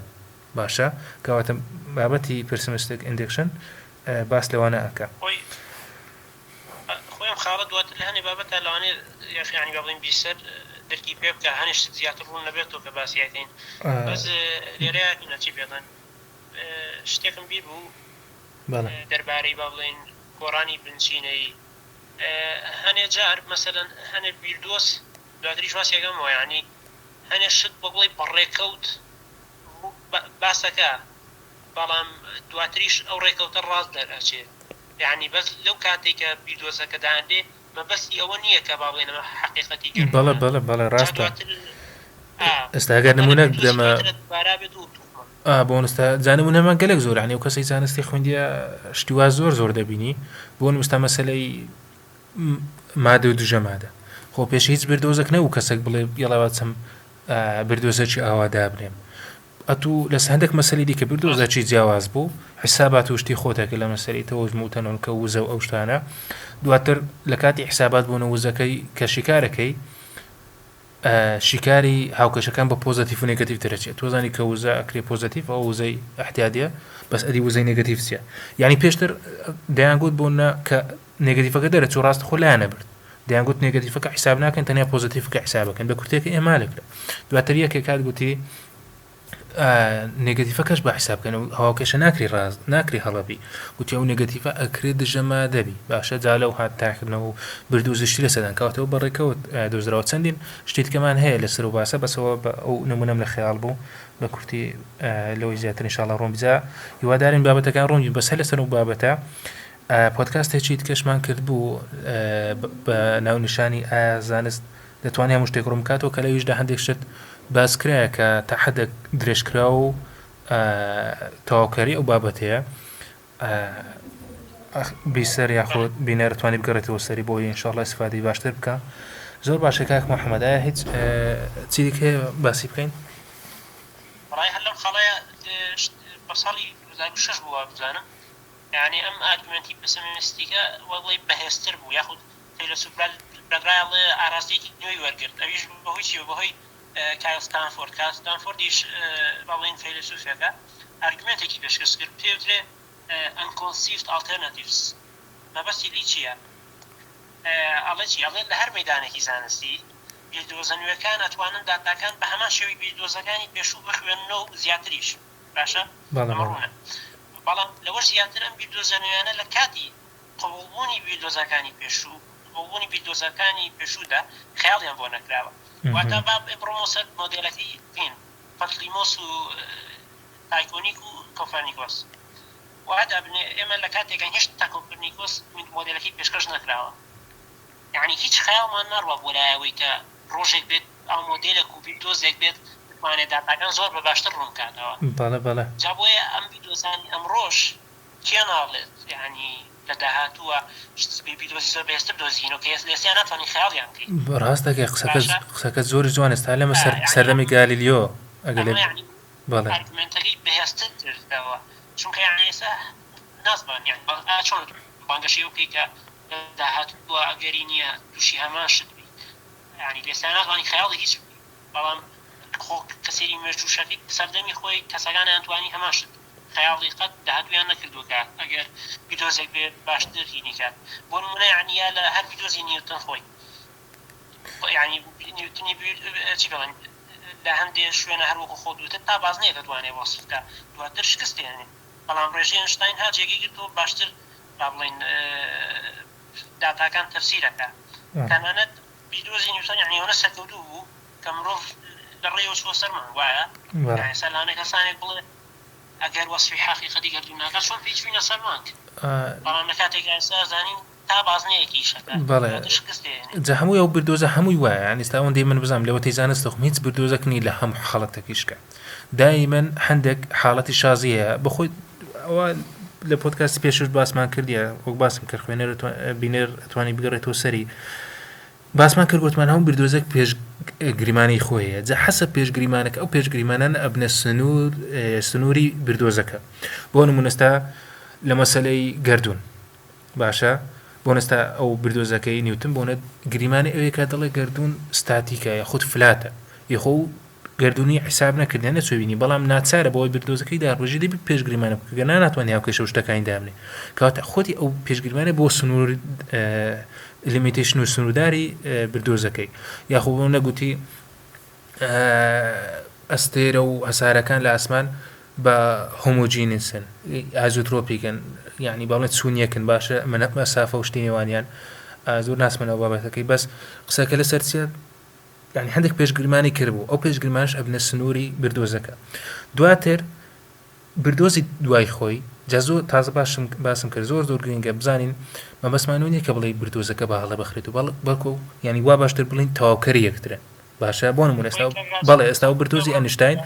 باشە کەواتە بابەتی پرسمستیک ئیندەکشن باس لەوانە ئەکا خۆیان خاڵە دواتر لە هەنێ بابەتە لەوانێ یعنی بڵین بیسەر دەرکی پێ بکە هەنێ شت زیاتر ڕوون نەبێتەوە کە باسیەکەین بەس لێرەیە نەچی بێڵێن شتێکم بیر بوو دەربارەی با بڵێن گۆڕانی بنچینەی هەنێ جار مەسەلەن هەنێ بیردۆس دواتریش واسیەکەمەوە یعنی هەنێ شت بۆ بڵێ بەڕێکەوت باسەکە بەڵام دواتریش ئەو ڕێکەوتە ڕاست دەرچێت یعنی بەس لەو کاتێککە بیردۆسەکە داندێ مەبەستی ئەوە نییە کە با بڵێنەوە حقیقەتی بەڵێ ڕاستە ئێستاگەر نمونە بدەمە بۆنستا زانمونەمان گەلێک زۆر عنی و کەسی زانستی خوێندیە شتیوا زۆر دەبینی بۆ نووستا مەسەلەی مادە و دوژە مادە خۆ پێش هیچ بردۆزەک نەبوو کەسێک بڵێ یڵاوات چەم بردۆزەکی ئاوادا بنێم ئەتوو لەس هەندێک مەسەلی دیکە بردۆزەکی جیاواز بوو حسابات و شتی خۆتەکە لە مەسەری تەوەژموتەنەوە کە وزە و ئەو شتانە دواتر لە کاتی حسابات بوونە وزەکەی کە شیکارەکەی شیکاری هاوکەشەکان بە پۆزتیف و نێگەتیڤ دەرەچێت تۆزانی کە وزە ئەکرێ پۆزتیف ئەو وزەی احتیادیە بەس ئەدی وزەی نێگەتیڤ چیە یعنی پێشتر دەیانگوت بوونە کە نێگەتیڤەکە دەرەچوو ڕاست خۆ لایەنە برد دەیانگوت نێگەتیڤەکە حساب ناکەن تەنیا پۆزتیفەکە حسابەکەن بە کورتێکە ئێمالێکە دواتر یەکێک کات گوتی نێگەتیڤەکەش بە حسابکەن و هاوکەشە ناکری ڕاست ناکری هەڵەبی گوتی ئەو نێگەتیڤە ئەکرێت دژەما دەبی باشە جا لەو هات تاکردنەوە و بردوزشتی لە سەدان کەواتەوە بەڕێکەوت دۆزراوە چەندین شتێکەمان هەیە لەسەر و باسە بەسەوە بە ئەو نمونەم لە خەیاڵ بوو بە کورتی لەوەی زیاتر ئینشاڵڵا ڕۆم بجا هیوادارین بابەتەکان ڕۆنی بەس هەر لەسەر و بابەتە پۆدکاستێکی کەشمان کرد بوو بە ناونیشانی ئایا زانست دەتوانێت هەموو شتێک ڕوون بکاتەوە کە لەویشدا هەندێک شت باسکرایە کە تا حدێک درێژکرا و تەواوکاری ئەو بابەتەیە بیسەر یاخۆ بینەرتوانی بگەڕێتەوە سەری بۆی ئینشاڵڵا ئیسفادەی باشتر بکە زۆر باشە کاک محەممەد ئایا هیچ چی دیکە باسی بکەین ڕای هەر لەم خەڵەیە بە ساڵی 2006 بووە بزانم یعنی ئەم ئارگومنتی پسیمیستیکە وەڵی بەهێزتر بوو یاخود تەیلەسوفرال بەدرایڵێ ئاراستێکی نوێی وەرگرت ئەویش بەهۆی چی بەهۆی کایل ستانفۆردیش باڵێن فەیلسوفێکە ئارگومنتێکی پێشکەش کرد پێوترێ unconceived alternatives مەبەستی لی چییە؟ ئەڵێ لە هەر مەیدانێکی زانستی بیردۆزە نوێەکان ئەتوانن داتاکان بە هەمان شێوی بیردۆزەکانی پێشوو بخوێننەوە و زیاتریش باشە؟ ئەمەڕوونە بەڵام لەوەش زیاتر ئەم بیردۆزە نوێیانە لە کاتی قبوڵبوونی بیردۆزەکانی پێشوو قبوڵبوونی بیردۆزەکانی پێشوودا خەیاڵیان بۆ نەکراوە واتە با بڕۆمۆسەر مۆدێلەکەی بین پەتلیمۆس و تایکۆنیک و کۆپەرنیکۆس وهذا ئێمە لە کاتێکە هێشتا تا کۆپەرنیکۆس مۆدێلەکەی پێشکەش نەکراوە یعنی هیچ خەیاڵمان نەڕوە بۆ لایەوەی کە ڕۆژێک بێت ئەو مۆدێلێک و بیردۆزێک بێت بتوانێت داتاکان زۆر بە باشتر ڕوون کاتەوە جا بۆیە ئەم بیردۆزانی ئەمڕۆژ کێ ناڵێت یعنی لە داهاتووە بیردۆزی زۆر بەهێزتر دۆزینەوە کە لێسیان ناتوانین خەیاڵیان بکەین ڕاستەکە قسەکە زۆر جوانە تا لەمە سەردەمی گالیلیۆ ئارگومنتەکەی بەهێزتر کردەوە چونکە یعنی ئێستا نازمان یعنی چۆن بانگەشەیە بکەی کە داهاتووە ئەگەری نییە تووشی هەمان شت بی یعنی لێستا ناتوانین خەیاڵی هیچ بەڵام کەسێری مێژووشەکەی سەردەمی خۆی کەسەکان ئەتوانی هەمان شت خەیاڵی قەت داهاتویان نەکردووکە ئەگەر بیدۆزێک بێت باشتر هینی کات بۆ نمونە یعنی یا لە هەر بیدۆزی نیوتن خۆی یعنی نیوتنی چی بڵێن لە هەندێک شوێنە هەروەکو خۆ دوتر تا باز نەیە دەتوانێت وەسفکە دواتر شکستێنێ بەڵام ڕێژەی ئەینشتاین هاجێکی گرتووە باشتر با بڵێن داتاکان تەفسیرەکە تەنانەت بیدۆزی نیوتن یعنی ئەوە سەرکەوتوو بوو کە مرۆڤ لە ڕێوە چوە سەرمان وایە یعنی سەرلانەی کەسانێک بڵێ ئەگەر وەسفی حەقیقەتی گردوو ناکات چۆن پێی چووینە سەرمان بەڵام لە کاتێکە ئێستا زانین تا بازنەیەکی شەکە جا هەمووی ئەو بردۆزە هەمووی وایە یعنی ئێستا ئەوەندەی من بزانم لەوە تەیزانست دەخم هیچ بردۆزەکنی لە هەموو حاڵەتێکیشکە دائیمەن هەندێک حاڵەتی شازی هەیە بەخۆی ئەوە لە پۆدکاستی پێشوش باسمان کردیە وەک باسم کرد خوێنەر بینەر ئەتوانی بگەڕێتەوە سەری باسمان کرد گوتمان هەموو بردۆزێک پێشگریمانەی خۆیە جا حەسە پێشگریمانەکە ئەو پێشگریمانان ئەبنە سنووری بردۆزەکە بۆ نمونەستا لە مەسەلەی گەردوون باشە بۆ نستا ئەو بردۆزەکەی نیوتن بۆنە گریمانی ئەوەیە کە دەڵێ گەردوون ستاتیکە یا خودت فلاتە یخۆ گەردوونی حساب نەکردێن نەچۆبینی بەڵام ناچارە بەوەی بردۆزەکەی داڕۆژی دەبی پێشگریمانە بکە ناتوانانی هاوکەشە شتەکانی دامنێ کەواتە خۆتی ئەو پێشگریمانە بۆ سنوور لیمیتیشن و سنوورداری بردۆزەکەی یاخۆ بۆ نەگوتی ئەستێرە و هەسارەکان لە ئاسمان بە هۆمۆجینسن ئازوترۆپیکن یعنی باڵێت سوونیەکن باشە منەت مەسافە و شتی نێوانیان زۆر ناسمەوە بابەتەکەی بەس قسەکە لە سەرچێت یعنی هەندێک پێشگرمانی کردبوو ئەو پێشگرمانش ئەبنە سنووری بردۆزەکە دواتر بردۆزی دوای خۆی جازۆ تازە باسم کرد زۆر گرنگە بزانین مەبەسمان نییە کە بڵێ بردۆزەکە بە هەڵە بەخرێت و بەڵکو یعنی وا باشتر بڵین تەواوکەری یەکترن باشە بۆ نمونە ئێستا بەڵێ ئێستا و بردۆزی ئەینشتاین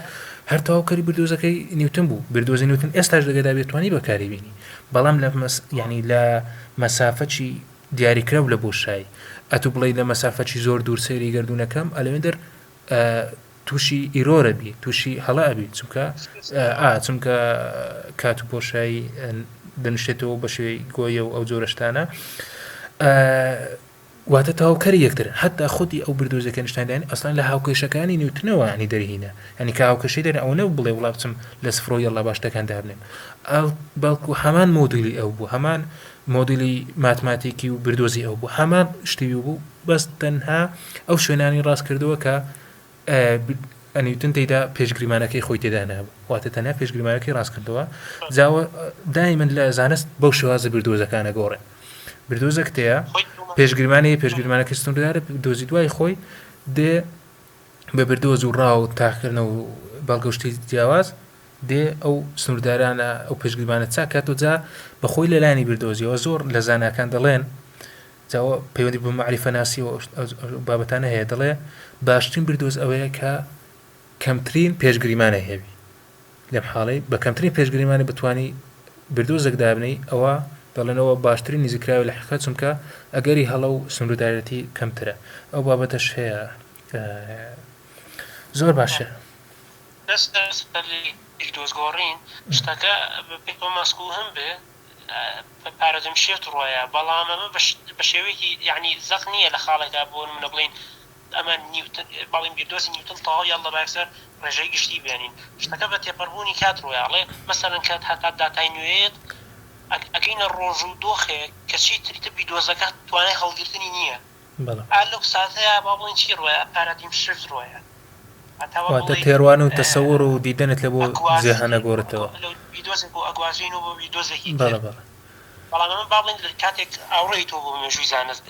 هەر تەواوکەری بردۆزەکەی نیوتن بوو بردۆزی نیوتن ئێستاش دەگەدا بێتوانی بەکاری بینی بەڵام یعنی لە مەسافەتی دیاریکراو لە بۆشایی ئەتو بڵێ لە مەسافەتی زۆر دوور سەیری گەردوونەکەم ئەلەوێندەر تووشی ئیرۆرە بی تووشی هەڵا ئەبی چونکە کات و بۆشایی دەنشێتەوە بە شێوەی گۆیە و ئەو جۆرەشتانە واتە تەواوکەری یەکترن حتا خودی ئەو بردۆزەکە نیشتاندانی ئەسڵان لە هاوکێشەکانی نیوتنەوە ینی دەرهینە ینی کە هاوکەشەی دەرن ئەو نەو بڵێ وڵا بچم لە سفرۆی ئەڵڵا باشتەکان دابنێم بەڵکو هەمان مۆدولی ئەو بوو هەمان مۆدولی ماتماتیکی و بردۆزی ئەو بوو هەمان شتی بوو بەس تەنها ئەو شوێنانی ڕاست کردووە کە ئەنیوتن تێدا پێشگریمانەکەی خۆی تێدا نابوو واتە تەنها پێشگریمانەکەی ڕاست کردەوە جاوە دائیمەن لە زانست بەو شێوازە بردۆزەکانە گۆڕێن بردۆزە کتەیە پێشگریمانەکەی سنووردارە دۆزی دوای خۆی دێ بە بردۆز و ڕاو تاخکردن و بەڵگەشتی جیاواز دێ ئەو سنووردارانە ئەو پێشگریمانە چاکات و جا بەخۆی لەلانی بردۆزیەوە زۆر لە زاناکان دەڵێن جاوە پەیوەندی بە معریفە ناسی و بابەتانە هەیە دەڵێ باشترین بردۆز ئەوەیە کە کەمترین پێشگریمانە هێوی لەم حاڵەی بە کەمترین پێشگریمانە بتوانی بردۆزێک دابنەی ئەوە دەڵێنەوە باشترین نزیکراوی لە حقیقەت چونکە ئەگەری هەڵە و سنووردارەتی کەمترە ئەو بابەتەش هەیە زۆر باشە دۆزگۆڕین شتەکە پێ مەسکو هەم بێ پارەدەم شێت ڕۆیە بەڵام ئەمە بە شێوەیەکی یعنی زەق نییە لە خاڵێکدا بۆ منە بڵین ئەمە نیوتن باڵین بیردۆسی نیوتن تەواو یاڵە باکسەر ڕێژەی گشتی بێنین شتەکە بە تێپەڕبوونی کات ڕۆیاڵێ مەسەرەن کات هەتا داتای نوێیت ئەگەینە ڕۆژ و دۆخێ کەچی تریتە بیدۆزەکە توانای هەڵگرتنی نییە لەو ساتەیە با بڵین چی ڕۆیە پارادیم شفت ڕۆیە واتە تێڕوان و تەسەوڕ و دیدنت لە بۆ جێهانە گۆڕێتەوە بیدۆزێک بۆ ئەگوازین و بۆ بیدۆزێکی بەڵام ئەمە با بڵین کاتێک ئاوڕێی تۆ بۆ مێژووی زانست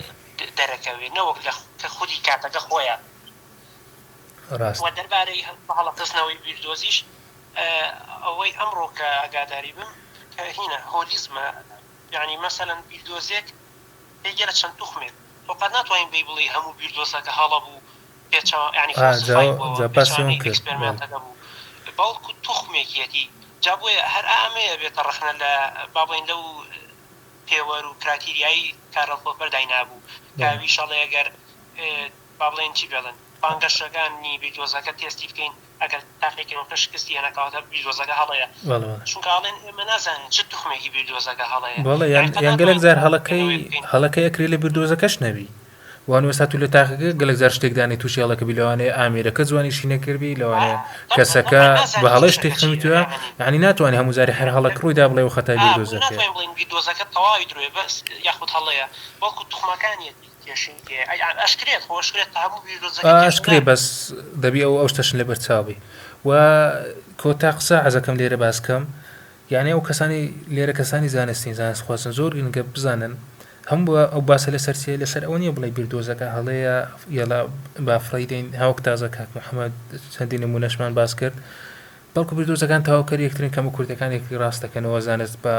دەرەکەوێ نەوەک لە خودی کاتەکە خۆیە دەربارەی هەڵەقستنەوەی بیردۆزیش ئەوەی ئەمڕۆ کە ئاگاداری بم کە هینە هۆلیزمە یعنی مەسەلەن بیردۆزێک پێگەرە چەند توخمێت فقط ناتوانین بێ بڵێ هەموو بیردۆزەکە هەڵە بوو پێچەوانیکسپریمنتەکە بوو بەڵکو توخمێکیەتی جا بۆیە هەر ئامەیە بێتە ڕخنە لە با بڵین لەو پێوەر و کراتیریایی کارەڵپۆپەر داینابوو کاوی شەڵێ ئەگەر با بڵێن چی بێڵن بانگەشەکانی بیردۆزەکە تێستی بکەین ئەگەر تاقیکردنەوە شکستی هەنەکەواتە بیردۆزەکە هەڵەیە چونکە ئاڵێن ئێمە نازانین چ توخمێکی بیردۆزەکە هەڵەیە بەڵێ یان گەلێک زار هەڵەکەی ئەکری لە بیردۆزەکەش نەبی وان وەستا تو لە تاقەکە گەلێک زار شتێکدانی تووشی هەڵەکە بی لەوانەیە ئامێرەکە جوانی شینەکردبی لەوانەیە کەسەکە بە هەڵەی شتێک خەمیتووە یعنی ناتوانانی هەموو زاری هەر هەڵەک ڕوویدا بڵێ و خەتای بیردۆزەکە بیردۆزەکە تەواوی درێ بەس یاخود هەڵەیە بەڵکو توخمەکانیەتی ئاشکرێ بەس دەبی ئەو شتەشن لە بەرچاوی و کۆتا قسە حەزەکەم لێرە باسکەم یعنی ئەو کەسانی لێرە کەسانی زانستی زانست خواستن زۆر گرنگە بزانن هەموو ئەو باسە لەسەر چیە لەسەر ئەوە نیە بڵێ بیردۆزەکە هەڵەیە یاڵا بافڕی دەین هاوک تازە کاک محەممەد چەندی نمونەشمان باس کرد بەڵکو بیردۆزەکان تاواکەر یەکترین کەم و کورتەکانێکی ڕاستەکەنەوە زانست بە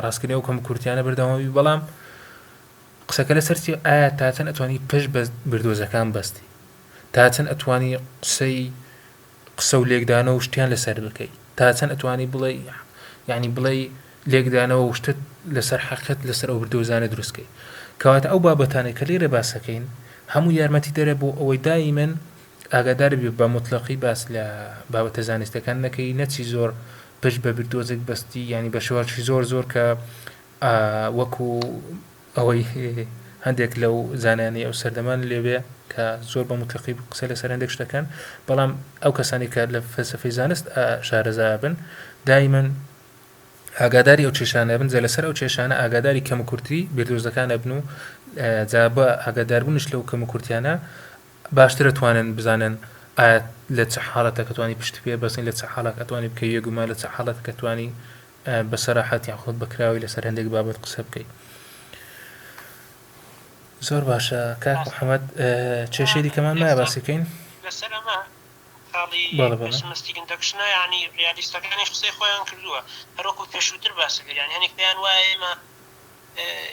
ڕاستکردنەوە کەم کورتیانە بردەوەوی بەڵام قسەکە لەسەر چی ئایا تاچەند ئەتوانی پشت بە بردۆزەکان بەستی تاچەند ئەتوانی قسە و لێکدانە و شتیان لەسەر بکەیت تاچەند ئەتوانی بڵێ یعنی بڵێ لێکدانەوە و شتت لەسەر حەقیقەت لەسەر ئەو بردۆزانە دروستکەی کەواتە ئەو بابەتانەی کە لێرە باسەکەین هەموو یارمەتی دەرە بۆ ئەوەی دایمەن ئاگادار بێ بە مطلقی باس لە بابەتە زانستەکان نەکەی نەچی زۆر پشت بە بردۆزێک بەستی ینی بە شێوازی زۆر کە وەکو ئەوەی هەندێک لەو زانانی ئەو سەردەمان لێبێ کە زۆر بە مطلقی قسە لەسەر هەندێک شتەکان بەڵام ئەو کەسانی کە لە فەلسەفەی زانست شارەزا بن دایمەن ئاگاداری ئەو چێشانە بن جە لەسەر ئەو چێشانە ئاگاداری کەمکورتی بیردۆزەکانە بن و جا بە ئاگاداربوونش لەو کەمکورتیانە باشتر توانن بزانن ئایا لە چه حاڵەتە کە توانی پشت پێ بەسین لە چه حاڵەت ئەتوانی بکەی یەگومان لە چه حاڵەت کە توانی بەسەراحەت یان خۆت بەکراوی لەسەر هەندێک بابەت قسە بکەیت زۆر باشە کاک محەممەد کێشەی دیکەمان نایە باسیکەین مستیگەندەکشنە ینی ریالیستەکانی قسەی خۆیان کردووە هەرۆکو پێشووتر باسەکرد یان هەنێک پێیان وایە ئێمە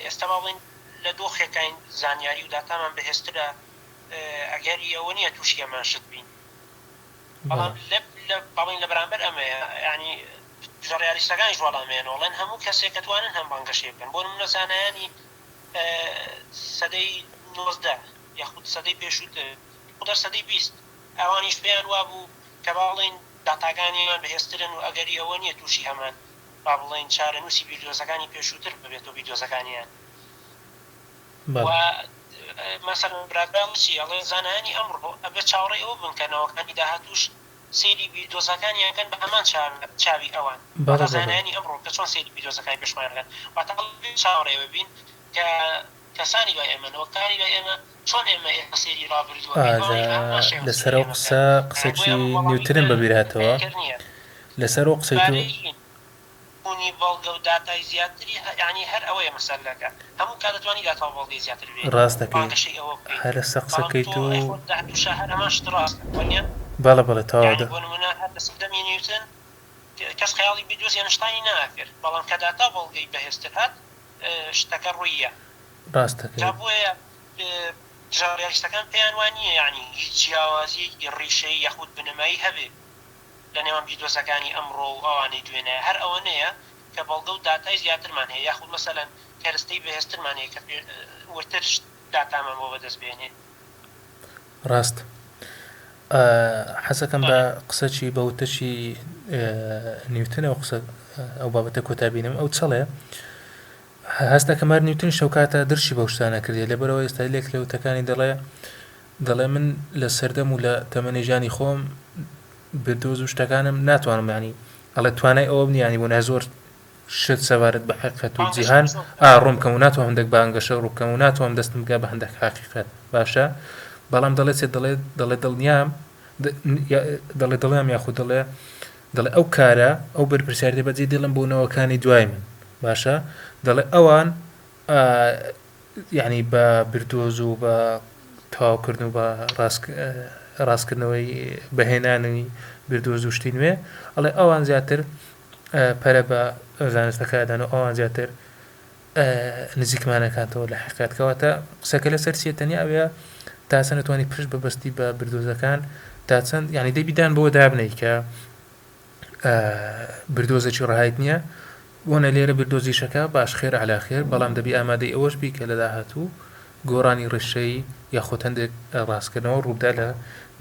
ئێستا باڵین لە دۆخێکین زانیاری و داتامان بەهێزترە ئەگەری ئەوە نییە تووشی ئەمان شت بین بەڵام باڵین لە بەرامبەر ئەمەیە ینی ژەڕیالیستەکانی وەڵامێنەوەڵێن هەموو کەسێک کەتوانن هەم بانگەشێ بکەن بۆ نمونە زانایانی سەدەی 19 یاخود سەدەی پێشووتر خودە سەدەی 20 ئەوانیش پێیان وابوو کە باڵین داتاگانیان بەهێزترن و ئەگەری ئەوە نییە تووشی هەمان با بڵێن چارە نووسی بیردۆزەکانی پێشووتر ببێتەوە بیردۆزەکانیان مەسەڵەن برادباڵچی ئەڵێ زانایانی ئەمڕۆ ئەبێ چاوەڕێی ئەوە بنکەنەوەکانی داهاتووش سەیری بیردۆزەکانیانکەن بە هەمان چاوی ئەوان زانایانی ئەمڕۆ کە چۆن سەیری بیردۆزەکانی پێشمانەکەن واتە چاوەڕێ ببین کە کەسانی بە ئێمەەوەکانی بە ئێمە چۆن ئێمە سەیری ڕابردووە لەسەر ئەو قسەی نیوترن بەبیرهاتەوە لەسەر ئەو قسەی بوونی بەڵگە و داتای زیاتری ینی هەر ئەوەیە مەسەلەکە هەموو کاتتوانی داتا بەڵگەی زیاتر ڕاست دەکەی هەر لەسە قسەکەیت و هەرماشت ڕاست بەڵە تاوا دەمی نیوتن کەس خەیاڵی بیدۆزیان شتانی ناکرد بەڵام کە داتا بەڵگەی بەهێزتر هات شتەکە ڕوویە ڕاستەکە بۆیە ژاڕیالیستەکان پێیان وانییە ینی هیچ جیاوازیەکی ڕیشەی یاخود بنەمایی هەبێ لە نێوان بیدۆزەکانی ئەمڕۆ و ئەوانەی دوێنێ هەر ئەوەنەیە کە بەڵگە و داتای زیاترمان هەیە یاخود مەسەلەن کەرستەی بەهێزترمان هەیە کە وەرتر داتامان بۆ بەدەست بێنێ ڕاست حەزەکەم بە قسەچی بەوتەشی نیوتنەوە قسە ئەو بابەتە کۆتابینم ئەو چەڵێ هەست دەکەم هەر نیوتن شەوکاتە درشی بەو شتانە کردێ لەبەرەوە ئێستا لێک لە وتەکانی دەڵێ دەڵێ من لە سەردەم و لە تەمەنی خۆم بردۆز و شتەکانم ناتوانم ینی ئەڵێ توانای ئەوە بنیانی بوون زۆر شت سەوارت بە حقیقەت و جیهان ڕوومکەم و ناتوان هەندێک بانگەشە ڕووکەم و ناتوانم دەستم بگا بە هەندێک حقیقەت باشە بەڵام دەڵێت دەڵێ دڵنیام دڵیان یاخود دەڵێ ئەو کارە ئەو بەرپرسیاری بەجێ دڵم بوونەوەکانی دوای من باشە دەڵێ ئەوان یعنی بە بردۆز و بە تەواوکردن و بە ڕاستکردنەوەی بەهێنانی بردۆز و شتی نوێ ئەڵێ ئەوان زیاتر پەرە بە زانستەکەدان و ئەوان زیاتر نزیکمانەکانتەوە لە حقیقەتکەواتە قسەکە لەسەر چێتەنی ئەوەیە تا چەند نتوانانی پشت بەبەستی بە بردۆزەکان تا چەند یعنی دەیبیدان بۆ دابنەی کە بردۆزێکی ڕاهایت نییە بۆنە لێرە بردۆزیشەکە باش خێر علاخێر بەڵام دەبی ئامادەی ئەوەش بی کە لە داهاتوو گۆڕانی ڕشەی یاخۆت هەندێک ڕاستکردنەوە ڕوودا لە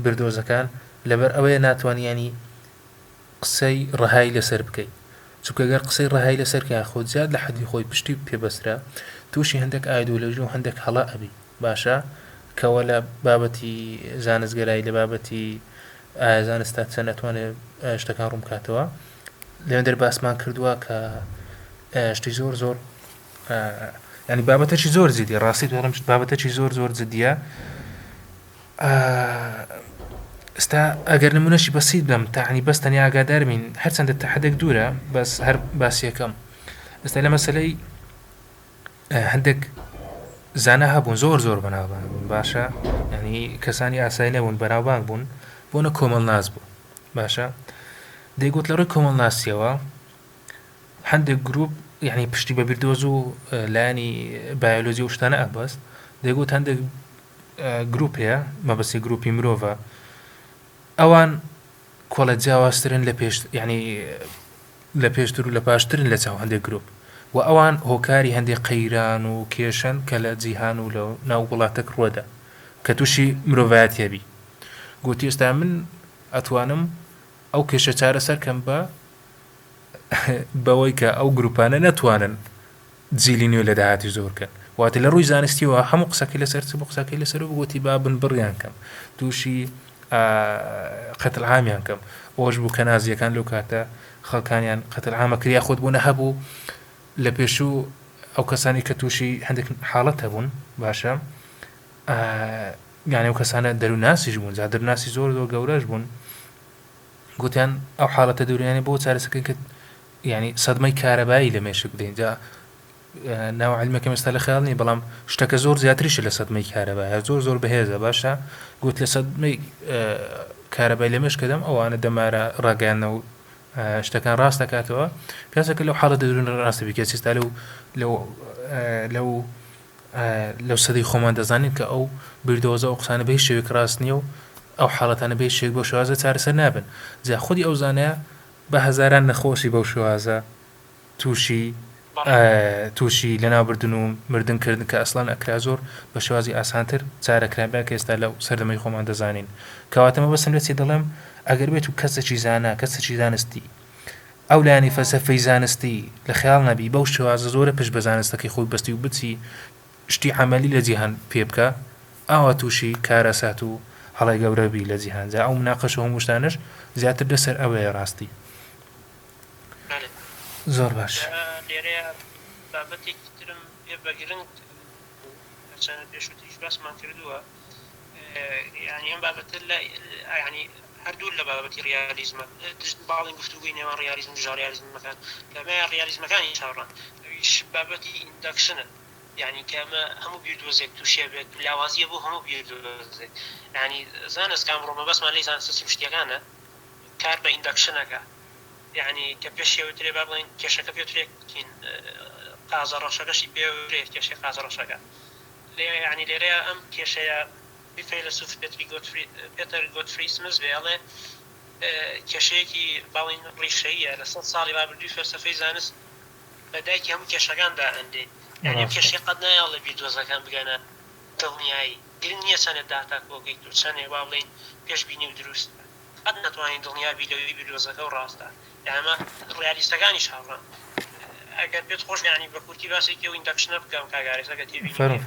بردۆزەکان لەبەر ئەوەیە ناتوانیانی قسەی ڕەهایی لەسەر بکەیت چونکە گەر قسەی ڕەهایی لەسەر کە خۆت زیاد لە حەدی خۆی پشتی پێبەسرە تووشی هەندێک ئایدۆلۆژی و هەندێک هەڵا ئەبی باشە کەوە لە بابەتی زانستگەرایی لە بابەتی زانستا چەند ناتوانێت شتەکان ڕوومکاتەوە لەوێندەر باسمان کردووە کە شتی زۆر ینی بابەتەی زۆر جدی ڕاستی دەڵم بابەتەی زۆر جدیە ئستا ئەگەر نمونەشی بەسیت بم تاعنی بەس تەنیا ئاگاداربین هەرچەندە تەحەدێک دوورە بەس هەر باسیەکەم ئستا لە مەسەلەی هەندێک زانە هەبوون زۆر بەناوبانگ بوون باشە ینی کەسانی ئاسایی نەبوون بەناوبانگ بوون بۆنە کۆمەڵ ناز بوو باشە دەیگوت لە ڕووی کۆمەڵ ناسیەوە هەندێک گروپ یعنی پشتی بە بردۆز و لایانی بایۆلۆژی و شتانە ئەبەست دەیگوت هەندێک گروپ هەیە مەبەستی گروپی مرۆڤە ئەوان کۆڵە جیاوازترن لە پێش ینی لە پێشتر و لە پاشترن لە چاو هەندێک گروپ و ئەوان هۆکاری هەندێک قەیران و کێشن کە لە جیهان و لە ناو وڵاتێک ڕووەدا کە تووشی مرۆڤایەتی هەبی گوتی ئێستا من ئەتوانم ئەو کێشە چارەسەر کەم بەوەی کە ئەو گروپانە نەتوانن جیلی نوێ لە داهاتی زۆرکەن واتە لە ڕووی زانستیەوە هەموو قسەکەی لەسەر بۆ قسەکەی لەسەر بگوتی با بن بڕیان کەم تووشی قەتل عامیان کەم ئەوەش بوو کە نازیەکان لەو کاتە خەڵکانیان قەتل عامەکریا خۆت بوونە هەبوو لە پێشوو ئەو کەسانی کە تووشی هەندێک حاڵەت هەبوون باشە یعنی ئەو کەسانە دەروناسیش بوون جا دەروناسی زۆر گەورەش بوون گوتیان ئەو حاڵەتە دووریانی بۆ چارەسەکەن کە یعنی سەدمەی کارەبایی لە مێشک بدەین جا ناو عیلمەکەم ئێستا لە خەیاڵ نیە بەڵام شتەکە زۆر زیاتریشە لە سەدمەی کارەبایە زۆر بەهێزە باشە گوت لە سەدمەی کارەبای لە مێشکەدەم ئەوانە دەمارە ڕاگەیاندنەوە و شتەکان ڕاست دەکاتەوە کەسێکە لەو حاڵەتە دوورن ڕاستە بکە چێستا لەو سەدەی خۆمان دەزانین کە ئەو بردۆزە ئەو قسانە بەهیچ شێوێک ڕاست نییە و ئەو حاڵەتانە بەهیچ شێوێک بۆ شێوازە چارەسەر نابن جا خودی ئەو زانەیە بە هەزاران نەخۆشی بەو شێوازە تووشی لەناوبردن و مردنکردن کە ئەسڵان ئەکرا زۆر بە شێوازی ئاسانتر چارەکرابیا کە ئێستا لەو سەردەمەی خۆمان دەزانین کەواتەمە بەسم لە چێ دەڵێم ئەگەر بێت و کەسێکی زانا کەسێکی زانستی ئەو لایانی فەلسەفەی زانستی لە خەیاڵ نەبی بەو شێوازە زۆرە پشت بە زانستەکەی خۆی بەستی و بچی شتی عەمەلی لە جیهان پێ بکە ئاوا تووشی کارەسات و هەڵی گەورەبی لە جیهان جا ئەو مناقەشە و هەموو شتانەش زیاتر لەسەر ئەوەیە ڕاستی زۆر باش لێرەیە بابەتێکی ترم پێ بەگرنگ چەند پێشووتیش باسمان کردووە یعنی ئەم بابەتە ینی هەردوو لە بابەتی ریالیزمە باڵی گفتوگوی نێوان ریالیزم و ژاریالیزمەکان لەمەیە ریالیزمەکانی چاڕان بابەتی ئیندەکشنە یعنی کە ئەمە هەموو بیردۆزێک تووشێ بێت لاوازیە بۆ هەموو بیردۆزێک یعنی زانست کامڕۆمە بەسمان لەی زانستی پشتیەکانە کار بە ئیندەکشنەکە یعنی کە پێشێوترێ با بڵێن کێشەکە پێوترێکین قازە ڕەشەکەشی پێورێت کێشەی قازە ڕەشەکە یعنی لێرەیە ئەم کێشەیە فەیلسوف پێتەر گۆتفری سمز بێڵێ کێشەیەکی باڵین ڕیشەیە لە 100 ساڵی بابردووی فەلسەفەی زانست بەدایکی هەموو کێشەکاندا هەندێ یعنی ئەم کێشەی قەت نایاڵە بیردۆزەکان بگەنە دڵنیایی گرنگ نییە چەندێک داتا کۆگەیت و چەندێک با بڵێن پێشبینی و دروست قەت ناتوانین دڵنیابی لەوەی بیردۆزەکە و ڕاستە ئەمە ڕیالیستەکانی شاڕان ئەگەر پێت خۆش یعنی بە کورتی باسێکی و ئیندەکشنە بکەم کاگارێسەکە تێبینی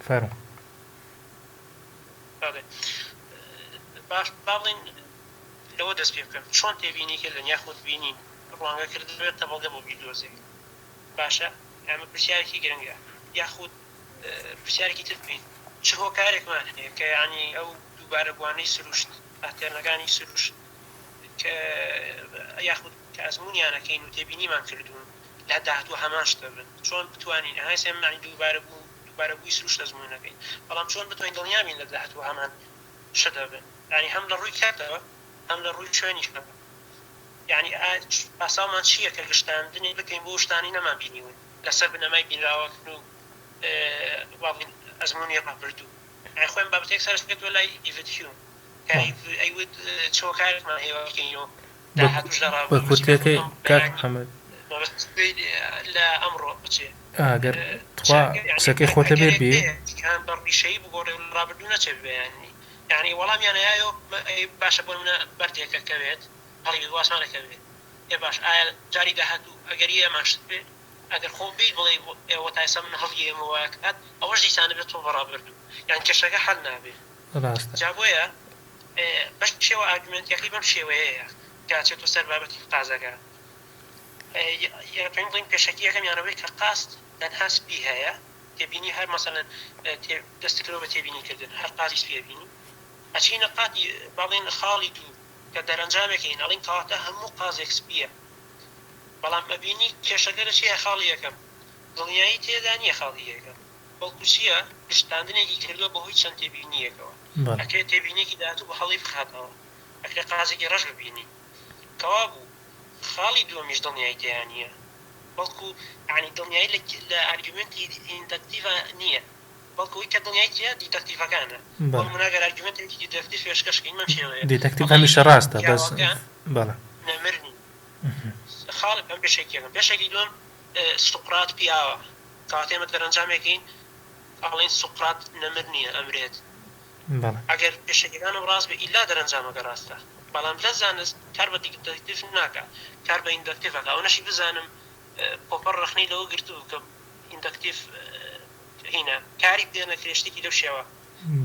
فەرمو باش با بڵێن لەوە دەست پێ بکەم چۆن تێبینی کرد لە یاخود بینین ڕوانگە کردبێت تەبڵگە بۆ بیدۆزێ باشە ئەمە پرسیارێکی گرنگە یاخود پرسیارێکی تر بین چ هۆکارێکمان هەیە کە یعنی ئەو دووبارە بوانەی سروشت ئاتێرنەکانی سروشت کە یاخود کە ئەزمونیانەکەین و تێبینیمان کردوون لە داهاتوو هەمان شتە بن چۆن بتوانین ئەهای سێمانی دووبارە بووی سروشت ئەزمونەکەین بەڵام چۆن بتوانین دڵنیابین لە داهاتوو هەمان شتە بن ینی هەم لە ڕووی کاتەوە هەم لە ڕووی شوێنیشە یعنی ئاسامان چییە کە گشتاندنی بکەین بۆ شتانی نەمان بینیون لەسەر بنەمای بینراوەکن و ئەزمونی ڕابردوو خۆیان بابەتێک سەرکردوە لای ئیڤتیوم ئەیوت چۆکارێکمان هێواکەینەوە داهاتووش بە کورتەکەی کاک محەممەد لە ئەمڕۆ بچێ ئاگەر قسەکەی خۆتە بێت بێ بەڕیشەی بگۆڕێ و ڕابردوو نەچێت بێنی یعنی وەڵامیانەیە باشە بۆ منە بەردێکە کەوێت هەڵی واسمانەکەوێت ێ باش ئایا جاری داهاتوو ئەگەری ئەماشت بێت ئەگەر خۆ بیت بڵێ ئێوە تایسە من هەڵی ئێمەوەکات ئەوەش دیسانە بێت تۆ بەڕابردوو یان کێشەکە حەل نابێت جا بۆیە بەش شێوە ئارگومنتیەکەی بەم شێوەیەیە کاچێتۆ سەر بابەتی قازەکە پێم بڵین پێشەکیەکەم یانەوەی کە قاست تەنها سپی هەیە تێبینی هەر مەسەڵەن دەستکرۆ بە تێبینی کردن هەر قازی سپیە بینی ئەچینە قاتی باڵێن خاڵی دوو کە دەرەنجامێکین ئەڵین کەواتە هەموو قازێک سپیە بەڵام مەبینی کێشەکە لە چیە خاڵی یەکەم دڵنیایی تێدا نییە خاڵی یەکەم بەڵکو چییە گشتاندنێکی کردووە بەهۆی چەند تێبینیەکەوە ئەکرێ تێبینێکی داهاتوو بە هەڵی بخاتەوە ئەکرێ قازێکی ڕەش ببینی کەوا بوو خاڵی دووەمیش دڵنیایی تێیان نییە بەڵکو ینی دڵنیایی لە ئارگومنتی ئیندەکتیڤ نییە بەڵکوی کە دڵنیایی تێ دیتەکتیڤەکانە بەڵ مناگەر ئارگومنتێکی دیتەکتیڤ پێشکەشکەین مەم شێوەیە دیتەکتیڤ هەمیشە ڕاستە بەس بەڵێ نەمرنی خاڵ ئەم پێشێکیەکەم پێشێکی دوم سوقرات پیاوە کاتێمە دەرەنجامێکین ئاڵین سوقرات نەمر نییە ئەمرێت ئەگەر پێشەکەەکانم ڕاست بێ ئیلا دەرەنجامەکە ڕاستە بەڵام لە زانست کار بە دیتەکتیڤ ناکە کار بە ئیندەکتیڤەکە ئەو نەشی بزانم پۆپەر ڕخنەی لەوە گرتووە کە ئیندەکتیڤ هینە کاری بدێنە کرێشتێکی لەو شێوە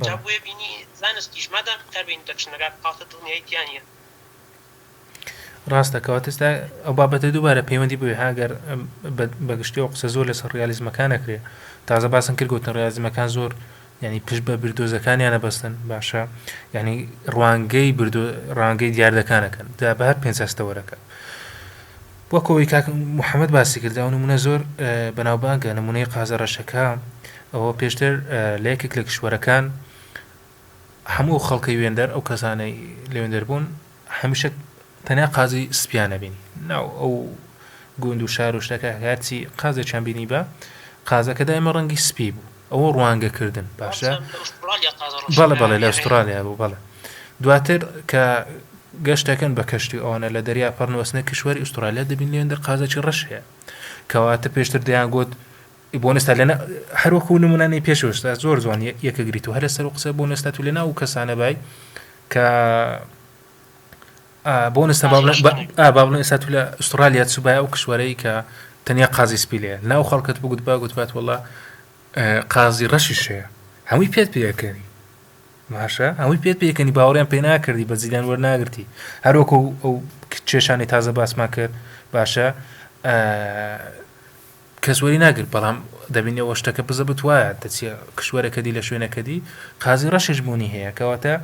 جا بۆیە بینی زانستیش مادام کار بە ئیندەکشنەکە قاتە دڵنیاییتیانە ڕاستە کەواتەستا ئەو بابەتە دووبارە پەیوەندی بووێ هاگەر بەگشتی و قسە زۆر لەسەر ڕیالیزمەکان نەکرێ تازە باسن کرد گوتن ڕیالیزمەکان زۆر ینی پشت بە بردۆزەکانیانە بەستن باشە ینی ڕوانگەی دیاردەکانەکەن دا بە هەر 5 هەستەوەرەکە وەکەوەی کاک محەممەد باسی کردەوە نمونە زۆر بەناوبانگە نمونەی قازە ڕەشەکە ئەوە پێشتر لە یەکێک لە کشوەرەکان هەموو خەڵکی وێندەر ئەو کەسانەی لێوێندەر بوون هەمیشە تەنیا قازی سپیانە بینی ناو ئەو گوند و شار و شتەکە هەرچی قازێکیان بینی بە قازەکە دایمە ڕەنگی سپی بوو ئەوە ڕوانگەکردن باشە بەڵێ لە ئوسترالیا بوو بەڵێ دواتر کە گەشتەکەن بە کەشتی ئەوانە لە دەریا پەڕنوەستنە کشوەری ئوسترالیا دەبین لێندەر قازێکی ڕەش هەیە کەواتە پێشتر دەیان گوت بۆ نستا لەنە هەروەکو نمونانەی پێشوەستا زۆر جوان یەکە گریت و هەر لەسەر و قسە بۆ نستا و لێنا و کەسانە بای کە بۆ نستا بابڵێن ئێستا تو لە ئوسترالیا سوبای ئەو کشوەرەی کە تەنیا قازی سپی لێ ناو خەڵکت بگوت باگوتبات وەڵا قازی ڕەشیش هەیە هەمووی پێت پێەکەنی ماشە هەمووی پێت پێکەنی باوەڕیان پێ ناکردی بە زیلان وەرناگرتی هەروەکو ئەو کێشانی تازە باسمان کرد باشە کەسوەری ناگرت بەڵام دەبینەوە شتەکە بزە بتوایە دەچێ کشوەرەکەدی لە شوێنەکەدی قازی ڕەشش بوونی هەیە کەواتە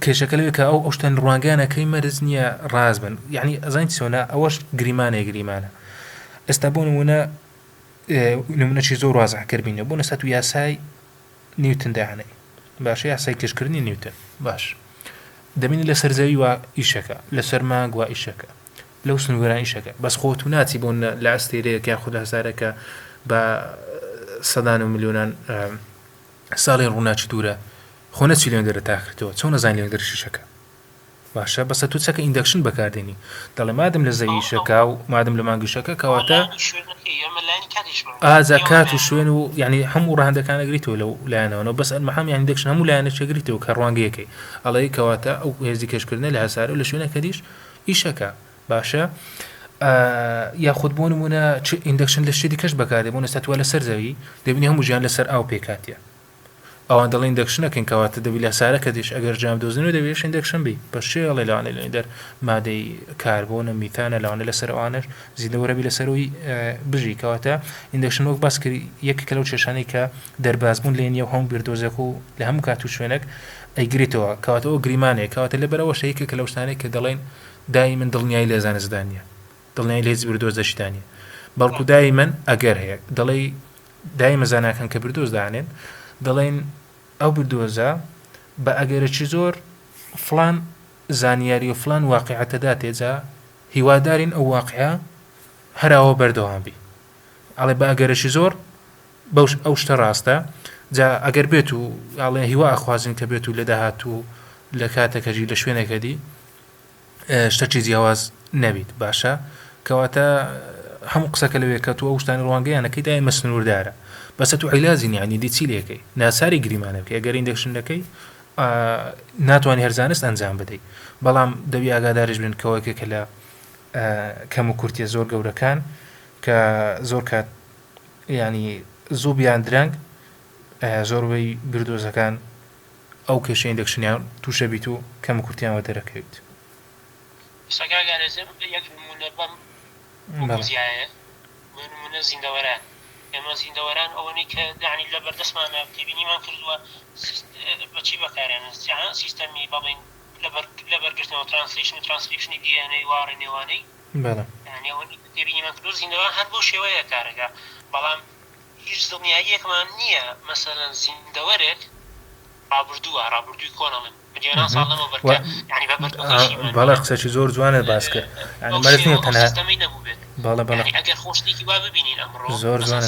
کێشەکە لەوێ کە ئەو شتەن ڕوانگەیانەکەی مەرز نییە ڕاز بن یعنی ئەزانین چۆنە ئەوەش گریمانە ئێستا بۆ نمونەی زۆر وازع کردبینە بۆ نەسەت و یاسای نیوتن داهانەی باشە یاسای کێشکردنی نیوتن باش دەبینی لە سەرزەوی وا ئیشەکە لەسەر مانگ وا ئیشەکە لەو سنووران ئیشەکە بەس خۆت و ناچی بۆ لە ئەستێرەیەک یا خوددا هەزارەکە بە سەدان و میلیۆنان ساڵی ڕووناچی دوورە خۆ نەچی لێندەرە تاکردەوە چۆن نەزانانی لێندەر شیشەکە باشە بەسە تو چەکە ئیندەکشن بەکاردێنی دەڵێ مادەم لە زەوی شەکە و مادەم لە مانگیشەکە کەواتە ئازاکات و شوێن و یعنی هەموو ڕاهەندەکانە گریتەوە لەو لایەنەوە بەس ئەمەحەم یان ئیندەکشن هەموو لایەنە چێگریتەوە کە ڕوانگەیەکەی ئەڵێ کەواتە ئەو هێزی کێشکردنە لە هەسارە و لە شوێنەکە دیش ئیشەکە باشە یاخود بۆ نمونە ئیندەکشن لە شتێکی کەش بەکاردێ بۆ نەستاتوە لە سەر زەوی دەبینی هەموو ژیان لەسەر ئاو پێکاتیە ئەوان دەڵێن ئیندەکشنەکەن کەواتە دەبی لە سارەکە دیش ئەگەر جام دۆزن و دەبێش ئیندەکشن بی بەشێ ئەڵێ لەوانێ لە دەر مادەی کاربۆنە میتانە لەوانە لەسەر ئەوانش زیندەوەرەبی لەسەرەوەی بژی کەواتە ئیندەکشن وەک باس کرد یەکێکە لەو کێشانەی کە دەربازبوون لە نیە هەموو بیردۆزێک و لە هەموو کات و شوێنێک ئەیگریتەوە کەواتە ئەو گریمانەیە کەواتە لەبەرەوە شەیەکێکە لەو شتانەی کە دەڵێن دای من دڵنیایی لە زانستدا نیە دڵنیایی لە هیچ بردۆز دەشتدا نیە بەڵکو دای من ئەگەر هەیە دەڵێ دایمە زاناکەن کە بردۆز دانێن دەڵێن ئەو بردۆزە بە ئەگەرەکی زۆر فلان زانیاری و فلان واقعەتەدا تێجا هیوادارین ئەو واقعە هەراوە بەردەوام بی ئەڵێ بە ئەگەرەشی زۆر ئەو شتە ڕاستە جا ئەگەر بێت و ئاڵێ هیوا ئەخوازن کە بێت و لە داهات و لە کاتێکەژی لە شوێنێکەدی شتەکی جیاواز نەبیت باشە کەواتە هەموو قسەکە لەوێ کە تو ئەو شتانی ڕوانگەیانەکەی دای مەسنووردارە بەسە تو عیلازی یعنی دیچی لەکەی ناساری گریمانە بکەی ئەگەر ئیندەکشن دەکەی ناتوانانی هەرزانست ئەنجام بدەیت بەڵام دەبی ئاگادارش بن کەوەکێکە لە کەم و کورتیە زۆر گەورەکان کە زۆر کات ینی زوو بیان درەنگ زۆربەی بردۆزەکان ئەو کێشە ئیندەکشنیان تووشە بیت و کەم و کورتیانەوە دەرەکەویت نمونە زیندەوەران ئێمە زیندەوەران ئەوەی کە دانی لە بەردەستمانە تێبینیمان کردووە بەچی بەکارێنە سیستەمی بەڵین لە بەرگرتنەوە ترانسلیشن و ترانسکریپشنی دیانەی وارە نێوانەی ئەوەی تێبینیمان کردو زیندەوەران هەر بۆ شێوەیە کارەکە بەڵام هیچ دڵنیاییەکمان نییە مەسەلەن زیندەوەرێک ڕابردووی کۆنەڵن بەڵێ قسەی زۆر جوانە باس کرد مەرزنی تەنها ئەگەر خۆشتێکی وا ببینین ئەمڕۆ زۆر جوانە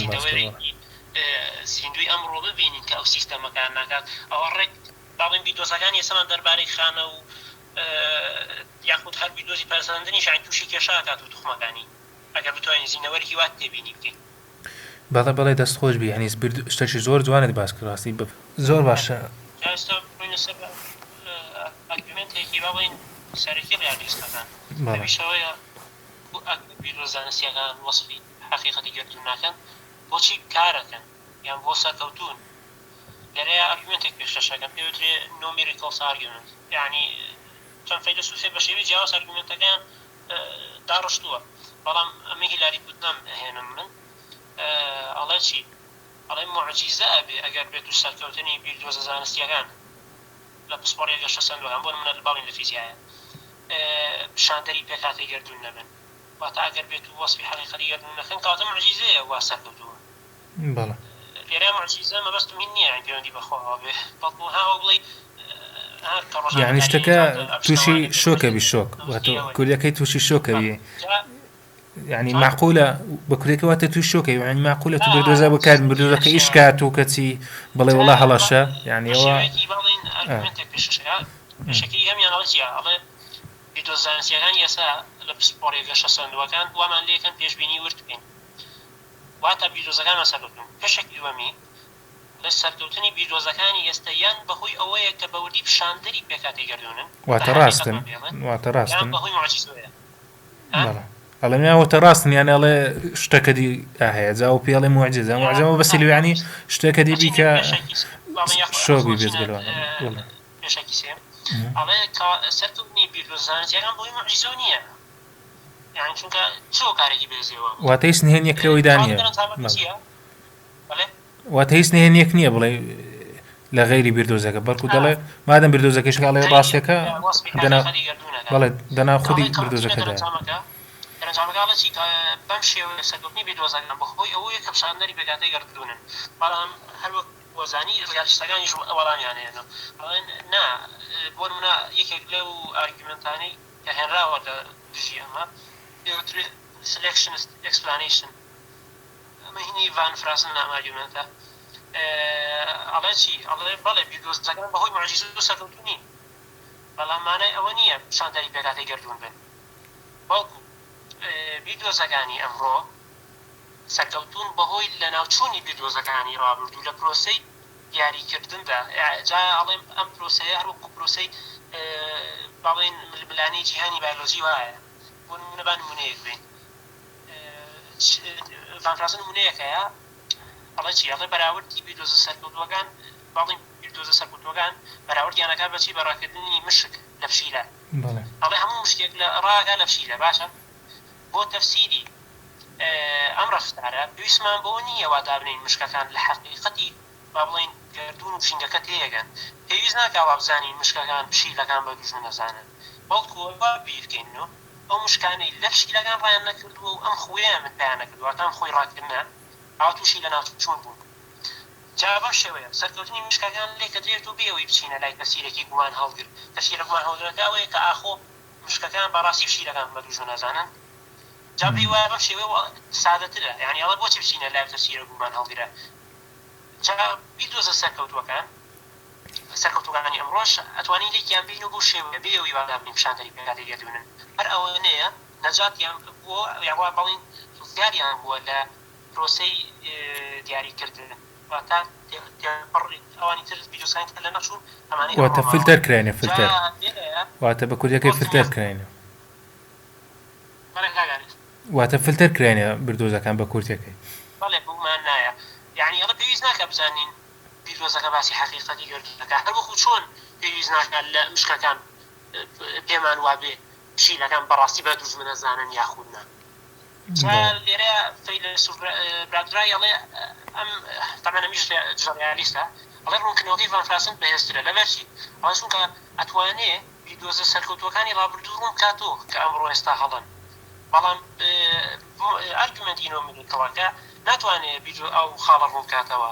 زیندوی ئەمڕۆ ببینین کە ئەو سیستەمەکان ناکات ئەوە ڕێک باڵین بیدۆزەکان ێسەمان دەربارەی خانە و یاخود هەر بیدۆزی پەرسەندنی شاین تووشی کێشاکات و توخمەکانی ئەگەر بتوانین زیندەوەرێکی وات تێبینی بکەین بەڵێ دەست خۆش بی هەنیز شتێکی زۆر جوانت باس کرد ڕاستی زۆر باشە ئەرگومنتێکی باڵین سەرەکی ڕیالیستەکان ئەویشەوەیە بیرۆزانستیەکان وەسفی حەقیقەتی گرتوون ناکەن بۆچی کارەکەن یان بۆ سەرکەوتون لەرەیە ئەرگومنتێک پێشەشەکەن پێوترێ نۆمیریکەڵس ئارگومنت یعنی چەند فەیلسوفێ بە شێوەی جیاواز ئەرگومنتەکەیان داڕشتووە بەڵام ئەمە هیلاری بودنەم هێنم من ئەڵێ چی ئەڵێ معجیزە ئەبێ ئەگەر بێت و سەرکەوتنی بیردۆزە زانستیەکان لە پسپۆڕی گەشتە سندوەکان بۆ منە باڵین لە فیزیایە شاندەری پێکاتی گردوون نەبن واتە ئەگەر بێت و وەسفی حەقیقەتی گردوون نەکەن کەواتە معجیزەیە وا سەرکەوتووە لێرە معجیزە مەبەستم هین نییە پەیوەندی بەخۆەوە بێ بەڵکو هاوە بڵێ یعنی شتەکە تووشی شۆکە بی شۆک کوریەکەی تووشی شۆکە بی يعني معقولة بكريك وقت توشوكي يعني معقولة تبردوزا بكاد بردوزا كإشكاتو كتي بلي والله هلاشا يعني هو بشكل هم يعني على بدوزان سيغان يسا لبسبوري غش صندوقان وما ليكن بيشبيني ورتبين واتا بدوزان مسالتون بشكل ومي لسرتوتني بدوزان يستيان بهوي أويا كبودي بشاندري بكاتي جردونن واتراستن يعني بهوي معجزة الله ما هو تراستن يعني الله اشتكدي زاو بيالي معجزة بس اللي يعني اشتكدي بيك شو بيبيز بالوانا والله بشكل سيم الله سرتوني بيروزان يعني بهوي معجزونية يعني شنك شو كاري بيزيوا واتيس نهين يكروي دانية واتيس نهين يكنيه بلاي لا غيري بيردوزك بركو دله ما دام بيردوزك ايش قال راسك دنا خدي بيردوزك ده رجعنا شيء بمشي وسكتني بدوزان بخوي أو يكبشاندري بقعدي يردونن بالهم هل وزاني رجال اشتغل يجوا أولان يعني إنه نا بورمنا يكلو argumentاني كهنرا ولا دجي أما يوتر selectionist explanation ما هني فان فراسن نام argumenta على شيء على بالله بدوزان بخوي معجزة سكتوني بالهم معناه أولانية شاندري بقعدي يردون بين بالكو بیدۆزەکانی ئەمڕۆ سەرکەوتون بەهۆی لە ناوچوونی بیدۆزەکانی ڕابردوو لە پرۆسەی دیاریکردندا جا ئەڵێم ئەم پرۆسەیە هەروەکو پرۆسەی باڵێن ململانەی جیهانی بایۆلۆژی وایە بۆ نمونە نمونەیەک بین ڤان فرانسن نمونەیەکەیە ئەڵێ چی ئەڵێ بەراوردی بیدۆزە سەرکەوتووەکان باڵی بیردۆزە سەرکوتوەکان بەراوردیانەکە بەچی بەڕاکردنی مشک لە پشیلە ئەڵێ هەموو مشتێک لە ڕاگا لە پشیلە باشە بۆ تەفسیری ئەم ڕەفتارە پێویستمان بۆ نییە وا دابنین مشکەکان لە حەقیقەتی با بڵین گردون و پشینگەکە تێگەن پێویست ناکە وا بزانین مشکەکان پشیلەکان بە دوژمن نەزانن بەڵکو وا بیرکەینەوە ئەو مشکانەی لە پشیلەکان ڕایان نەکردووە و ئەم خوێیان من پێیان نەکردووە ئەم خۆی ڕاکردنە ئەو تووشی لە ناوچوون بوون جا باش شێوەیە سەرکەوتنی مشکەکان لێ کە درێت و بێەوەی بچینە لای تەفسیرێکی گومان هەڵگر تەفسیرە گومان هەڵگرەکە ئەوەیە کە ئاخۆ مشکەکان بەڕاستی پشیلەکان بە دوژمن نەزانن جا پێی وایە بەم شێوەیە سادەترە یعنی ئەڵێ بۆچی بچینە لای تەفسیرە گومان هەڵگرە جا بیدۆزە سەرکەوتوەکانی ئەمڕۆژ ئەتوانین لێکیان بین و بۆ شێوەیە بێەوەی وا دابنین پیشاندەری پێکاتی گردونن هەر ئەوەنەیە نەجاتیان بۆ یاوا بەڵین دیاریان بووە لە پرۆسەی دیاریکردن واتە ئەوانی تر بیدۆزەکان کە لە نەچوون ئەمانەی واتە فیلتەر کراینە فیلتەر واتە بە کوردیەکەی فیلتەر کراینە واتە فیلتەر کراینە بردۆزەکان بە کورتەکەی بەڵێ بوومان نایە یعنی ئەڵە پێویست ناکە بزانین بیرۆزەکە باسی حەقیقەتی گردونەکە هەر وەکو چۆن پێویست ناکە لە مشکەکان پێمان وابێ پشیلەکان بەڕاستی بە دوژمن نەزانن یاخود نا لێرە فەیلسوف برادرای ئەڵێ ئەم تەمەنە میش ژەڕیالیستە ئەڵێ ڕوونکردنەوەکەی ڤان فراسن بەهێزترە لەبەرچی ئەڵێ چونکە ئەتوانێ بیدۆزە سەرکەوتوەکانی ڕابردوو ڕوون کاتۆ کە ئەمڕۆ ئێستا هەڵن بەڵام ئارگومنتینۆمیکەوەکە ناتوانێت بیدۆ ئەو خاڵە ڕوون کاتەوە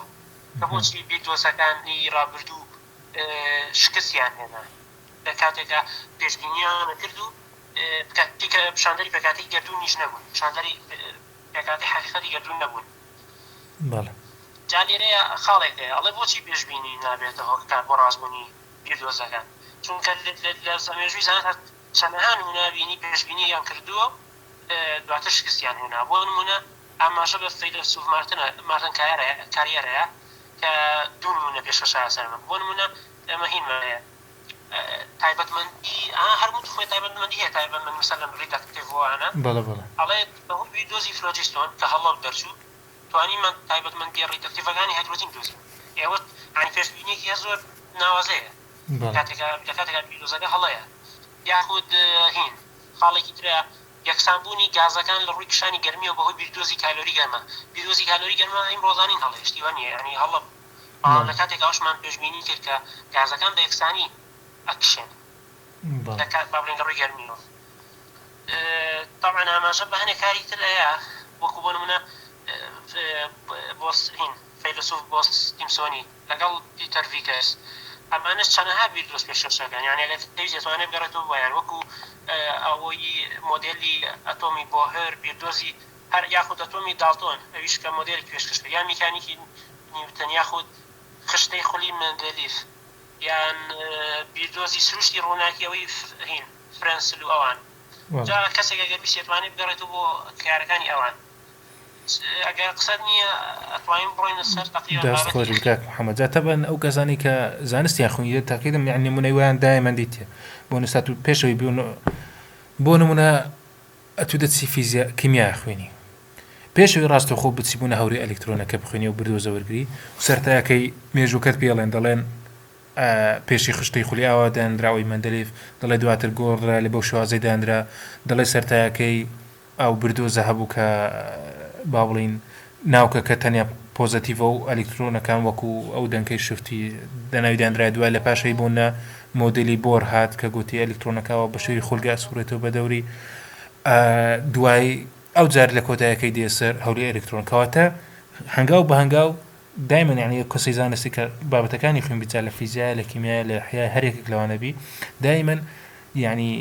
کە بۆچی بیدۆزەکانی ڕابردوو شکستیان هێنا لە کاتێکە پێشبینیان کرد و پیشاندەری پێکاتی گردون نیش نەبوون پیشاندەری پێکاتی حەقیقەتی گردون نەبوون جا لێرەیە خاڵێکەیە ئەڵێ بۆچی پێشبینی نابێتەوە کار بۆ ڕازبوونی بیردۆزەکان چونکە لە زەمێژووی زانست چەندەها نمونەبینی پێشبینییان کردووە دواتر شکستیان هێنا بۆ نمونە ئاماژە بە فەیلسوف مارتن کاریەرەیە کە دوو نمونە پێشکەشایە سەرمە بۆ نمونە ئەمە هینمەیە تایبەتمەندی هەرموو خوێ تایبەتمەندی هەیە تایبەتمەند مثلا ڕیداکتیڤوانە بەڵێ بەهۆی دۆزی فلۆجیستۆن کە هەڵڵەو دەرچوو توانیمان تایبەتمەندی ڕیداکتیڤەکانی هایدرۆجین دۆزین ئێوە ئەنی پێشبینیێکی زۆر ناوازەیە کاتێکە بیدۆزەکە هەڵەیە یاخود هین خاڵێکی ترە یەکسانبوونی گازەکان لە ڕووی کشانی گەرمیەوە بەهۆی بیردۆزی کالۆری گەرمە بیردۆزی کالۆری گەرمە ئەم ڕۆژانین هەڵێشتیوە نیە ینی هەڵە لە کاتێک ئەوشمان پێشبینی کرد کە گازەکان بە یەکسانی ئەکشێن لە کات بابلین لە ڕووی گەرمیەوە طبعا ئاماژە بە هەنێک کاری تر هەیە وەکو بۆ نمونە فەیلسوف بۆستیمسۆنی لەگەڵ پیتەر ڤیکەرس ئەمانش چەندەها بیردۆز پێشکەشەکان یعنی ئەگەر دەیوێتوانێت بگەڕێتەوە بۆیان وەکو ئەوەی مۆدێلی ئەتۆمی بۆهر بیردۆزی هەر یاخود ئەتۆمی داڵتۆن ئەویش کە مۆدێلی پێشکەشکە یان میکانیکی نیوتن یاخود خشتەی خولی مندلیف یان بیردۆزی سروشتی ڕووناکیەوەی هین فرەنسل و ئەوان جا کەسێک ئەگەر بیستێتوانێت بگەڕێتەوە بۆ کارەکانی ئەوان ئەگەر قسەت نییە ئەتوانین بڕۆینە سەر دەستخۆری کاک محەممەد جا تەبەن ئەو کەسانی کە زانستیان خوێنیت تاقیدم یعنی نمونەی ویان دایمەن دیتە بۆ نسات و پێشەوەی بۆ نمونە ئەتو دەچی فیزیا کیمیا خوێنی پێشەوەی ڕاستەوخۆ بچیبوونە هەوری ئەلکترۆنەکە بخوێنی و بردۆزە وەرگری و سەرتایەکەی مێژووکەت پێڵێن دەڵێن پێشی خشتەی خولی ئاوا دانراوی مندلیف دەڵێ دواتر گۆڕرا لە بەو شوازەی دانرا دەڵێ سەرتایەکەی ئەو بردۆزە هەبوو کە با بڵین ناوکە کە تەنیا پۆزەتیڤە و ئەلکترۆنەکان وەکو ئەو دەنکەی شفتی دەناوی دانرای دوای لە پاشەی بوونە مۆدلی بۆر هات کە گوتی ئەلکترۆنەکەەوە بە شێوی خولگە سوورێتەوە بە دەوری دوای ئەو جار لە کۆتایەکەی دێسەر هەوری ئەلکترۆن کەواتە هەنگاو بە هەنگاو دایمەن یعنی کەسەی زانستی کە بابەتەکانی خوێن بیجا لە فیزیا لە کیمیا لە حیا هەرێکێک لەوانەبی دایمەن یعنی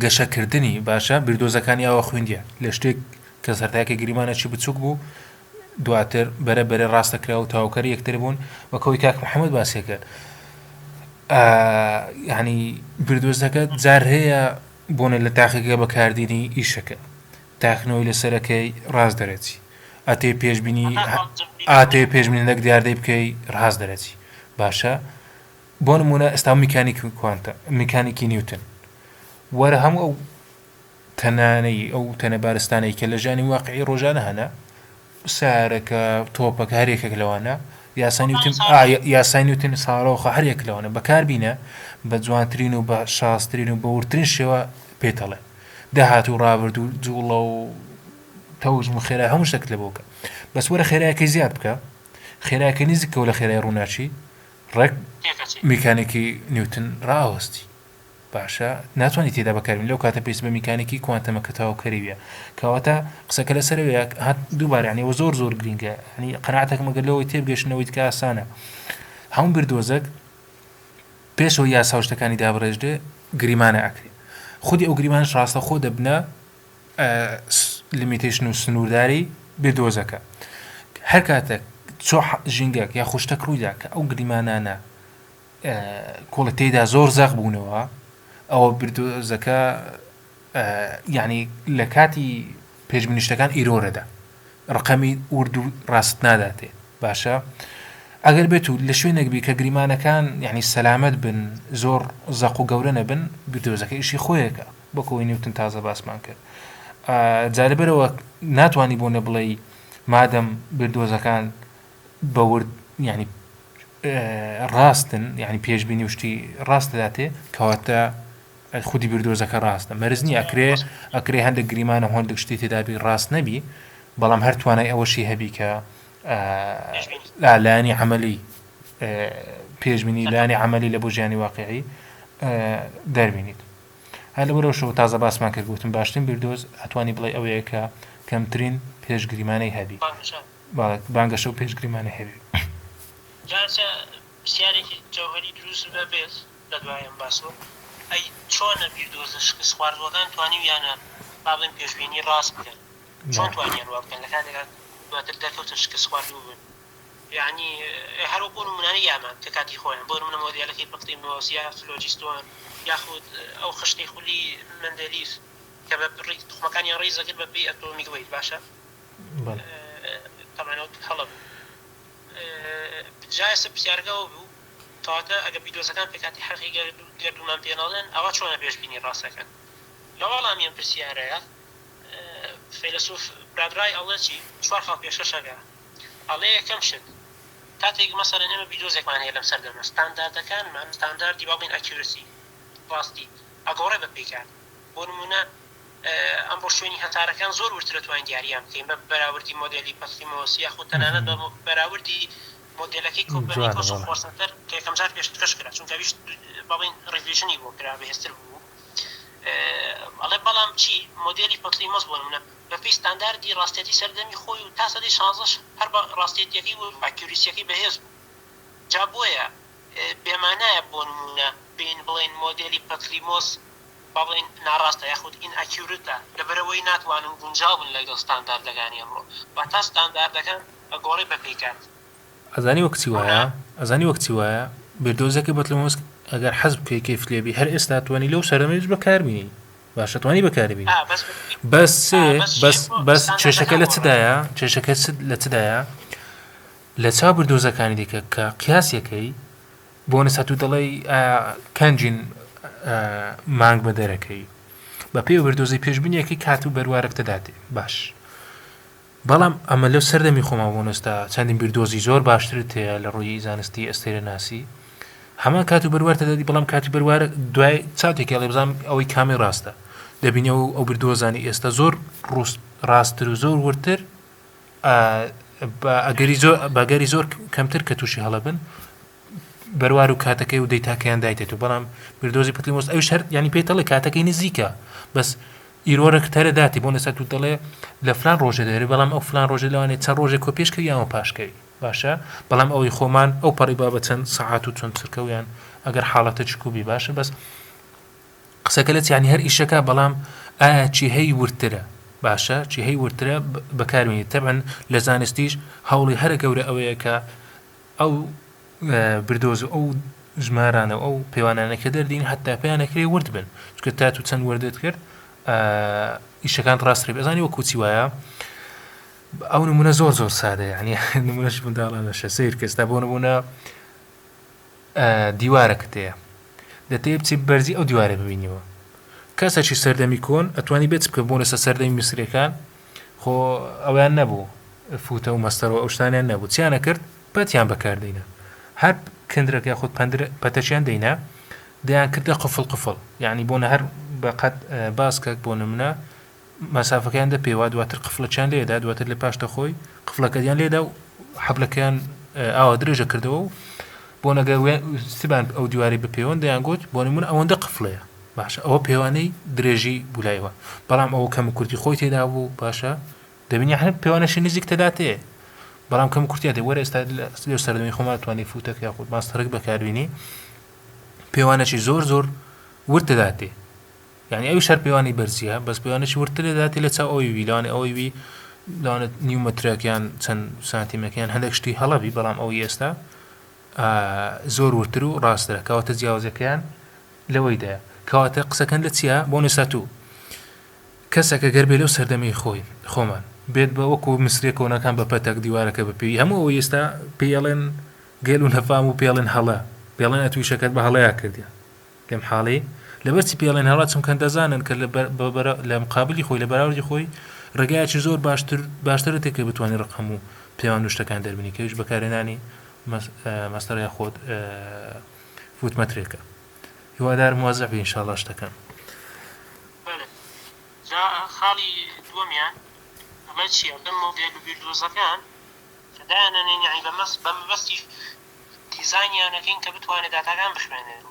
گەشەکردنی باشە بیردۆزەکانی ئەوە خوێندیە لە شتێک کە سەرتایەکە گریمانەکی بچووک بوو دواتر بەرە ڕاستەکرا و تاوکەری یەکتر بوون وەکەوەی کاک محەممەد باسیەکە یعنی بیردۆزەکە جار هەیە بۆنە لە تاقیەکە بەکاردێنی ئیشەکە تاخنەوەی لەسەرەکەی ڕاست دەرەچی ئەتێ پێشبینی نەک دیاردەی بکەی ڕاست دەرەچی باشە بۆ نمونە ئێستا میکانیکی کوانتە میکانیکی نیوتن وەرە هەموو ئەو تەنانەی ئەو تەنە بارستانەی کە لە ژانی واقعی ڕۆژانە هەنا سارەکە تۆپەکە هەرێکێک لەوانە یاسای نیوتن ساڵۆخە هەرێک لەوانە بەکاربینە بە جوانترین و بە شاسترین و بە ورترین شێوە پێتەڵێ داهات و ڕابرد و جوڵە و تەوزم و خێرا هەموو شتێک لە بۆکە بەس وەرە خێرایەکەی زیاد بکە خێرایەکە نزیکەوە لە خێرای ڕووناچی ڕێک میکانێکی نیوتن ڕاوەستی باشە ناتوانانی تێدا بەکاربین لەو کاتە پێویست بە میکانێکی کوانتەمەکە تاواکەریویە کەواتە قسەکە لەسەرەوەیە هات دووبارە یعنی زۆر گرینگە ینی قەناعەتێکم ئەگەر لەوەی تێبگەشتنەوەی تکە ئاسانە هەموو بردۆزەک پێشەوە یاسا و شتەکانی دابڕێژدێ گریمانە ئەکرێ خودی ئەو گریمانش ڕاستە خۆ دەبنە لیمیتیشن و سنوورداری بردۆزەکە هەر کاتێک چۆ ژینگەک یا خوشتەک ڕوویدا کە ئەو گریمانانە کۆڵە تێدا زۆر زەق بوونەوە ئەوە بردۆزەکە یعنی لە کاتی پێشبینیشتەکان ئیرۆرەدا ڕقەمی ورد و ڕاست ناداتێ باشە ئەگەر بێت و لە شوێنێک بی کە گریمانەکان یعنی سەلامەت بن زۆر زەق و گەورە نەبن بردۆزەکە ئیشی خۆیەکە بۆکەوەی نیوتن تازە باسمان کرد جالبەرەوە ناتوانی بۆ نەبڵێ مادەم بردۆزەکان بە ورد یعنی ڕاستن یعنی پێشبینی وشتی ڕاستداتێ کەواتە خودی بردۆزەکە ڕاستە مەرزنی ئەکرێ هەندێک گریمانە هەندێک شتی تێدابی ڕاست نەبی بەڵام هەر توانای ئەوەشی هەبی کە لایانی عملی پێشبینی لایانی عملی لە بۆ ژیانی واقعی دەربینیت هەر لەبەرەوە شەوە تازە باسمان کرد گوتم باشترین بردۆز ئەتوانی بڵێ ئەوەیە کە کەمترین پێشگریمانەی هەبی بانگەشە و پێشگریمانە هەبی پرسیارێکی جەوهەری دروست بەبێت لە دوایەم باسەوە ئەی چۆنە بیردۆزە شکست خواردوەکان توانیویانە با بڵێن پێشبینی ڕاست بکەن چۆن توانیان وا بکەن لە کاتێکات دواتر دەکەوتە شکست خواردوو بن یعنی هەرو بۆ نمونانەی یامان کە کاتی خۆیان بۆ نمونە مۆدێلەکەی پڕتی مۆسیا فلۆجیستوان یاخود ئەو خشتەی خولی مندەلیف کە بە توخمەکانیان ڕێزەکرد بە بێ ئەتۆمیک وەیت باشە تەمانەوت هەڵە بوو جایسە پرسیارگەوە بوو تەواتە ئەگە بیدۆزەکان پێکاتی حەقی گەردومان پێناڵێن ئەوە چۆنە پێشبینی ڕاستەکەن لە وەڵامیان پرسیارەیە فیلسوف برادرای ئەڵێ چی چوار خاڵ پێشەشەگە ئەڵێ یەکەم شت کاتێک مەسەلەن ئێمە بیدۆزێکمان هەیە لەم سەردەمە ستانداردەکانمان ستانداردی با بڵێن ئەکیورسی ڕاستی ئەگەڕێ بە پێکات بۆ نمونە ئەمڕۆ شوێنی هەتارەکان زۆر ورترە توانین دیاریان بکەین بە بەراوردی مۆدێلی پەسیمۆس یاخود تەنانەت بە بەراوردی مۆدێلەکەی کۆپەرنیکۆس و خۆرسەنتەر کە یەکەم جار پێشکەش کرا چونکە ویشت بەڵێن ڕیڤیژنی بۆ کرا بەهێزتر بوو ئەڵێ بەڵام چی مۆدێلی پەسیمۆس بۆ نمونە بەپێی ستانداردی ڕاستێتی سەردەمی خۆی و تا سەدەی 16 هەر بە ڕاستێتیەکەی و ئاکیوریسیەکەی بەهێز بوو جا بۆیە بێمانایە بۆ نمونە بین بڵێن مۆدێلی پەسیمۆس بڵێن ناڕاستە یاخود ئین ئەکیورتە لەبەرەوەی ناتوانن گونجاو بن لەگەڵ ستانداردەکانی ئەمڕۆ با تا ستانداردەکان ئەگۆڕێ بە پێکات ئەزانی وەکچی وایە بردۆزەکە بەتلمۆس ئەگەر حەز بکەی کەیف لێبی هەر ئێستا توانی لەو سەرەمەش بەکاربینی باشە توانی بەکاربینی بەس چێشەکە لە چدایە چێشەکە لە چدایە لە چاو بردۆزەکانی دیکە کە قیاسیەکەی بۆ نەسەت و دەڵێ کەنجین مانگ بە دەرەکەی بە پێی بردۆزەی پێشبینیەکەی کات و بەروارەک دەداتێ باش بەڵام ئەمە لەو سەردەمی خۆما بۆ نستا چەندین بردۆزی زۆر باشترت هەیە لە ڕووی زانستی ئەستێرە ناسی هەمان کات و بەروار دەداتی بەڵام کاتی بەروارە دوای چاوتێکی ئەڵێ بزانام ئەوەی کامی ڕاستە دەبینەوە ئەو بردۆزانی ئێستا زۆر ڕاستتر و زۆر ورتر بەگەری زۆر کەمتر کە تووشی هەڵە بن بەروار و کاتەکەی و دەیتاکەیان دایتێت و بەڵام بردۆزی پەتلیمۆس ئەوش هەر ینی پێتەڵێ کاتەکەی نزیکە بەس ئیرۆرەک تەرە داتی بۆ نەسەت و دەڵێ لە فلان ڕۆژە دەێ بەڵام ئەو فلان ڕۆژە لەوانێت چەند ڕۆژێک کۆ پێشکەوی یاوە پاشکەوی باشە بەڵام ئەوەی خۆمان ئەو پەڕی با بە چەند سەعات و چۆن چرکەویان ئەگەر حاڵەتە چکوبی باشە بەس قسەکە لەت یانی هەر ئیشەکە بەڵام ئایا چیهەی ورترە باشە چیهەی ورترە بەکاربێنیت تەبەن لە زانستیش هەوڵی هەرە گەورە ئەوەیە کە ئەو بردۆز و ئەو ژمارانە ئەو پەیوانانەکە دەردین حتا پێیانەکرێ ورد بن چکە تات و چەند وردت کرد ئیشەکان ڕاستڕێ بەزانی وە کوچی وایە ئەو نمونە زۆر سادە ینی نمونەش منداڵانەشە سیر کەستا بۆ نمونە دیوارەکەت هەیە دەتەوێت بچی بەرزی ئەو دیوارە ببینیەوە کەسێکی سەردەمی کۆن ئەتوانی بێت بکە بۆ لەسەر سەردەمی میسرەکان خۆ ئەویان نەبوو فوتە و مەستەرەوە ئەو شتانیان نەبوو چیانە کرد پەتیان بەکاردێنە هەر کندرەک یاخود پەتەچیان دەینە دەیان کردە قفڵ یعنی بۆنە هەر بەقەت باسکەک بۆ نمونە مەسافەکەیان دە پێوا دواتر قفڵەکیان لێدا دواتر لە پاشتە خۆی قفڵەکەیان لێدا و حەبلەکەیان ئاوا درێژە کردەوە و بۆ نەگە سیبان ئەو دیواری بپێوەن دەیان گوت بۆ نمونە ئەوەندە قفڵەیە باشە ئەوە پێوانەی درێژی بولایەوە بەڵام ئەوە کەم کورتی خۆی تێدا بوو باشە دەبینی هەر پێوانەشی نزیک تەداتێ بەڵام کەم کورتیا دێ وەرە ئێستا لێ سەردەمی خۆمان توانی فوتەک یاخود ماستەرک بەکاربینی پێوانەشی زۆر ورد دەداتێ یعنی ئەوی شەر پێوانی بەرزیە بەس پێوانەشی وردتر دەداتێ لە چاو ئەوی لەوانێ ئەوەی لەوانێت نیومەترەکیان چەند سانتیمەکەیان هەندێک شتی هەڵەبی بەڵام ئەوی ئێستا زۆر ورتر و ڕاسترە کەواتە جیاوازەکەیان لەوەیدایە کەواتە قسەکەن لە چییە بۆ نووسەت و کەسێکە گەربێ لەو سەردەمی خۆمان بێت بە وەکو مسرێک کۆنەکان بە پەتەک دیوارەکە بپێوی هەموو ئەوە ئێستا پێڵێن گەل و نەفام و پێڵێن هەڵە پێڵێن ئەتویشەکەت بە هەڵەیە کردیا لەم حاڵەی لەبەرچی پێڵێن هەڵات چونکە دەزانن کە لە مقابلی خۆی لە بەراوردی خۆی ڕێگایکی زۆر باشترە تێکە بتوانێت ڕقم و پێوان شتەکان دەربنی کەویش بەکارهێنانی مەستەرە خۆت فوتمەترێکە هیوادارم موازەبی ئینشاڵڵا شتەکان خاڵی دووەمیان ئەمە چییە لەم مۆدێل و بیردۆزەکان کە دایانەنێن یعنی بە مەبەستی دیزاینیانەکەین کە بتوانێت داتاکان بخوێنێت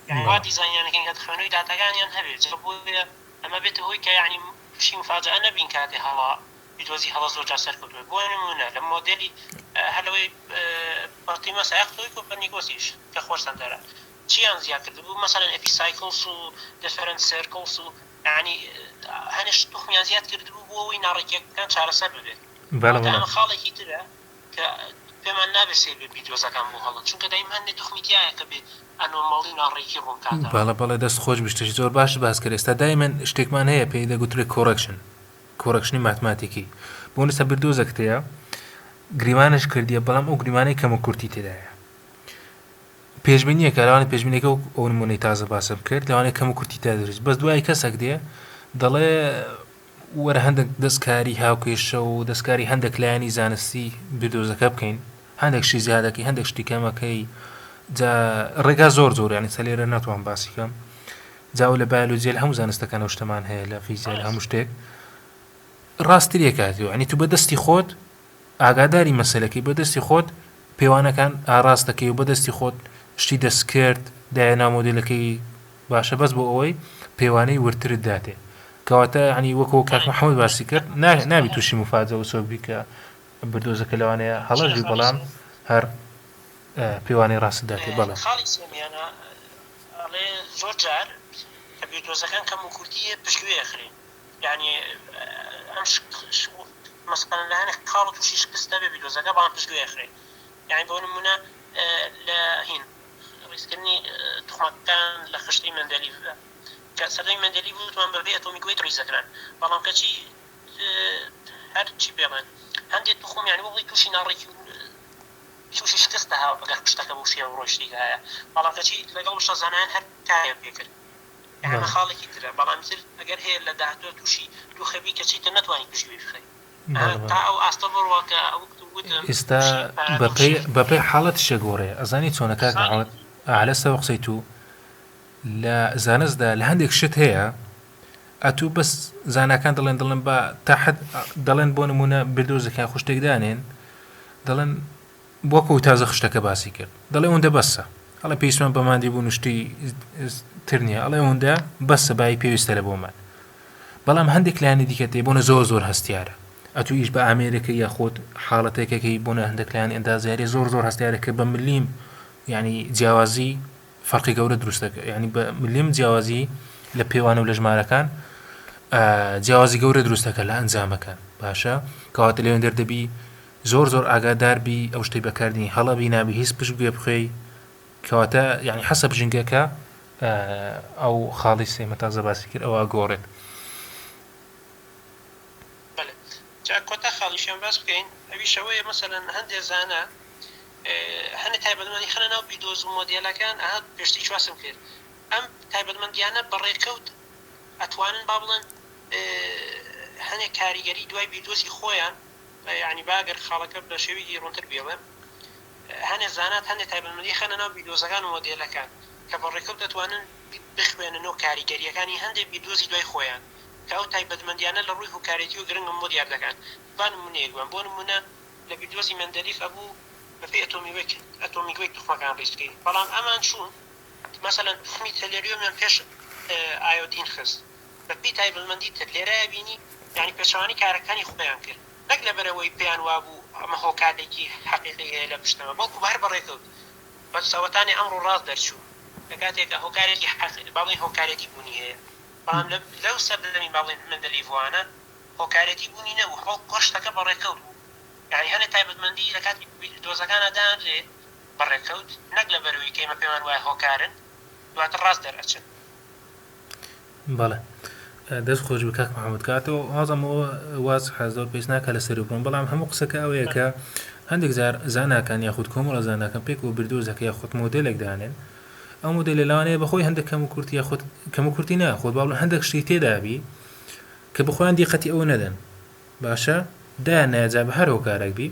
یعنی وا دیزاینیانەکەین کە دخوێنەوەی داتاکانیان هەبێت بۆیە ئەمە بێتە هۆی کە یعنی شی مفاجئە نەبین کاتێ هەڵا بیدۆزی هەڵە زۆر جار سەرکەوتووە بۆ نمونە لە مۆدێلی هەلەوەی بەڵتیمە سایەقتەوەی کۆپەرنیکۆسیش کە خۆشتەندەرە چیان زیاد کرد بوو مەسەلەن ئەپیسایکڵس و دەفەرەنس سێرکڵس و یعنی هەنیش تخمیان زیاد کرد بوو بۆ ئەوەی ناڕێکیەکان چارەسەر ببێت ئەمە خاڵێکی ترە کە پێمان نابێت سێر بێت بیدۆزەکان بۆ هەڵە چونکە دایم هەندێک تخمیتیایە کە بێت ئەنۆمەڵی ناڕێکی ڕوون کاتە بەڵێ دەست خۆش بشتێکی زۆر باش باس کرد ئێستا دایمەن شتێکمان هەیە پێی دەگوترێت کۆڕەکشنی ماتماتیکی بۆ نووسە بردۆزەکتەیە گریمانش کردیە بەڵام ئەو گریمانەی کەمە کورتی تێدایە پێشبینیە کە لەوانێت پێشبینەکە ئەو نمونەی تازە باسم کرد لەوانێت کەم کورتی تا دەرست بەس دوای کەسێک دێ دەڵێ وەرە هەندێک دەستکاری هاوکێشە و دەستکاری هەندێک لایەنی زانستی بردۆزەکە بکەین هەندێک شتی زیادەکەی هەندێک شتی کەمەکەی ڕێگا زۆر یعنی سەلێرە ناتوان باسی کەم جاو لە بایۆلۆجیا لە هەموو زانستەکان ئەو شتەمان هەیە لە فیزیا لە هەموو شتێک ڕاستریە کاتیەوە ینی تو بەدەستی خۆت ئاگاداری مەسەلەکەی بەدەستی خۆت پێوانەکان ئاڕاستەکەی و بەدەستی خۆت شتی دەستکرد دایە نامۆدلەکەی باشە بەس بۆ ئەوەی پێوانەی ورترت داتێ کەواتە ینی وەکو کاک محەممەد باسی کرد نابی تووشی مفاجە و سۆبی کە بردۆزەکە لەوانەیە هەڵەژی بەڵام هەر پێوانەی ڕاست داتێ بەڵام خاڵی سێمیانە ئەڵێ زۆر جار کە بیردۆزەکان کەم و کورتیە پشتگوێ ئەخرێن یعنی ئەم مەسەڵەن لەهەنێ کاڵ تووشی شکست نەبێ بیردۆزەکە بەڵام پشتگوێ ئەخرێن یعنی بۆ نمونە لە هین ڕیزکردنی تخمەکان لە خشتەی مەندەلی سەردەمی مەندەلی بووتمان بەبێ ئەتۆمیکۆی ڕیزەکران بەڵام کەچی هەرچی پێڵێن هەندێک تخم یعنی بۆ تووشی ناڕێکی تووشی شکستە هاو بەگەر شتەکە بۆ شێ ڕۆشتی هەیە بەڵام کەچی لەگەڵ شە زانایان هەر کایە پێکرد ئەمە خاڵێکی ترە بەڵام تر ئەگەر هەیە لە داهاتوە تووشی دوو خەبی کەچی تر نەتوانی پشتگوێ بخەی تا ئەو ئاستە بڕوە کە ئەو ئێستا بەپێی حاڵەت شەگۆڕێ ئەزانی چۆنەکە ئالەسەوە قسەی تو لە زانستدا لە هەندێک شت هەیە ئەتوو بەس زانکان دەڵێن بە تاحت دەڵێن بۆ نمونە بردۆزەکان خوشتێکدانێن دەڵێن بۆکو تازە خشتەکە باسی کرد دەڵێ ئەوەندە بەسە هەڵە پێیسمان بەماندی بوو نشتی ترنیە ئەڵێ ئەوەندە بەسە بای پێویستە لە بۆمان بەڵام هەندێک لایەنی دیکە تێ بۆنە زۆر هەستیارە ئەتو ئیش بە ئامێرەکە یاخۆت حاڵەتێکەکەی بۆنە هەندێک لایەن ئەندازیاری زۆر هەستیارەکە بە ملیم ینی جیاوازی فەرقی گەورە دروستەکە ینی بە ملیم جیاوازی لە پێوانە و لە ژمارەکان جیاوازی گەورە دروستەکە لە ئەنجامەکان باشە کەواتە لێوێن دەردەبی زۆر ئاگاداربی ئەو شتەی بەکاردنی هەڵەبی نابی هیچ پشت گوێ بخۆی کەواتە یعنی حەسە بژنگەکە ئەو خاڵی سێمە تازە باسی کرد ئەوە گۆڕێت کۆتا خاڵیشیان باس بکەین ئەویشەوەیە مەسەلەن هەندێک زانە هەندێک تایبەتمەندی خەنە ناو بیدۆز و مۆدێلەکان ئەها پێشتی چواسم کرد ئەم تایبەتمەندیانە بەڕێکەوت ئەتوانن با بڵێن هەندێک کاریگەری دوای بیدۆزی خۆیان یعنی باگەر خاڵەکە بە شێوەیەکی ڕوونتر بێڵێن هەنێ زانات هەندێک تایبەتمەندی خەنە ناو بیدۆزەکان و مۆدێلەکان کە بەڕێکەوت دەتوانن بخوێننەوە کاریگەریەکانی هەندێک بیدۆزی دوای خۆیان کە ئەو تایبەتمەندیانە لە ڕووی هۆکارێتی و گرنگم بۆ دیار دەکەن با نمونەیەکوان بۆ نمونە لە بیدۆزی مەندەلیف ئەبوو بەپێ ئەتۆمیک تخمەکان ڕیسکەی بەڵام ئەمان چوون مثلا تخمی تەلێریۆمیان پێش ئایۆدین خست بەپی تایبەتمەندی تر لێرەیە بینی یعنی پێچەوانی کارەکانی خۆیان کرد نەک لەبەرەوەی پێیان وابوو ئەمە هۆکارێکی حەقیقی هەیە لە پشتەوە بەڵکو هەر بەڕێکەوت بە سەوەتانی ئەمڕۆ ڕاست دەرچوو لە کاتێکە هۆکارێکی باڵی هۆکارێتی بوونی هەیە بەڵام لەو سەردەمی باڵی مەندەلیڤوانە هۆکارێتی بوونی نەبوو هەڵ کۆشتەکە بەڕێکەوت یعنی هەنێ تایبەتمەندی لە کاتی دۆزەکانەدان لێ بەڕێکەوت نەک لەبەرەوەی کە ئێمە پێمان وایە هۆکارن دواتر ڕاست دەرئەچن. بەڵێ دەست خۆش بە کاک محەممەد کاتەوە هازەمەوە واز حەزەوە پێست ناکە لە سەرکۆن بەڵام هەموو قسەکە ئەوەیە کە هەندێک زاناکان یاخود کۆمەڵە زاناکەم پێک و بردۆزەکە یاخود مۆدلێک دانێن ئەو مۆدل لەوانەیە بەخۆی هەندێک کەم و کورتی یاخود کەم و کورتی ناخۆت باڵ هەندێک شتی تێدابی کە بخۆیان دیقەتی ئەوە نەدەن باشە دایان نایجا بە هەر هۆکارێک بی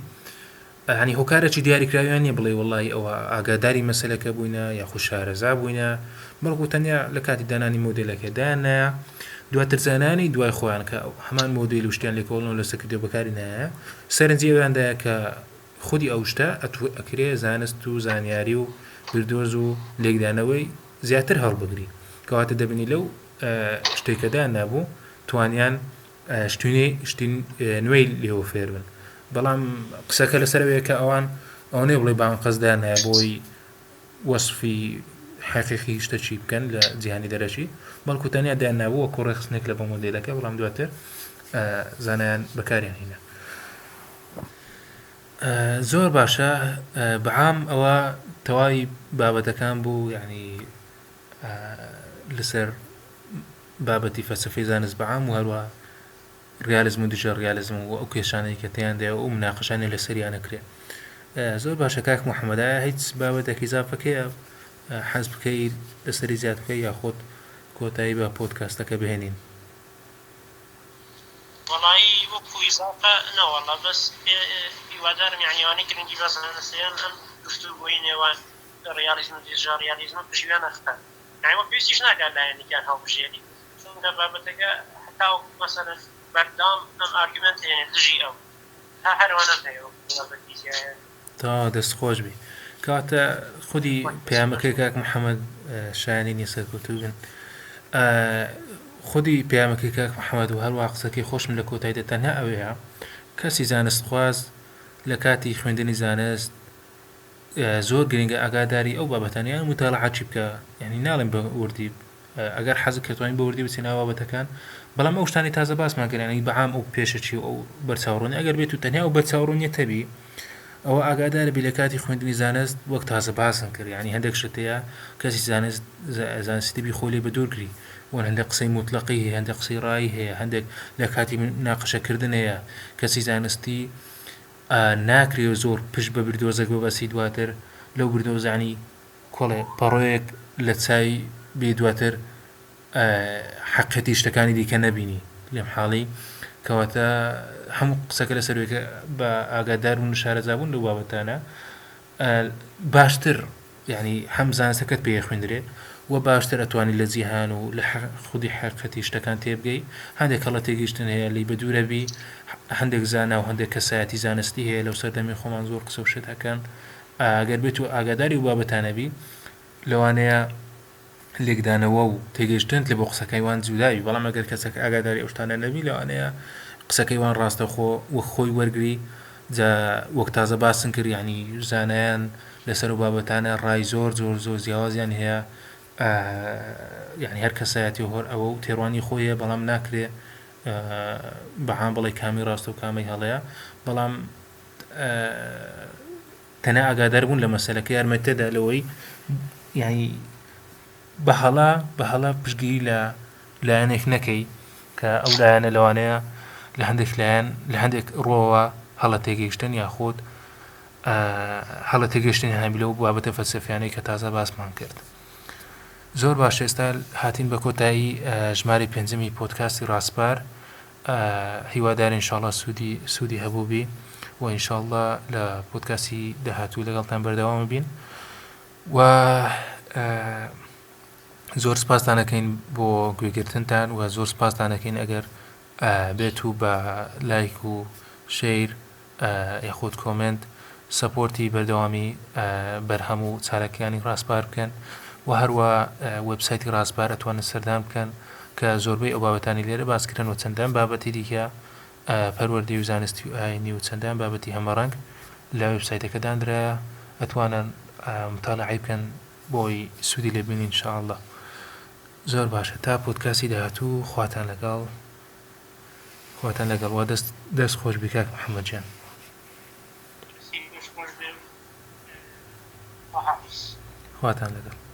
هەنی هۆکارێکی دیاریکراویان نیە بڵێ وڵی ئەوە ئاگاداری مەسەلەکە بووینە یاخود شارەزا بووینە بەڵکو تەنیا لە کاتی دانانی مۆدلەکە دایان دواتر زانانی دوای خۆیان کە هەمان مۆدل و شتیان لێکۆڵنەوە لەسەر کردو بەکاری نایە سەرنجیەوەیاندایە کە خودی ئەو شتە ئەکرێ زانست و زانیاری و بردۆز و لێکدانەوەی زیاتر هەڵبگری کەواتە دەبنی لەو شتێکەدا نابوو توانیان شتین نوێی لێوە فێر بن بەڵام قسەکە لەسەرەوەیە کە ئەوانەیە بڵێ بان قەزدان هەیە بۆی وەصفی حقیقی شتەچی بکەن لە جیهانی دەرەچی بەڵکو تەنیا دایان نابووە کوڕێ خستنێک لە بە مۆدێلەکە بەڵام دواتر زانایان بەکاریان هێنا. زۆر باشە بەعام ئەوە تەواوی بابەتەکان بوو یعنی لەسەر بابەتی فەلسەفەی زانست بەعام و هەروە ڕیالیزم و دیژە ڕیالیزم و ئەو کێشانەی کە تێیاندایە و مناقەشانێ لەسەریانە کرێ. زۆر باشە کاک محەممەدا هیچ بابەتێکی ئیزافەکەیە حەز بکەی لەسەری زیاد بکەی یاخۆت کۆتایی بە پۆدکاستەکە بهێنین. وەڵایی وەکو ئیزافە نەوەڵا بەس هیوادارم یعنیوانەی گرنگی بەس لەسەریان ئەم گفتوگۆیی نێوان ڕیالیزم و دیژە ڕیالیزم پشیوان نەخستان یعنی وە پێویستیش ناکات لایەنێکیان هەڵبژێری چونکە بابەتەکە حتا مەسەلەن بەردام ئەم ئارگومنت هێنێ دژی ئەو تا هەروانە هەیە بابەتیزیایە تا دەستخۆش بی کاتە خودی پەیامەکەی کاک محەممەد شایانی سەرکەوتوو بن خودی پەیامەکەی کاک محەممەد و هەروە قسەکەی خۆشم لە کۆتاییدا تەنها ئەوەیە کەسی زانست خواست لە کاتی خوێندنی زانست زۆر گرنگە ئاگاداری ئەو بابەتانیان متالعاتی بکە یعنی ناڵێن بە وردی ئەگەر حەزت کردوانی بە وردی بچینە بابەتەکان بەڵام ئەو شتانی تازە باسمان کردانی بەعام ئەو پێشەچی و ئەو بەرچاوڕوونی ئەگەر بێت و تەنیا و بەرچاوڕوونیە تەبی ئەوە ئاگادار بی لە کاتی خوێندنی زانست وەک تازە باسن کرد یعنی هەندێک شتەیە کەسی زانستی بی خۆلی بە دوورگری وەن هەندێک قسەی مطلقی هەیە هەندێک قسەی ڕایی هەیە هەندێک لە کاتی ناقەشەکردن هەیە کەسی زانستی ناکرێ زۆر پشت بە بردۆزەک ببەسی دواتر لەو بردۆزانی کۆڵێ پەڕۆیەک لە چای بێ دواتر حەقیقەتی شتەکانی دیکە نەبینی لەم حاڵی کەواتە هەموو قسەکە لەسەرەوەیکە بە ئاگادار بوون و شارەزابوون لەو بابەتانە باشتر یعنی هەم زانستەکەت پێ خوێندرێت و باشتر ئەتوانی لە جیهان و لە خودی حقیقەتی شتەکان تێبگەی هەندێک کەڵە تێگەیشتن هەیە لی بە دوورەبی هەندێک زانا و هەندێک کەسایەتی زانستی هەیە لەو سەردەمی خۆمان زۆر قسە و شتەکان ئەگەر بێت و ئاگاداری و بابەتانەبی لەوانەیە لێکدانەوە و تێگەیشتن لە بۆ قسەکەی وان جوداوی بەڵام ئەگەر کەسەکە ئاگاداری ئەو شتانە نەبی لەوانەیە قسەکەی وان ڕاستەخۆ وەک خۆی وەرگری وەک تازە باسن کرد یعنی زانایان لەسەر و بابەتانە ڕای زۆر جیاوازیان هەیە یعنی هەر کەسایەتی هۆر ئەوە و تێڕوانی خۆیە بەڵام ناکرێ بەعام بڵێ کامی ڕاستە و کامی هەڵەیە بەڵام تەنیا ئاگادار بوون لە مەسەلەکە یارمەتێدا لەوەی یعنی بەهەڵا پشتگیری لە لایەنێک نەکەی کە ئەو لایەنە لەوانەیە لە هەندێک لایەن لە هەندێک ڕۆوە هەڵە تێگەیشتن یاخۆت هەڵە تێگەیشتن هەنابی لەو بابەتە فەلسەفیانەی کە تازە باسمان کرد. زۆر باش ئێستا هاتین بە کۆتایی ژمارە پێنجەمی پۆدکاستی ڕاستپار هیوادارین ئینشاڵڵا سوودی هەبوو بی و ئینشاءڵڵا لە پۆدکاستی داهاتوو لەگەڵتان بەردەوام بین و زۆر سپاستان دەکەین بۆ گوێگرتنتان و زۆر سپاستان دەکەین ئەگەر بێت و بە لایک و شەیر یاخود کۆمنت سەپۆرتی بەردەوامی بەرهەم و چارەکانی ڕاستبار بکەن و هەروە وێبسایتی ڕاستبار ئەتوانن سەردان بکەن کە زۆربەی ئەو بابەتانی لێرە باسکردن و چەندان بابەتی دیکە پەروەردەی و زانستی و ئاینی و چەندان بابەتی هەمەڕەنگ لە وێبسایتەکە دانرایە ئەتوانن مطالعەی بکەن بۆی سوودی لێبین ئینشاءڵڵا. زۆر باشە تا پۆدکاستی داهاتوو خواتان لەگەڵ وا دەست خۆش بی کاک محەممەد جان. خواتان لەگەڵ.